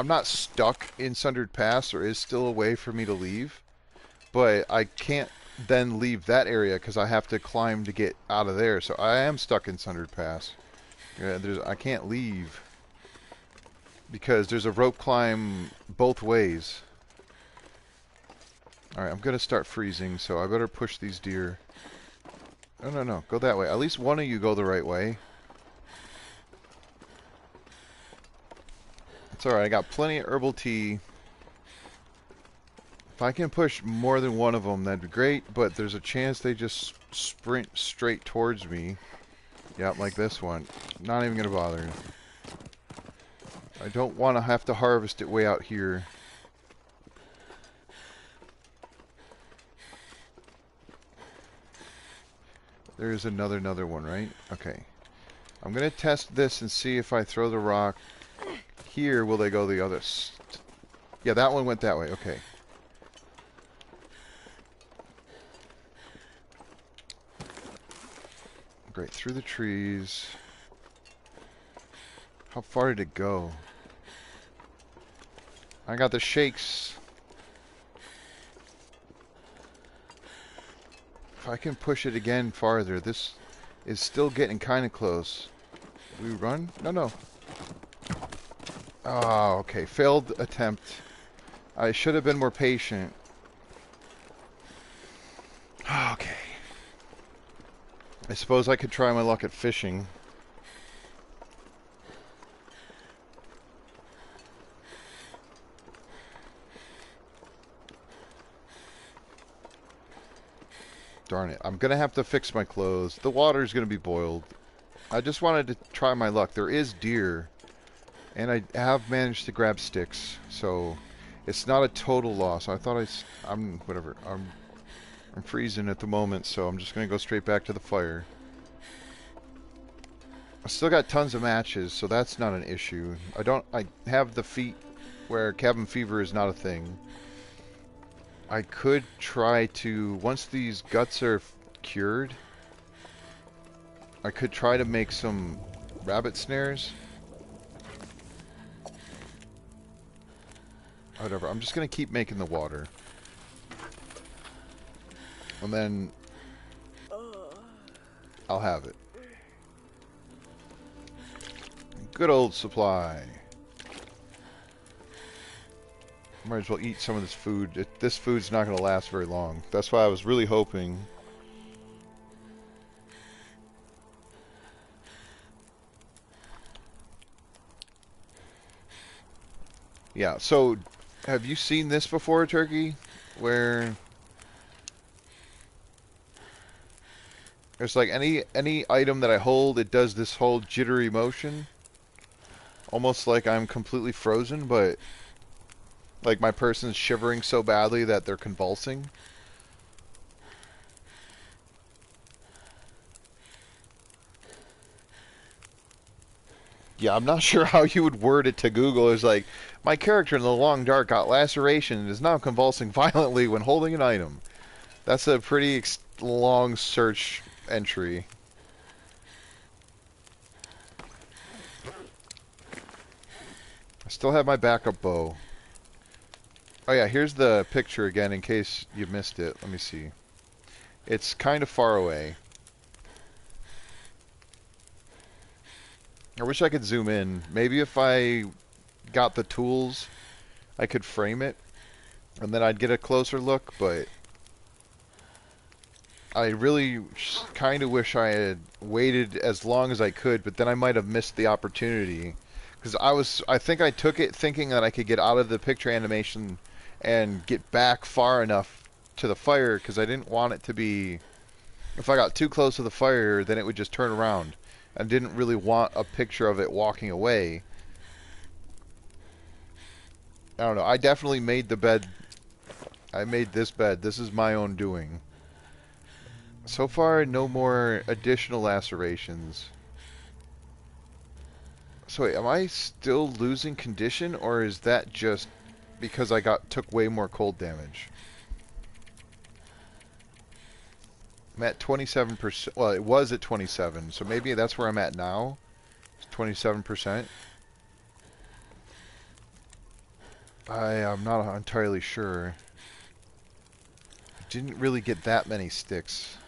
not stuck in Sundered Pass. There is still a way for me to leave, but I can't then leave that area because I have to climb to get out of there. So I am stuck in Sundered Pass. Yeah, I can't leave because there's a rope climb both ways. Alright, I'm going to start freezing, so I better push these deer. No, no, no. Go that way. At least one of you go the right way. It's alright. I got plenty of herbal tea. If I can push more than one of them, that'd be great, but there's a chance they just sprint straight towards me. Yep, like this one. Not even going to bother. I don't want to have to harvest it way out here. There's another one, right? Okay. I'm going to test this and see if I throw the rock here, will they go the other... Yeah, that one went that way. Okay. Great. Through the trees. How far did it go? I got the shakes. If I can push it again farther, this is still getting kind of close. Do we run? No, no. Oh, okay. Failed attempt. I should have been more patient. Okay. I suppose I could try my luck at fishing. Darn it. I'm going to have to fix my clothes. The water's going to be boiled. I just wanted to try my luck. There is deer. And I have managed to grab sticks. So it's not a total loss. I thought I'm whatever. I'm freezing at the moment, so I'm just going to go straight back to the fire. I still got tons of matches, so that's not an issue. I have the feet where cabin fever is not a thing. I could try to, once these guts are cured, I could try to make some rabbit snares. Whatever, I'm just going to keep making the water. And then I'll have it. Good old supply. Might as well eat some of this food. This food's not going to last very long. That's why I was really hoping. Yeah, so have you seen this before, Turkey? Where there's like any item that I hold, it does this whole jittery motion. Almost like I'm completely frozen, but like my person's shivering so badly that they're convulsing. Yeah, I'm not sure how you would word it to Google. It's like, my character in the long dark got laceration and is now convulsing violently when holding an item. That's a pretty long search entry. I still have my backup bow. Oh yeah, here's the picture again in case you missed it. Let me see. It's kind of far away. I wish I could zoom in. Maybe if I got the tools, I could frame it, and then I'd get a closer look, but I really kind of wish I had waited as long as I could, but then I might have missed the opportunity. Because I think I took it thinking that I could get out of the picture animation and get back far enough to the fire, because I didn't want it to be, if I got too close to the fire, then it would just turn around. I didn't really want a picture of it walking away. I don't know. I definitely made the bed. I made this bed. This is my own doing. So far, no more additional lacerations. So wait, am I still losing condition, or is that just because I took way more cold damage? I'm at 27%. Well, it was at 27, so maybe that's where I'm at now. It's 27%. I am not entirely sure. I didn't really get that many sticks.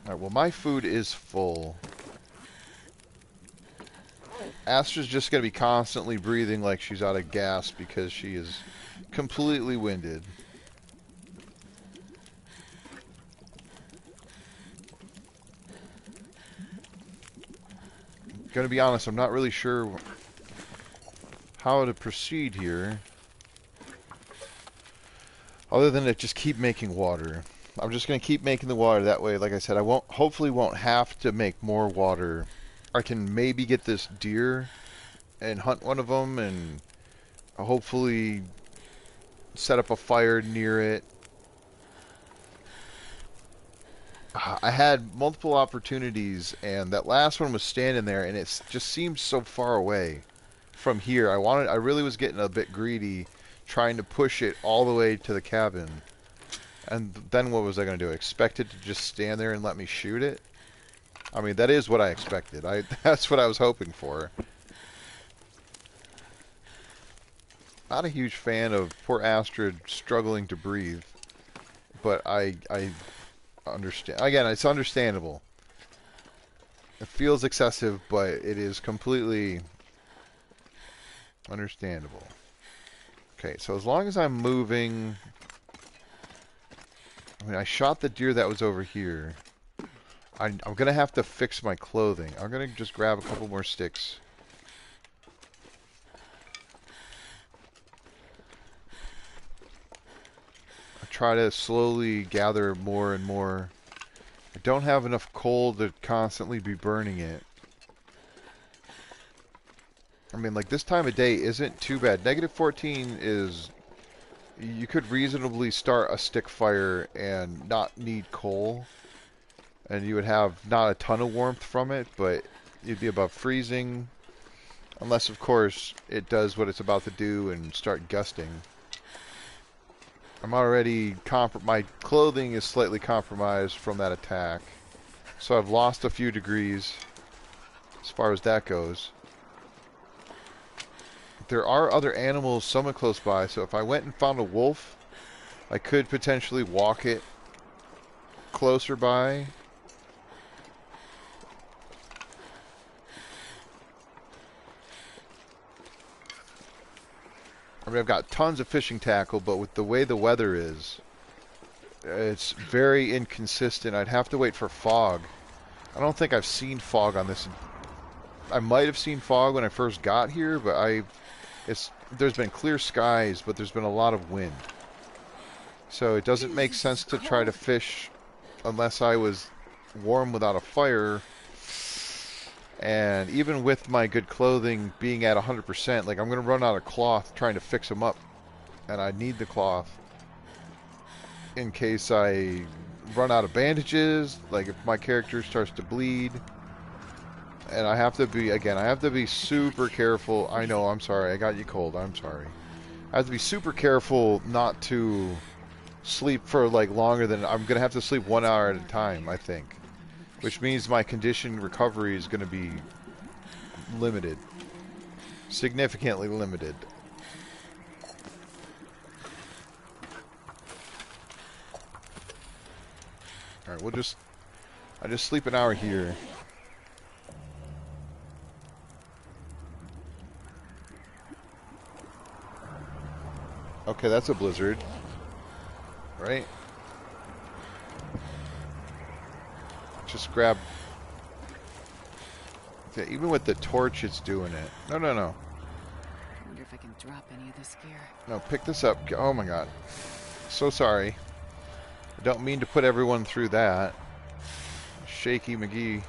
Alright, well, my food is full. Astra's just going to be constantly breathing like she's out of gas because she is completely winded. Gonna be honest, I'm not really sure how to proceed here. Other than to just keep making water. I'm just gonna keep making the water that way. Like I said, hopefully won't have to make more water. I can maybe get this deer and hunt one of them and hopefully set up a fire near it. I had multiple opportunities, and that last one was standing there, and it just seemed so far away from here. I really was getting a bit greedy, trying to push it all the way to the cabin. And then what was I going to do? Expect it to just stand there and let me shoot it? I mean, that is what I expected. That's what I was hoping for. Not a huge fan of poor Astrid struggling to breathe, but I understand. Again, it's understandable. It feels excessive, but it is completely understandable. Okay, so as long as I'm moving... I mean, I shot the deer that was over here. I'm going to have to fix my clothing. I'm going to just grab a couple more sticks. I try to slowly gather more and more. I don't have enough coal to constantly be burning it. I mean, like, this time of day isn't too bad. Negative 14 is... You could reasonably start a stick fire and not need coal. And you would have not a ton of warmth from it, but you'd be above freezing. Unless, of course, it does what it's about to do and start gusting. I'm already... My clothing is slightly compromised from that attack. So I've lost a few degrees as far as that goes. There are other animals somewhat close by, so if I went and found a wolf, I could potentially walk it closer by. I mean, I've got tons of fishing tackle, but with the way the weather is, it's very inconsistent. I'd have to wait for fog. I don't think I've seen fog on this. I might have seen fog when I first got here, but there's been clear skies, but there's been a lot of wind. So it doesn't make sense to try to fish unless I was warm without a fire. And even with my good clothing being at 100%, like I'm going to run out of cloth trying to fix them up. And I need the cloth in case I run out of bandages, like if my character starts to bleed. And I have to be, again, I have to be super careful. I know, I'm sorry, I got you cold, I'm sorry. I have to be super careful not to sleep for like longer than, I'm going to have to sleep 1 hour at a time, I think. Which means my condition recovery is going to be limited. Significantly limited. Alright, I just sleep an hour here. Okay, that's a blizzard. Right? Just grab... Yeah, even with the torch, it's doing it. No, no, no. I wonder if I can drop any of this gear. No, pick this up. Oh my god. So sorry. I don't mean to put everyone through that. Shaky McGee.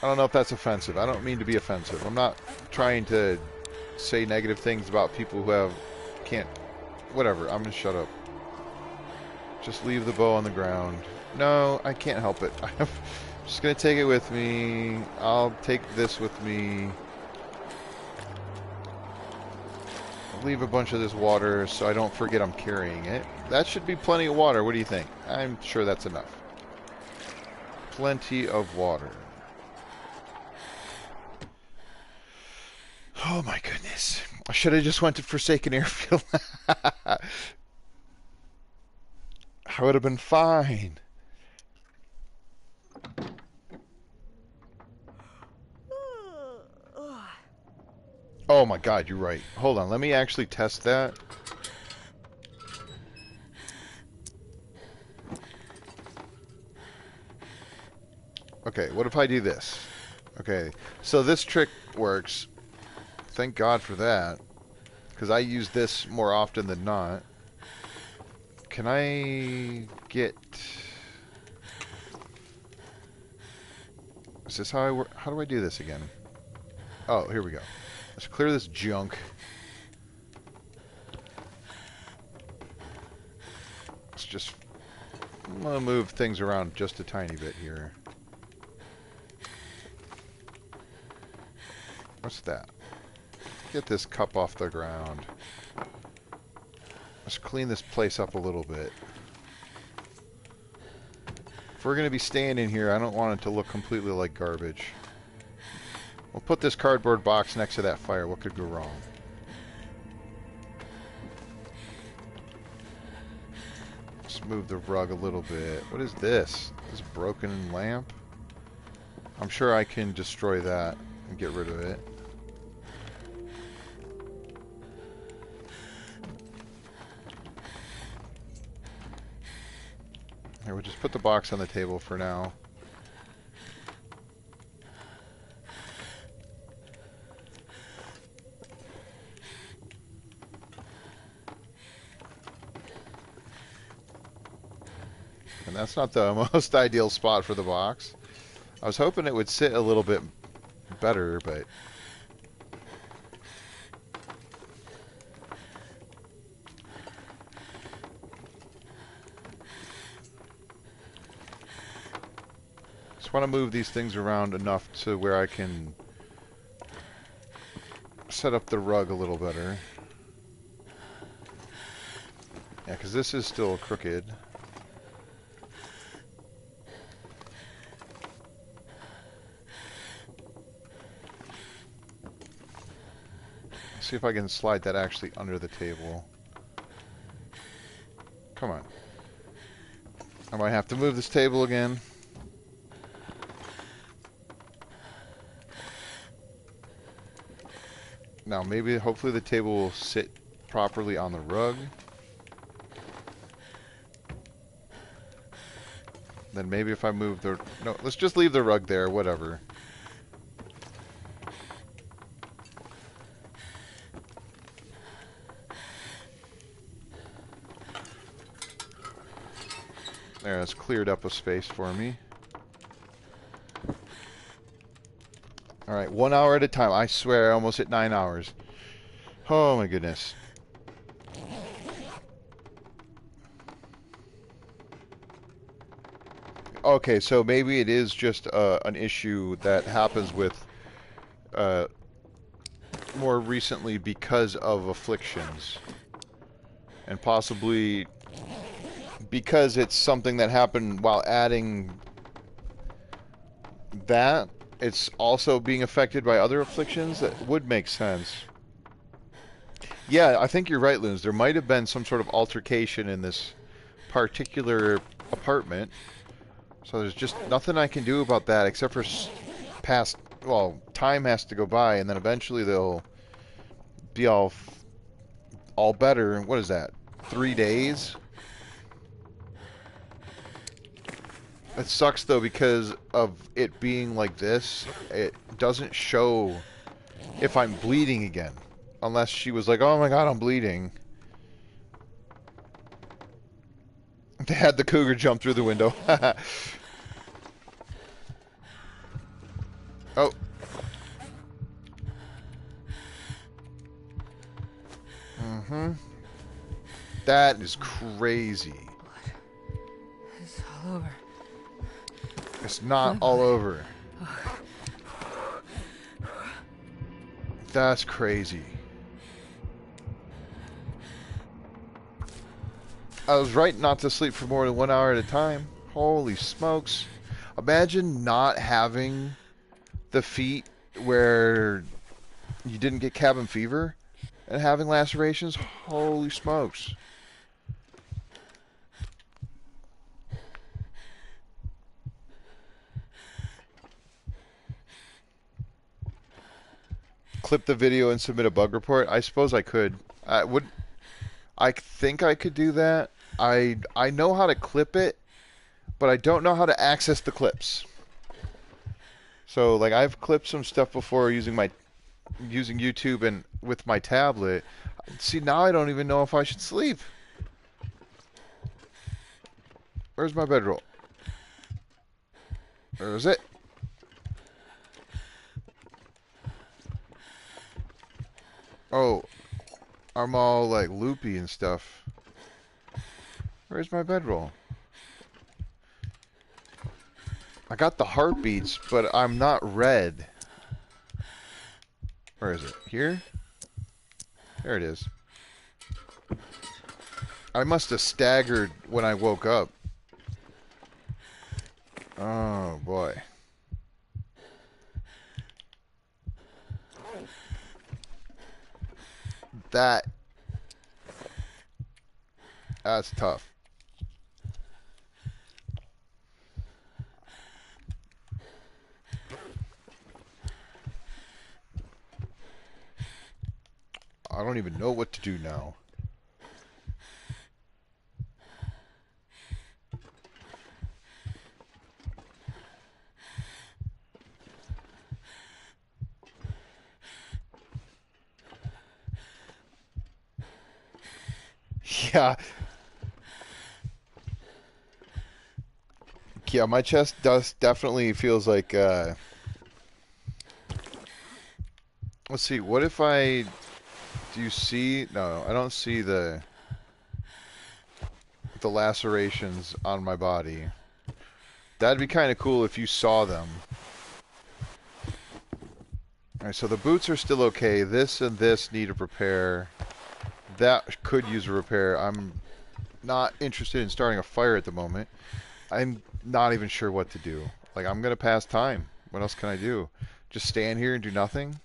I don't know if that's offensive. I don't mean to be offensive. I'm not trying to say negative things about people who can't... Whatever, I'm gonna shut up. Just leave the bow on the ground. No, I can't help it. I'm just gonna take it with me. I'll take this with me. I'll leave a bunch of this water so I don't forget I'm carrying it. That should be plenty of water. What do you think? I'm sure that's enough. Plenty of water. Oh my goodness. I should have just went to Forsaken Airfield. I would have been fine. Oh my god, you're right. Hold on, let me actually test that. Okay, what if I do this? Okay, so this trick works. Thank God for that. Because I use this more often than not. Can I get... Is this how I work? How do I do this again? Oh, here we go. Let's clear this junk. Let's just... I'm gonna move things around just a tiny bit here. What's that? Get this cup off the ground. Let's clean this place up a little bit. If we're going to be staying in here, I don't want it to look completely like garbage. We'll put this cardboard box next to that fire. What could go wrong? Let's move the rug a little bit. What is this? This broken lamp? I'm sure I can destroy that and get rid of it. Here, we'll just put the box on the table for now. And that's not the most ideal spot for the box. I was hoping it would sit a little bit better, but... Just want to move these things around enough to where I can set up the rug a little better. Yeah, because this is still crooked. See if I can slide that actually under the table. Come on. I might have to move this table again. Now, maybe, hopefully the table will sit properly on the rug. Then maybe if I move the... No, let's just leave the rug there, whatever. There, that's cleared up a space for me. Alright, 1 hour at a time. I swear I almost hit 9 hours. Oh my goodness. Okay, so maybe it is just an issue that happens with uh, more recently because of afflictions. And possibly because it's something that happened while adding that, it's also being affected by other afflictions. That would make sense. Yeah, I think you're right, Loons. There might have been some sort of altercation in this particular apartment. So there's just nothing I can do about that except for past... Well, time has to go by, and then eventually they'll be all better. What is that? 3 days? It sucks, though, because of it being like this. It doesn't show if I'm bleeding again. Unless she was like, oh my god, I'm bleeding. They had the cougar jump through the window. Oh. Mm-hmm. That is crazy. It's all over. It's not all over. That's crazy. I was right not to sleep for more than 1 hour at a time. Holy smokes. Imagine not having the feet where you didn't get cabin fever and having lacerations. Holy smokes. Clip the video and submit a bug report. I suppose I could. I think I could do that. I know how to clip it, but I don't know how to access the clips. So like I've clipped some stuff before using YouTube and with my tablet. See, now I don't even know if I should sleep. Where's my bedroll? Where is it? Oh, I'm all like loopy and stuff. Where's my bedroll? I got the heartbeats, but I'm not red. Where is it? Here? There it is. I must have staggered when I woke up. Oh, boy. That's tough. I don't even know what to do now. Yeah. Yeah, my chest definitely feels like, let's see, what if I... Do you see... No, I don't see the lacerations on my body. That'd be kind of cool if you saw them. Alright, so the boots are still okay. This and this need a repair. That could use a repair. I'm not interested in starting a fire at the moment. I'm not even sure what to do. Like, I'm going to pass time. What else can I do? Just stand here and do nothing?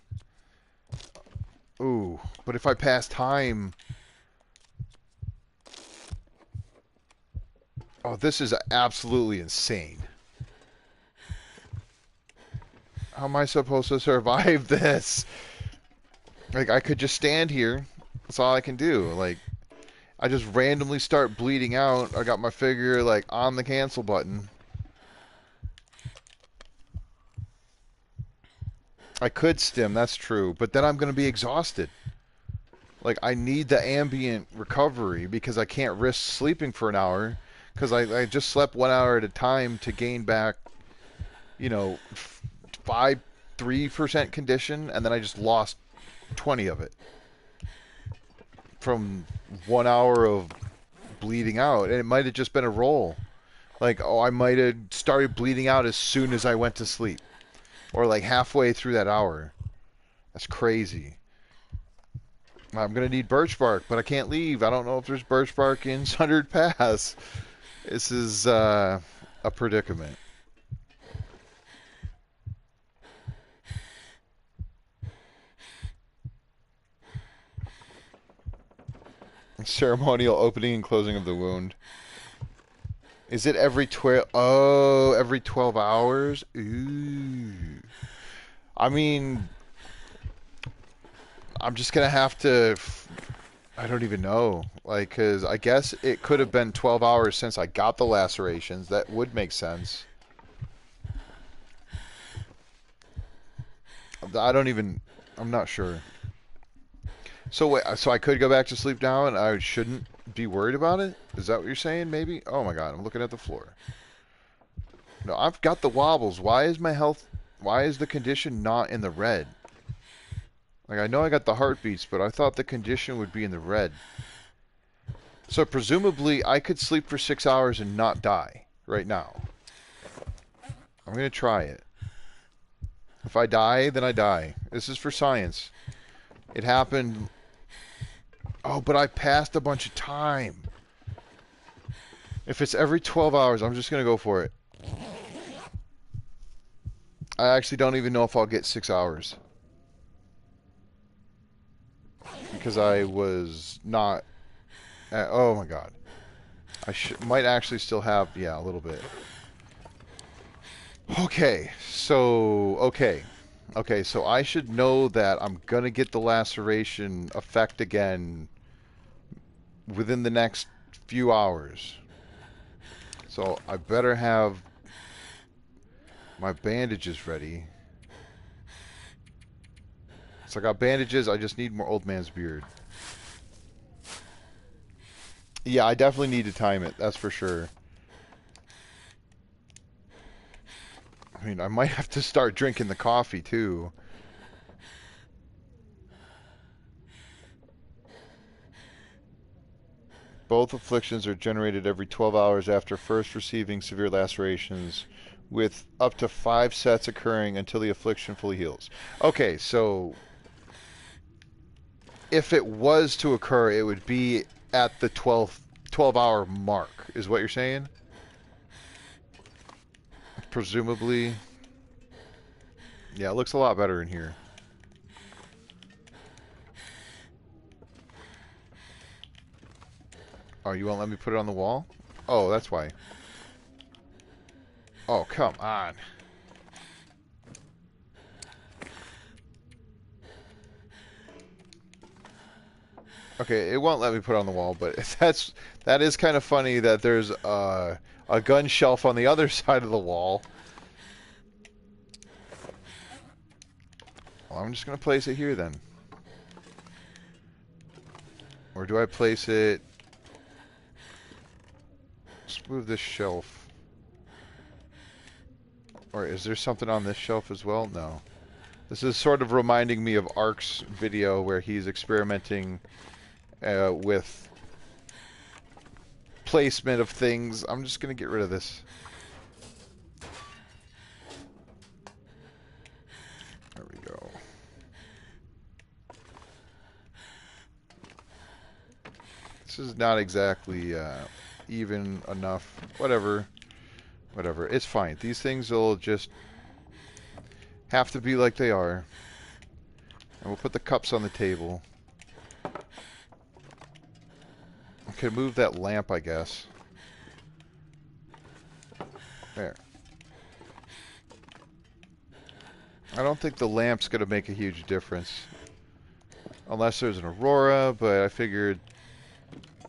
Ooh, but if I pass time... Oh, this is absolutely insane. How am I supposed to survive this? Like, I could just stand here. That's all I can do. Like, I just randomly start bleeding out. I got my finger, like, on the cancel button. I could stim, that's true. But then I'm going to be exhausted. Like, I need the ambient recovery because I can't risk sleeping for an hour. Because I just slept 1 hour at a time to gain back, you know, 3% condition. And then I just lost 20 of it from 1 hour of bleeding out. And it might have just been a roll. Like, oh, I might have started bleeding out as soon as I went to sleep. Or like halfway through that hour. That's crazy. I'm going to need birch bark, but I can't leave. I don't know if there's birch bark in Sundered Pass. This is a predicament. Ceremonial opening and closing of the wound. Is it every 12? Oh, every 12 hours? Ooh. I mean, I'm just going to have to... I don't even know. Like, because I guess it could have been 12 hours since I got the lacerations. That would make sense. I don't even... I'm not sure. So wait, so I could go back to sleep now and I shouldn't be worried about it? Is that what you're saying, maybe? Oh my god, I'm looking at the floor. No, I've got the wobbles. Why is my health... Why is the condition not in the red? Like, I know I got the heartbeats, but I thought the condition would be in the red. So presumably, I could sleep for 6 hours and not die right now. I'm going to try it. If I die, then I die. This is for science. It happened... Oh, but I passed a bunch of time. If it's every 12 hours, I'm just going to go for it. I actually don't even know if I'll get 6 hours. Because I was not... oh my god. I might actually still have... Yeah, a little bit. Okay, so... Okay, so I should know that I'm going to get the laceration effect again within the next few hours. So I better have my bandages ready. So I got bandages, I just need more old man's beard. Yeah, I definitely need to time it, that's for sure. I mean, I might have to start drinking the coffee too. Both afflictions are generated every 12 hours after first receiving severe lacerations, with up to 5 sets occurring until the affliction fully heals. Okay, so if it was to occur, it would be at the 12-hour mark, is what you're saying? Presumably. Yeah, it looks a lot better in here. Oh, you won't let me put it on the wall? Oh, that's why. Oh, come on. Okay, it won't let me put it on the wall, but that is kind of funny that there's a gun shelf on the other side of the wall. Well, I'm just going to place it here then. Or do I place it... Let's move this shelf. Or is there something on this shelf as well? No. This is sort of reminding me of Ark's video where he's experimenting with placement of things. I'm just going to get rid of this. There we go. This is not exactly even enough. Whatever. Whatever. It's fine. These things will just have to be like they are. And we'll put the cups on the table. Okay, move that lamp, I guess. There. I don't think the lamp's going to make a huge difference. Unless there's an aurora, but I figured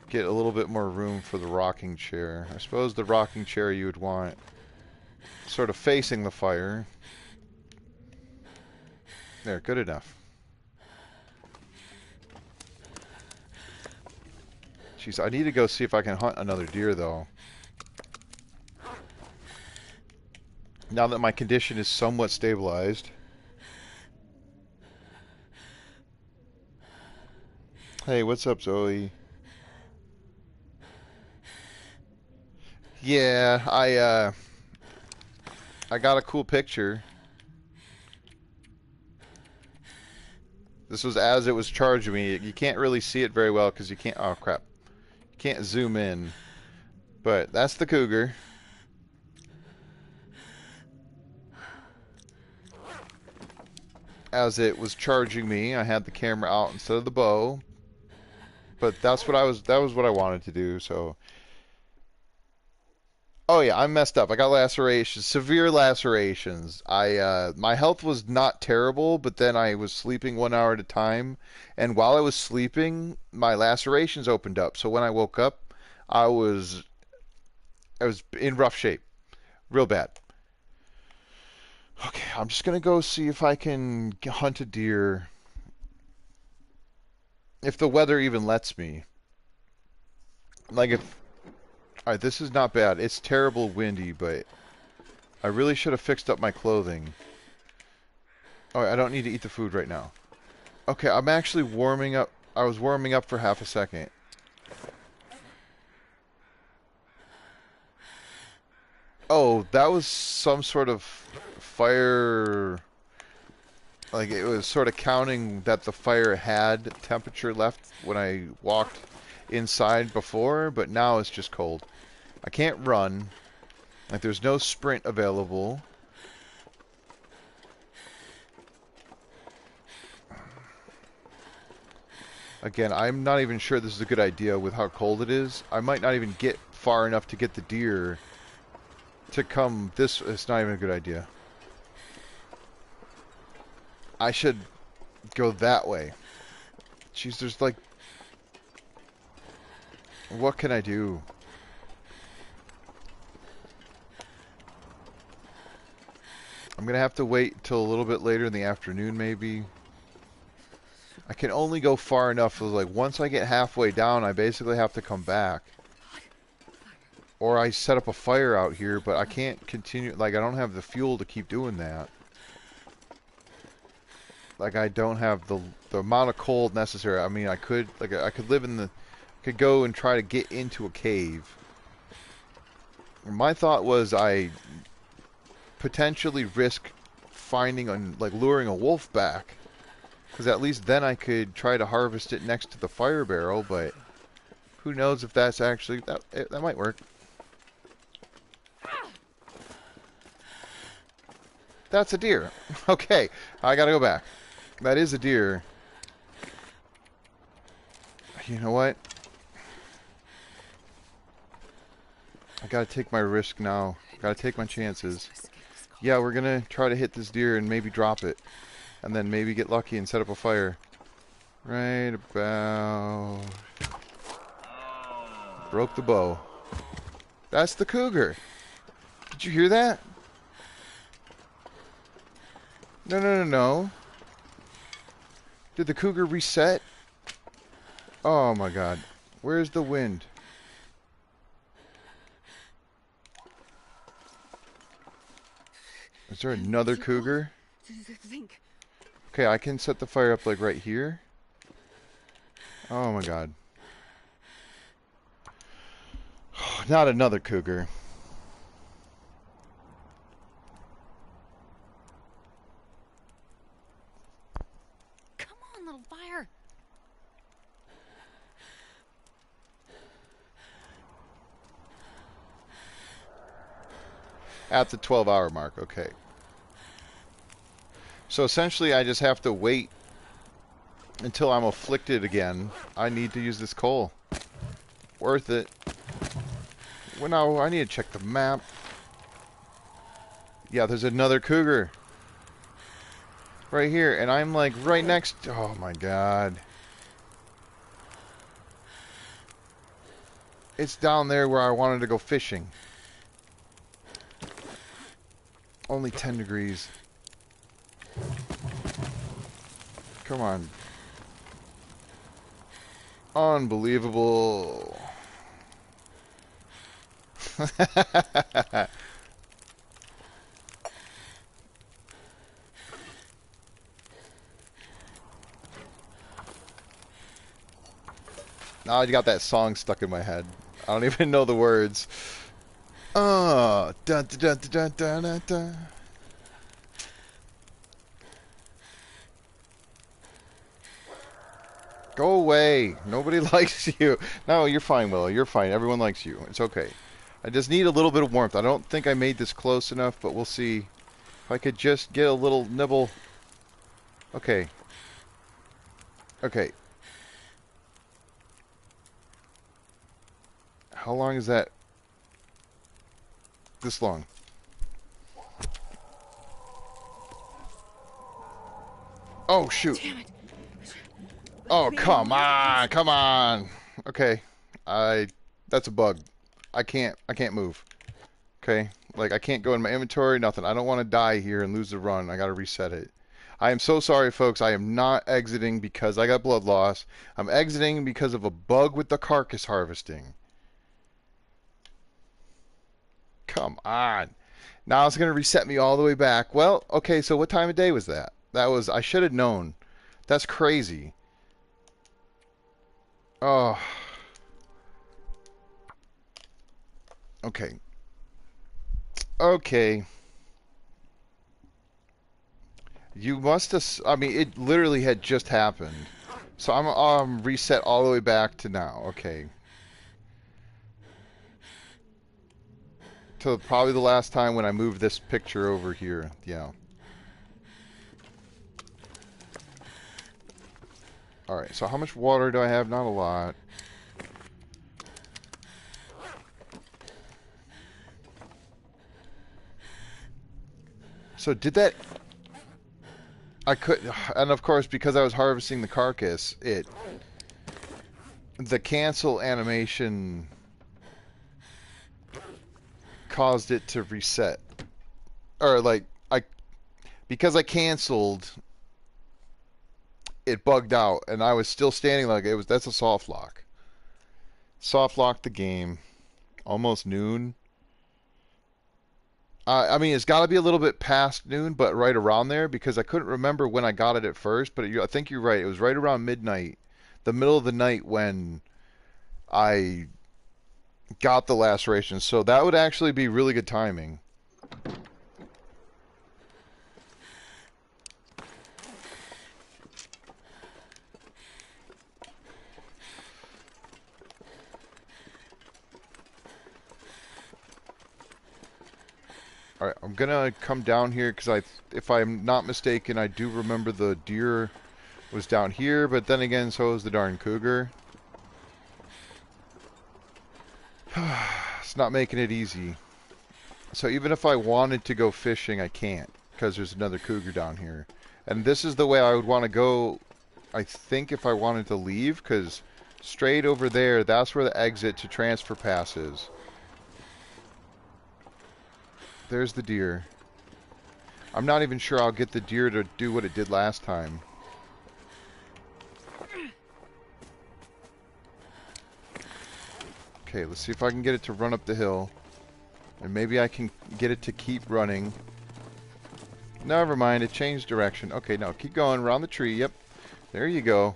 get a little bit more room for the rocking chair. I suppose the rocking chair you would want sort of facing the fire. There, good enough. Jeez, I need to go see if I can hunt another deer, though. Now that my condition is somewhat stabilized. Hey, what's up, Zoe? Yeah, I got a cool picture. This was as it was charging me. You can't really see it very well because you can't... Oh, crap. You can't zoom in. But that's the Cougar. As it was charging me, I had the camera out instead of the bow. But that was what I wanted to do, so... Oh yeah, I'm messed up. I got lacerations, severe lacerations. My health was not terrible, but then I was sleeping 1 hour at a time, and while I was sleeping, my lacerations opened up. So when I woke up, I was in rough shape, real bad. Okay, I'm just gonna go see if I can hunt a deer, if the weather even lets me. Like if Alright, this is not bad. It's terrible windy, but I really should have fixed up my clothing. Oh, I don't need to eat the food right now. Okay, I'm actually warming up. I was warming up for half a second. Oh, that was some sort of fire... Like, it was sort of counting that the fire had temperature left when I walked inside before, but now it's just cold. I can't run. Like, there's no sprint available. Again, I'm not even sure this is a good idea with how cold it is. I might not even get far enough to get the deer to come this... It's not even a good idea. I should go that way. Jeez, there's like... What can I do? I'm going to have to wait till a little bit later in the afternoon, maybe. I can only go far enough. Like, once I get halfway down, I basically have to come back. Or I set up a fire out here, but I can't continue. Like, I don't have the fuel to keep doing that. Like, I don't have the amount of coal necessary. I mean, I could live in the... could go and try to get into a cave. My thought was I potentially risk finding and like luring a wolf back, because at least then I could try to harvest it next to the fire barrel. But who knows if that's actually that might work. That's a deer. Okay, I gotta go back. That is a deer. You know what? I gotta take my risk now. Gotta take my chances. Yeah, we're gonna try to hit this deer and maybe drop it. And then maybe get lucky and set up a fire. Right about... Broke the bow. That's the Cougar. Did you hear that? No, no, no, no. Did the Cougar reset? Oh my god. Where's the wind? Is there another Cougar? Okay, I can set the fire up like right here. Oh my god. Not another Cougar. Come on, little fire. At the 12-hour mark, okay. So essentially I just have to wait until I'm afflicted again. I need to use this coal. Worth it. Well, no, I need to check the map. Yeah, there's another cougar. Right here, and I'm like right next... Oh my god. It's down there where I wanted to go fishing. Only 10 degrees. Come on. Unbelievable. Now I got that song stuck in my head. I don't even know the words. Oh, dun dun dun dun dun dun dun. Go away. Nobody likes you. No, you're fine, Willow. You're fine. Everyone likes you. It's okay. I just need a little bit of warmth. I don't think I made this close enough, but we'll see. If I could just get a little nibble. Okay. Okay. How long is that? This long. Oh, shoot. Damn it. Oh, come on. Come on. Okay. That's a bug. I can't move. Okay? Like, I can't go in my inventory, nothing. I don't want to die here and lose the run. I got to reset it. I am so sorry, folks. I am not exiting because I got blood loss. I'm exiting because of a bug with the carcass harvesting. Come on. Now it's going to reset me all the way back. Well, okay, so what time of day was that? I should have known. That's crazy. Oh. Okay. Okay. You must have... I mean, it literally had just happened. So I'm reset all the way back to now. Okay. To probably the last time when I moved this picture over here. Yeah. Alright, so how much water do I have? Not a lot. So did that... I could... And of course, because I was harvesting the carcass, the cancel animation caused it to reset. Or like, because I canceled, it bugged out, and I was still standing like it was. That's a soft lock. Soft locked the game. Almost noon. I mean, it's got to be a little bit past noon, but right around there because I couldn't remember when I got it at first. But I think you're right. It was right around midnight, the middle of the night when I got the laceration. So that would actually be really good timing. Alright, I'm gonna come down here because if I'm not mistaken, I do remember the deer was down here, but then again, so is the darn cougar. It's not making it easy. So even if I wanted to go fishing, I can't because there's another cougar down here. And this is the way I would want to go, I think, if I wanted to leave, because straight over there, that's where the exit to transfer pass is. There's the deer. I'm not even sure I'll get the deer to do what it did last time. Okay, let's see if I can get it to run up the hill. And maybe I can get it to keep running. Never mind, it changed direction. Okay, no, keep going around the tree. Yep, there you go.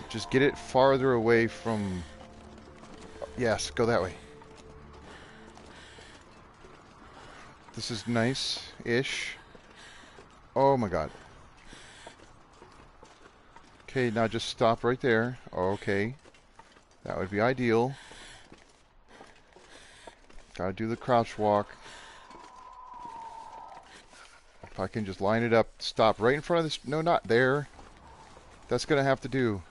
Just get it farther away from... Yes, go that way. This is nice-ish. Oh my god. Okay, now just stop right there. Okay. That would be ideal. Gotta do the crouch walk. If I can just line it up, stop right in front of this... No, not there. That's gonna have to do.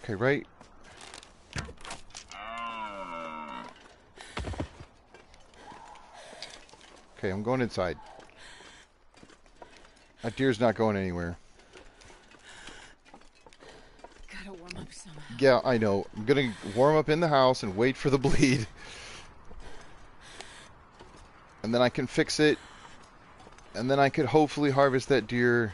Okay, right. Okay, I'm going inside. That deer's not going anywhere. Gotta warm up somehow. Yeah, I know. I'm gonna warm up in the house and wait for the bleed. And then I can fix it. And then I could hopefully harvest that deer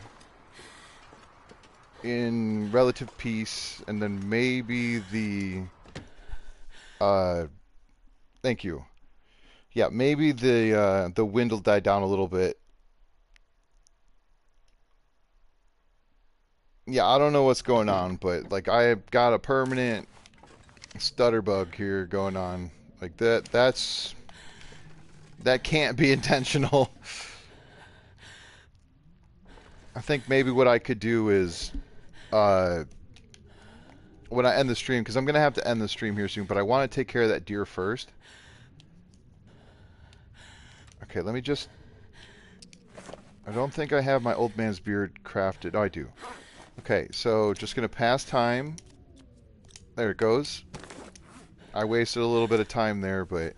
in relative peace. And then maybe the... thank you. Yeah, maybe the wind will die down a little bit. Yeah, I don't know what's going on, but like I've got a permanent stutter bug here going on. Like that can't be intentional. I think maybe what I could do is uh when I end the stream, because I'm gonna have to end the stream here soon, but I want to take care of that deer first. Okay, let me just... I don't think I have my old man's beard crafted. Oh, I do. Okay, so just gonna pass time. There it goes. I wasted a little bit of time there, but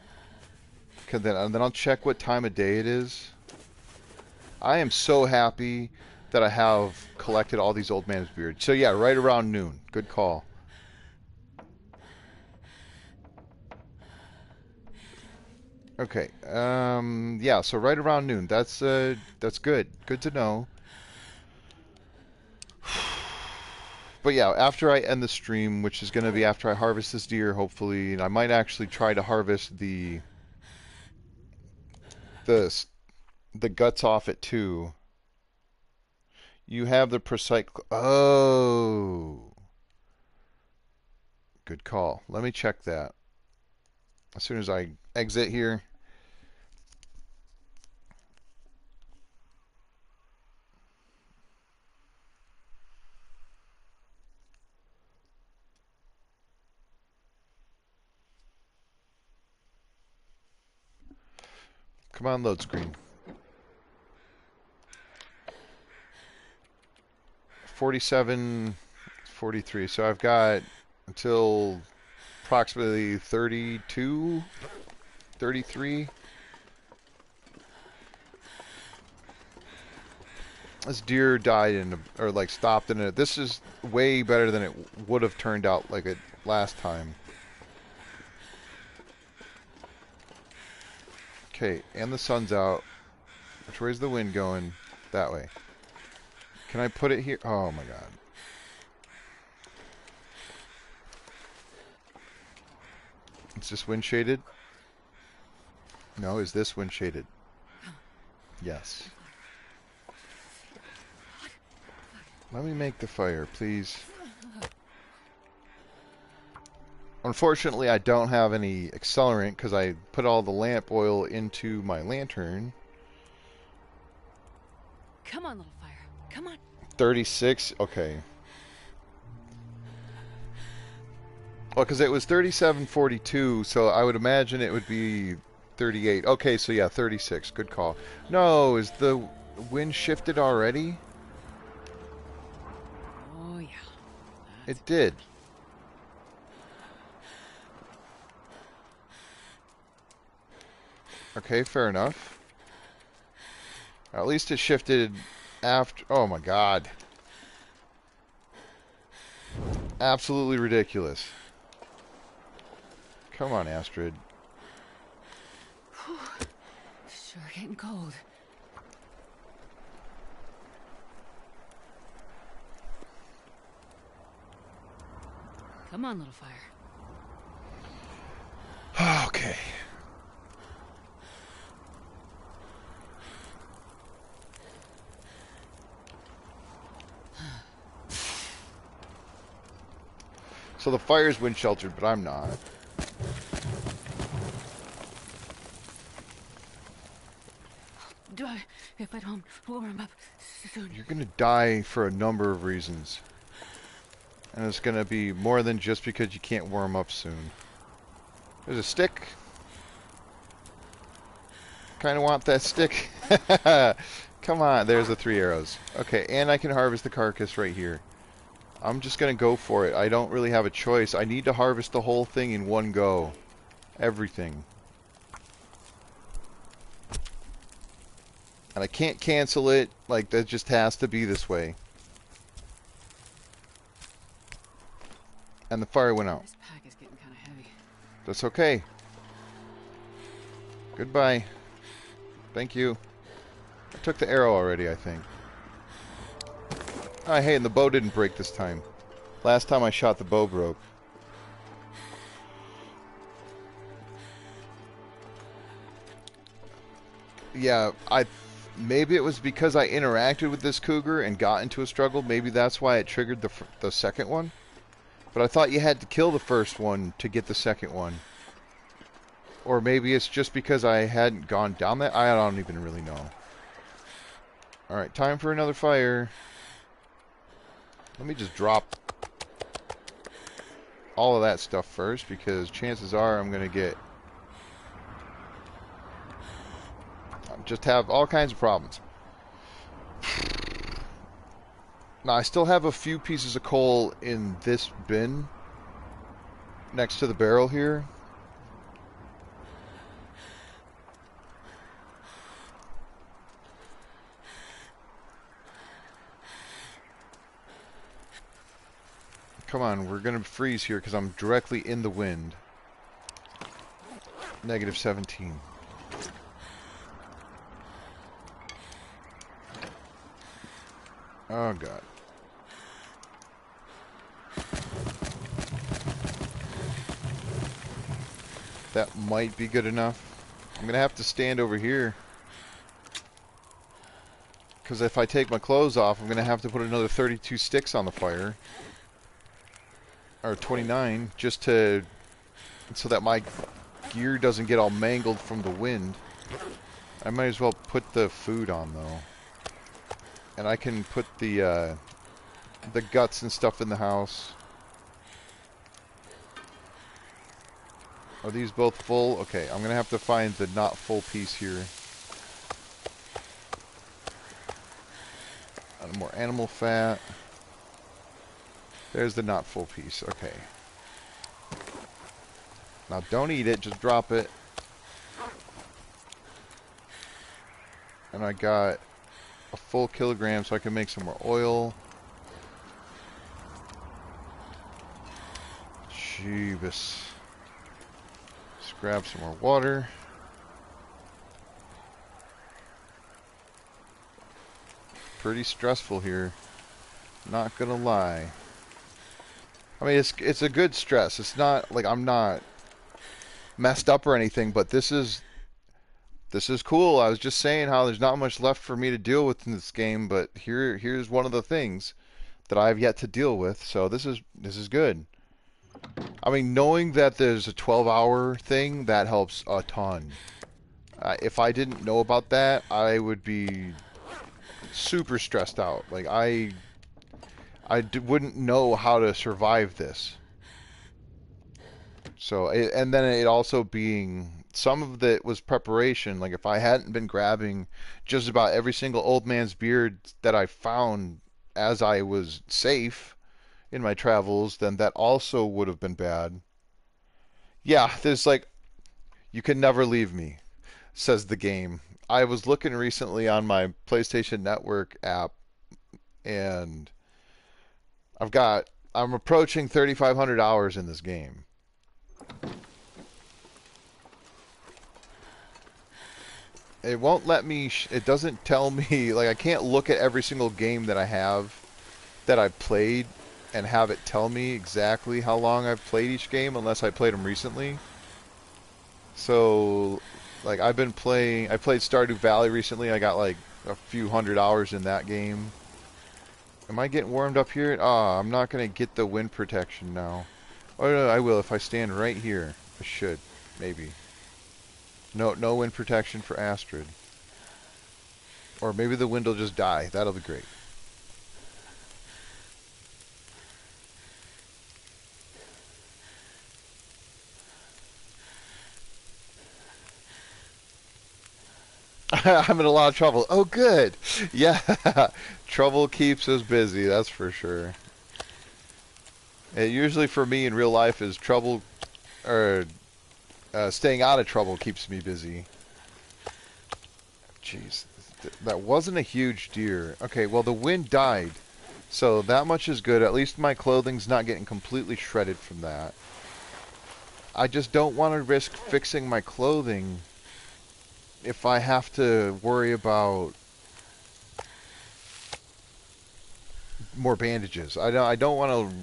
and then I'll check what time of day it is. I am so happy that I have collected all these old man's beards. So yeah, right around noon. Good call. Okay. Yeah, so right around noon. That's good. Good to know. But yeah, after I end the stream, which is going to be after I harvest this deer, hopefully, and I might actually try to harvest the the guts off it too. You have the precise... Oh. Good call. Let me check that. As soon as I exit here. Come on, load screen. 47, 43. So I've got until approximately 32, 33. This deer died or like stopped in it. This is way better than it would have turned out like it last time. Okay, and the sun's out. Which way's the wind going? That way. Can I put it here? Oh my god. Is this wind shaded? No, is this wind shaded? Yes. Let me make the fire, please. Unfortunately, I don't have any accelerant because I put all the lamp oil into my lantern. Come on, little fire. Come on. 36? Okay. Well, because it was 37.42, so I would imagine it would be 38. Okay, so yeah, 36. Good call. No, is the wind shifted already? Oh, yeah. It did. Okay, fair enough. At least it shifted after... Oh my god. Absolutely ridiculous. Come on, Astrid. Sure getting cold. Come on, little fire. Okay. So the fire's wind sheltered, but I'm not. If I don't warm up soon. You're gonna die for a number of reasons. And it's gonna be more than just because you can't warm up soon. There's a stick. Kinda want that stick. Come on, there's the 3 arrows. Okay, and I can harvest the carcass right here. I'm just gonna go for it. I don't really have a choice. I need to harvest the whole thing in one go. Everything. And I can't cancel it. Like, that just has to be this way. And the fire went out. This pack is getting kind of heavy. That's okay. Goodbye. Thank you. I took the arrow already, I think. Oh, hey, and the bow didn't break this time. Last time I shot, the bow broke. Yeah, maybe it was because I interacted with this cougar and got into a struggle. Maybe that's why it triggered the second one. But I thought you had to kill the first one to get the second one. Or maybe it's just because I hadn't gone down that. I don't even really know. Alright, time for another fire. Let me just drop all of that stuff first, because chances are I'm going to get... just have all kinds of problems. Now, I still have a few pieces of coal in this bin next to the barrel here. Come on, we're going to freeze here because I'm directly in the wind. Negative 17. Oh, God. That might be good enough. I'm going to have to stand over here. Because if I take my clothes off, I'm going to have to put another 32 sticks on the fire. Or 29, just to... so that my gear doesn't get all mangled from the wind. I might as well put the food on, though. And I can put the guts and stuff in the house. Are these both full? Okay, I'm going to have to find the not full piece here. More animal fat. There's the not full piece. Okay. Now don't eat it, just drop it. And I got a full kilogram so I can make some more oil. Jeebus. Let's grab some more water. Pretty stressful here. Not gonna lie. I mean, it's a good stress. It's not like I'm not messed up or anything, but this is cool. I was just saying how there's not much left for me to deal with in this game, but here's one of the things that I've yet to deal with. So this is good. I mean, knowing that there's a 12-hour thing, that helps a ton. If I didn't know about that, I would be super stressed out. Like wouldn't know how to survive this. So, and then it also being, some of it was preparation. Like if I hadn't been grabbing just about every single old man's beard that I found as I was safe in my travels, then that also would have been bad. Yeah, there's like, you can never leave me, says the game. I was looking recently on my PlayStation Network app, and I'm approaching 3,500 hours in this game. It won't let me, it doesn't tell me, like I can't look at every single game that I have, that I've played, and have it tell me exactly how long I've played each game unless I played them recently. So, like I played Stardew Valley recently. I got like a few hundred hours in that game. Am I getting warmed up here? Ah, I'm not going to get the wind protection now. Oh, no, I will if I stand right here. I should. Maybe. No wind protection for Astrid. Or maybe the wind will just die. That'll be great. I'm in a lot of trouble. Oh, good. Yeah. Trouble keeps us busy, that's for sure. It usually for me in real life is trouble, or staying out of trouble keeps me busy. Jeez. That wasn't a huge deer. Okay, well the wind died. So that much is good. At least my clothing's not getting completely shredded from that. I just don't want to risk fixing my clothing if I have to worry about more bandages. I don't want to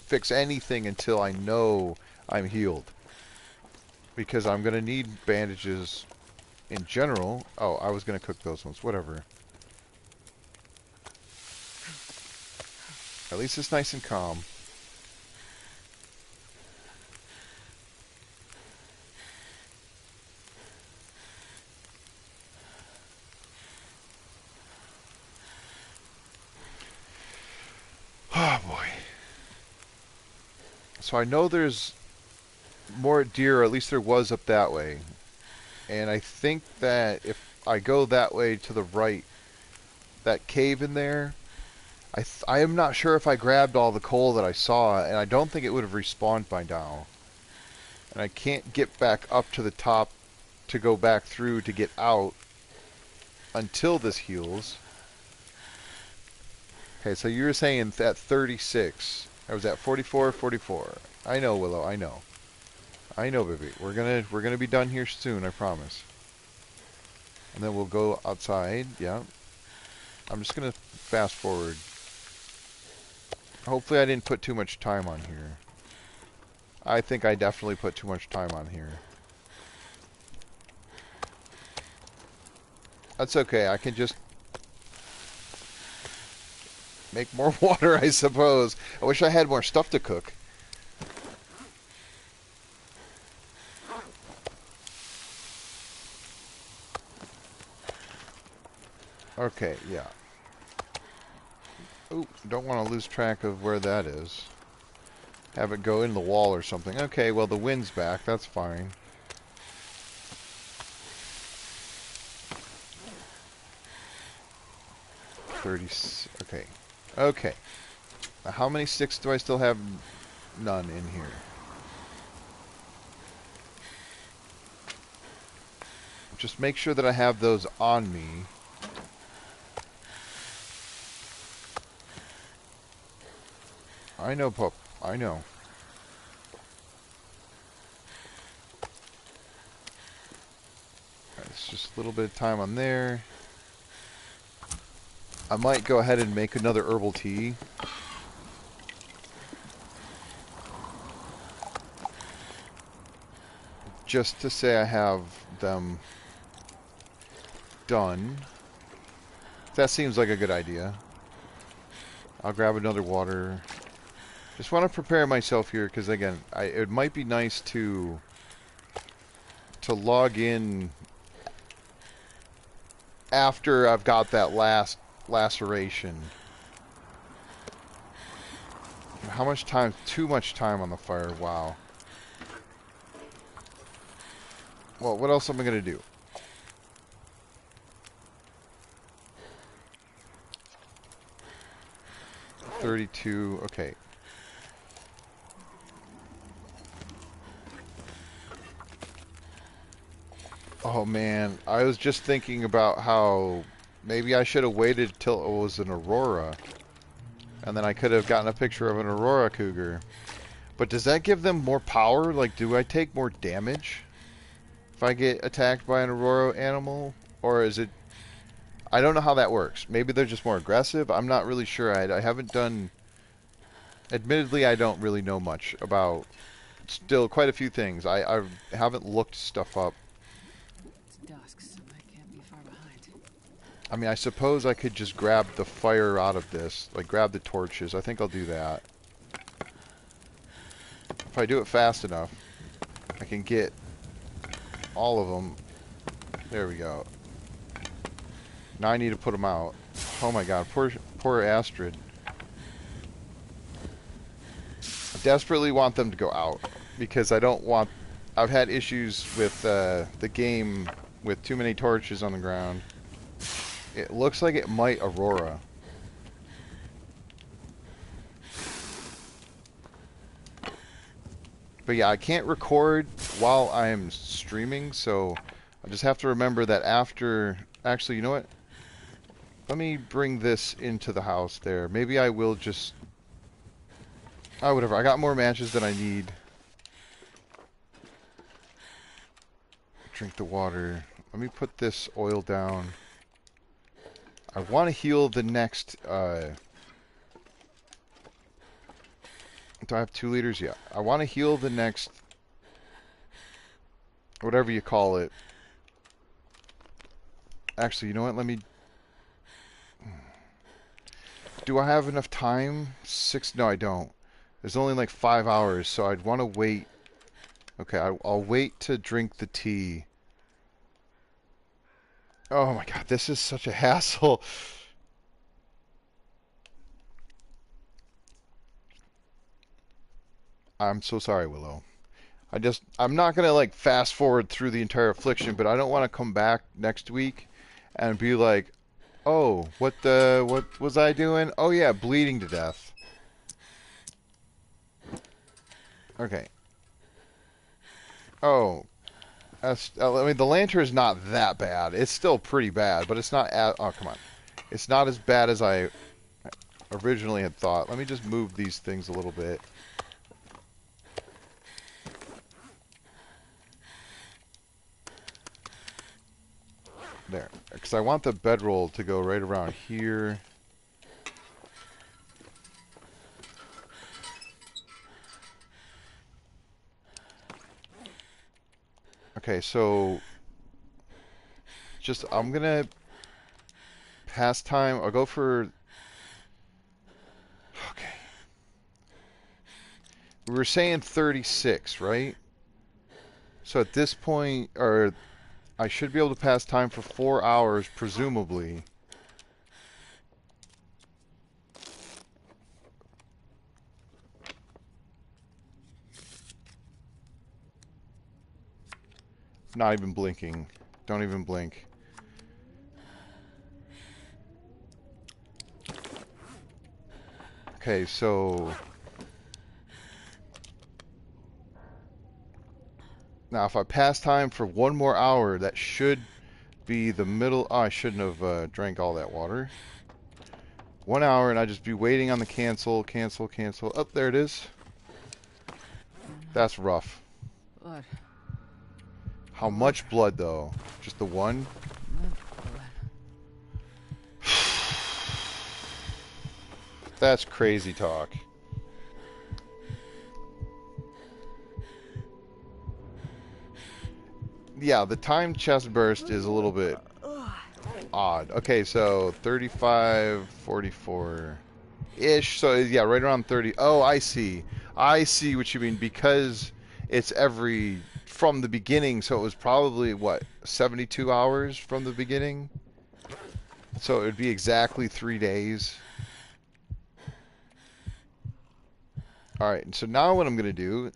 fix anything until I know I'm healed. Because I'm going to need bandages in general. Oh, I was going to cook those ones. Whatever. At least it's nice and calm. Oh boy. So I know there's more deer, or at least there was up that way. And I think that if I go that way to the right, that cave in there, I am not sure if I grabbed all the coal that I saw, and I don't think it would have respawned by now. And I can't get back up to the top to go back through to get out until this heals. Okay, so you were saying at 36. I was at 44, 44. I know, Willow, I know. I know, baby. We're gonna be done here soon, I promise. And then we'll go outside. Yeah. I'm just gonna fast forward. Hopefully I didn't put too much time on here. I think I definitely put too much time on here. That's okay. I can just make more water, I suppose. I wish I had more stuff to cook. Okay, yeah. Ooh, don't want to lose track of where that is. Have it go in the wall or something. Okay, well the wind's back. That's fine. Okay. Okay. Now how many sticks do I still have? None in here. Just make sure that I have those on me. I know, Pup. I know. Alright, it's just a little bit of time on there. I might go ahead and make another herbal tea. Just to say I have them done. That seems like a good idea. I'll grab another water. Just want to prepare myself here because again, it might be nice to log in after I've got that last laceration. How much time? Too much time on the fire. Wow. Well, what else am I going to do? 32. Okay. Oh man, I was just thinking about how maybe I should have waited till it was an Aurora. And then I could have gotten a picture of an Aurora Cougar. But does that give them more power? Like, do I take more damage if I get attacked by an Aurora animal? Or is it... I don't know how that works. Maybe they're just more aggressive. I'm not really sure. I haven't done... Admittedly, I don't really know much about... Still, quite a few things. I haven't looked stuff up. It's dusk, so I can't be far behind. I mean, I suppose I could just grab the fire out of this. Like, grab the torches. I think I'll do that. If I do it fast enough, I can get all of them. There we go. Now I need to put them out. Oh my god, poor Astrid. I desperately want them to go out because I don't want... I've had issues with the game with too many torches on the ground. It looks like it might Aurora. But yeah, I can't record while I'm streaming, so I just have to remember that after... Actually, you know what? let me bring this into the house there. Maybe I will just... Oh, whatever. I got more matches than I need. Drink the water. Let me put this oil down. I want to heal the next... do I have 2 liters? Yeah. I want to heal the next... whatever you call it. Actually, you know what? Let me... Do I have enough time? 6? No, I don't. There's only like 5 hours, so I'd want to wait. Okay, I'll wait to drink the tea. Oh my god, this is such a hassle. I'm so sorry, Willow. I'm not gonna like fast forward through the entire affliction, but I don't want to come back next week and be like, oh, what was I doing? Oh yeah, bleeding to death. Okay. Oh, I mean, the lantern is not that bad. It's still pretty bad, but it's not. Oh, come on. It's not as bad as I originally had thought. Let me just move these things a little bit. There. Because I want the bedroll to go right around here. Okay, so... just, I'm gonna... pass time. I'll go for... okay. We were saying 36, right? So at this point, or I should be able to pass time for 4 hours, presumably. Not even blinking. Don't even blink. Okay, so... now if I pass time for 1 more hour, that should be the middle... oh, I shouldn't have drank all that water. 1 hour, and I'd just be waiting on the cancel, cancel, cancel. Oh, there it is. That's rough. Blood. How much blood, though? Just the one? Blood. That's crazy talk. Yeah, the timed chest burst is a little bit odd. Okay, so 35, 44-ish. So, yeah, right around 30. Oh, I see. I see what you mean. Because it's every... from the beginning, so it was probably, what, 72 hours from the beginning? So it would be exactly 3 days. Alright, so now what I'm going to do...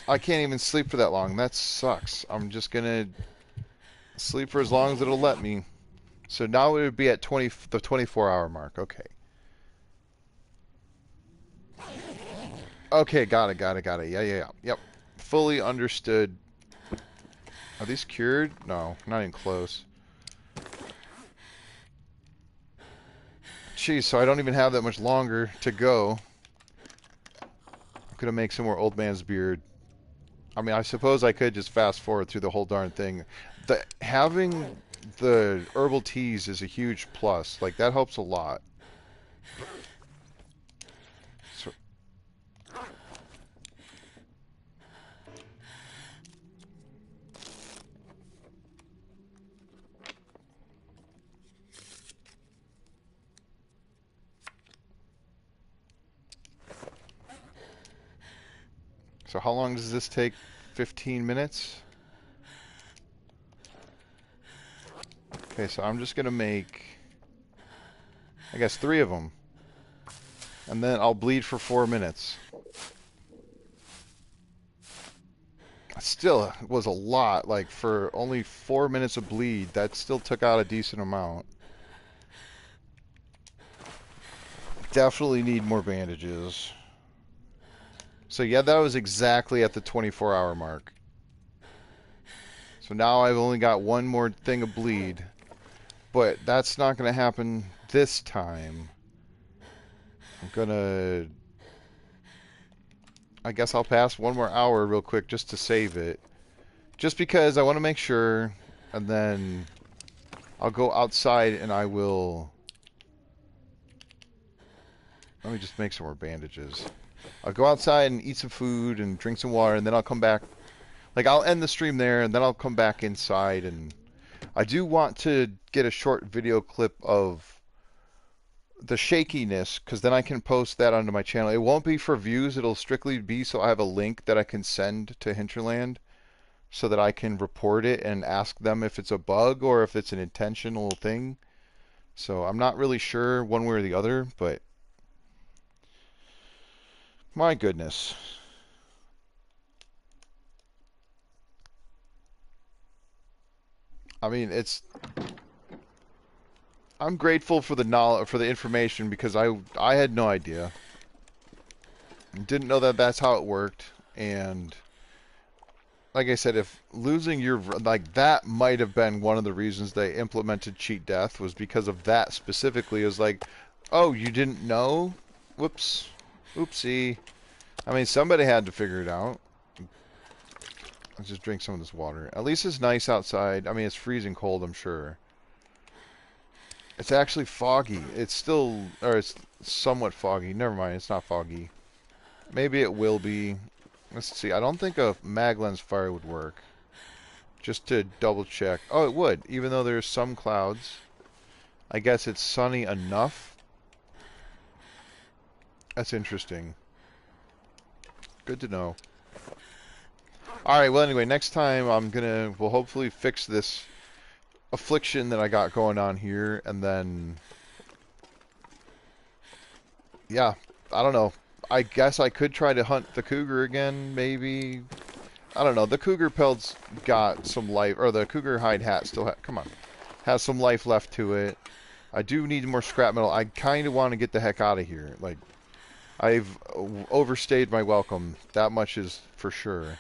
I can't even sleep for that long. That sucks. I'm just going to sleep for as long as it'll let me. So now it would be at the 24-hour mark. Okay. Okay, got it. Yeah. Yep. Fully understood. Are these cured? No, not even close. Jeez, so I don't even have that much longer to go. I'm gonna make some more old man's beard. I mean, I suppose I could just fast forward through the whole darn thing. Having the herbal teas is a huge plus. Like, that helps a lot. So how long does this take? 15 minutes? Okay, so I'm just going to make, I guess, 3 of them. And then I'll bleed for 4 minutes. Still was a lot. Like, for only 4 minutes of bleed, that still took out a decent amount. Definitely need more bandages. So yeah, that was exactly at the 24-hour mark. So now I've only got 1 more thing of bleed. But that's not going to happen this time. I'm going to... I guess I'll pass one more hour real quick just to save it. Just because I want to make sure, and then I'll go outside and I will... Let me just make some more bandages. I'll go outside and eat some food and drink some water, and then I'll come back. Like, I'll end the stream there, and then I'll come back inside. And I do want to get a short video clip of the shakiness, because then I can post that onto my channel. It won't be for views. It'll strictly be so I have a link that I can send to Hinterland so that I can report it and ask them if it's a bug or if it's an intentional thing. So I'm not really sure one way or the other, but my goodness. I mean, I'm grateful for the knowledge, for the information, because I had no idea. Didn't know that that's how it worked. And like I said, if losing your, like, that might have been one of the reasons they implemented cheat death, was because of that specifically. It was like, oh, you didn't know? Whoops. Oopsie. I mean, somebody had to figure it out. Let's just drink some of this water. At least it's nice outside. I mean, it's freezing cold, I'm sure. It's actually foggy. It's still, or it's somewhat foggy. Never mind, it's not foggy. Maybe it will be. Let's see. I don't think a mag lens fire would work. Just to double check. Oh, it would. Even though there's some clouds. I guess it's sunny enough. That's interesting. Good to know. Alright, well anyway, next time we'll hopefully fix this affliction that I got going on here, and then, yeah, I don't know. I guess I could try to hunt the cougar again, maybe. I don't know. The cougar pelt's got some life, or the cougar hide hat still come on, has some life left to it. I do need more scrap metal. I kind of want to get the heck out of here. Like, I've overstayed my welcome. That much is for sure.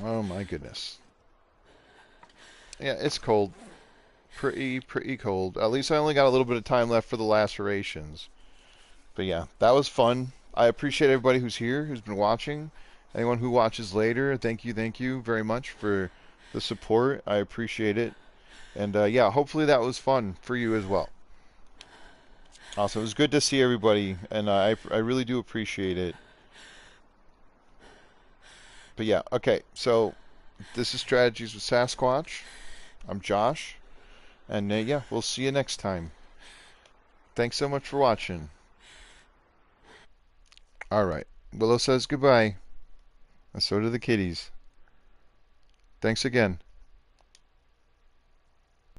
Oh my goodness. Yeah, it's cold. Pretty cold. At least I only got a little bit of time left for the lacerations. But yeah, that was fun. I appreciate everybody who's here, who's been watching. Anyone who watches later, thank you very much for the support. I appreciate it. And yeah, hopefully that was fun for you as well. Also, it was good to see everybody, and I really do appreciate it. But yeah, okay, so this is Strategies with Sasquatch. I'm Josh, and yeah, we'll see you next time. Thanks so much for watching. Alright, Willow says goodbye, and so do the kitties. Thanks again.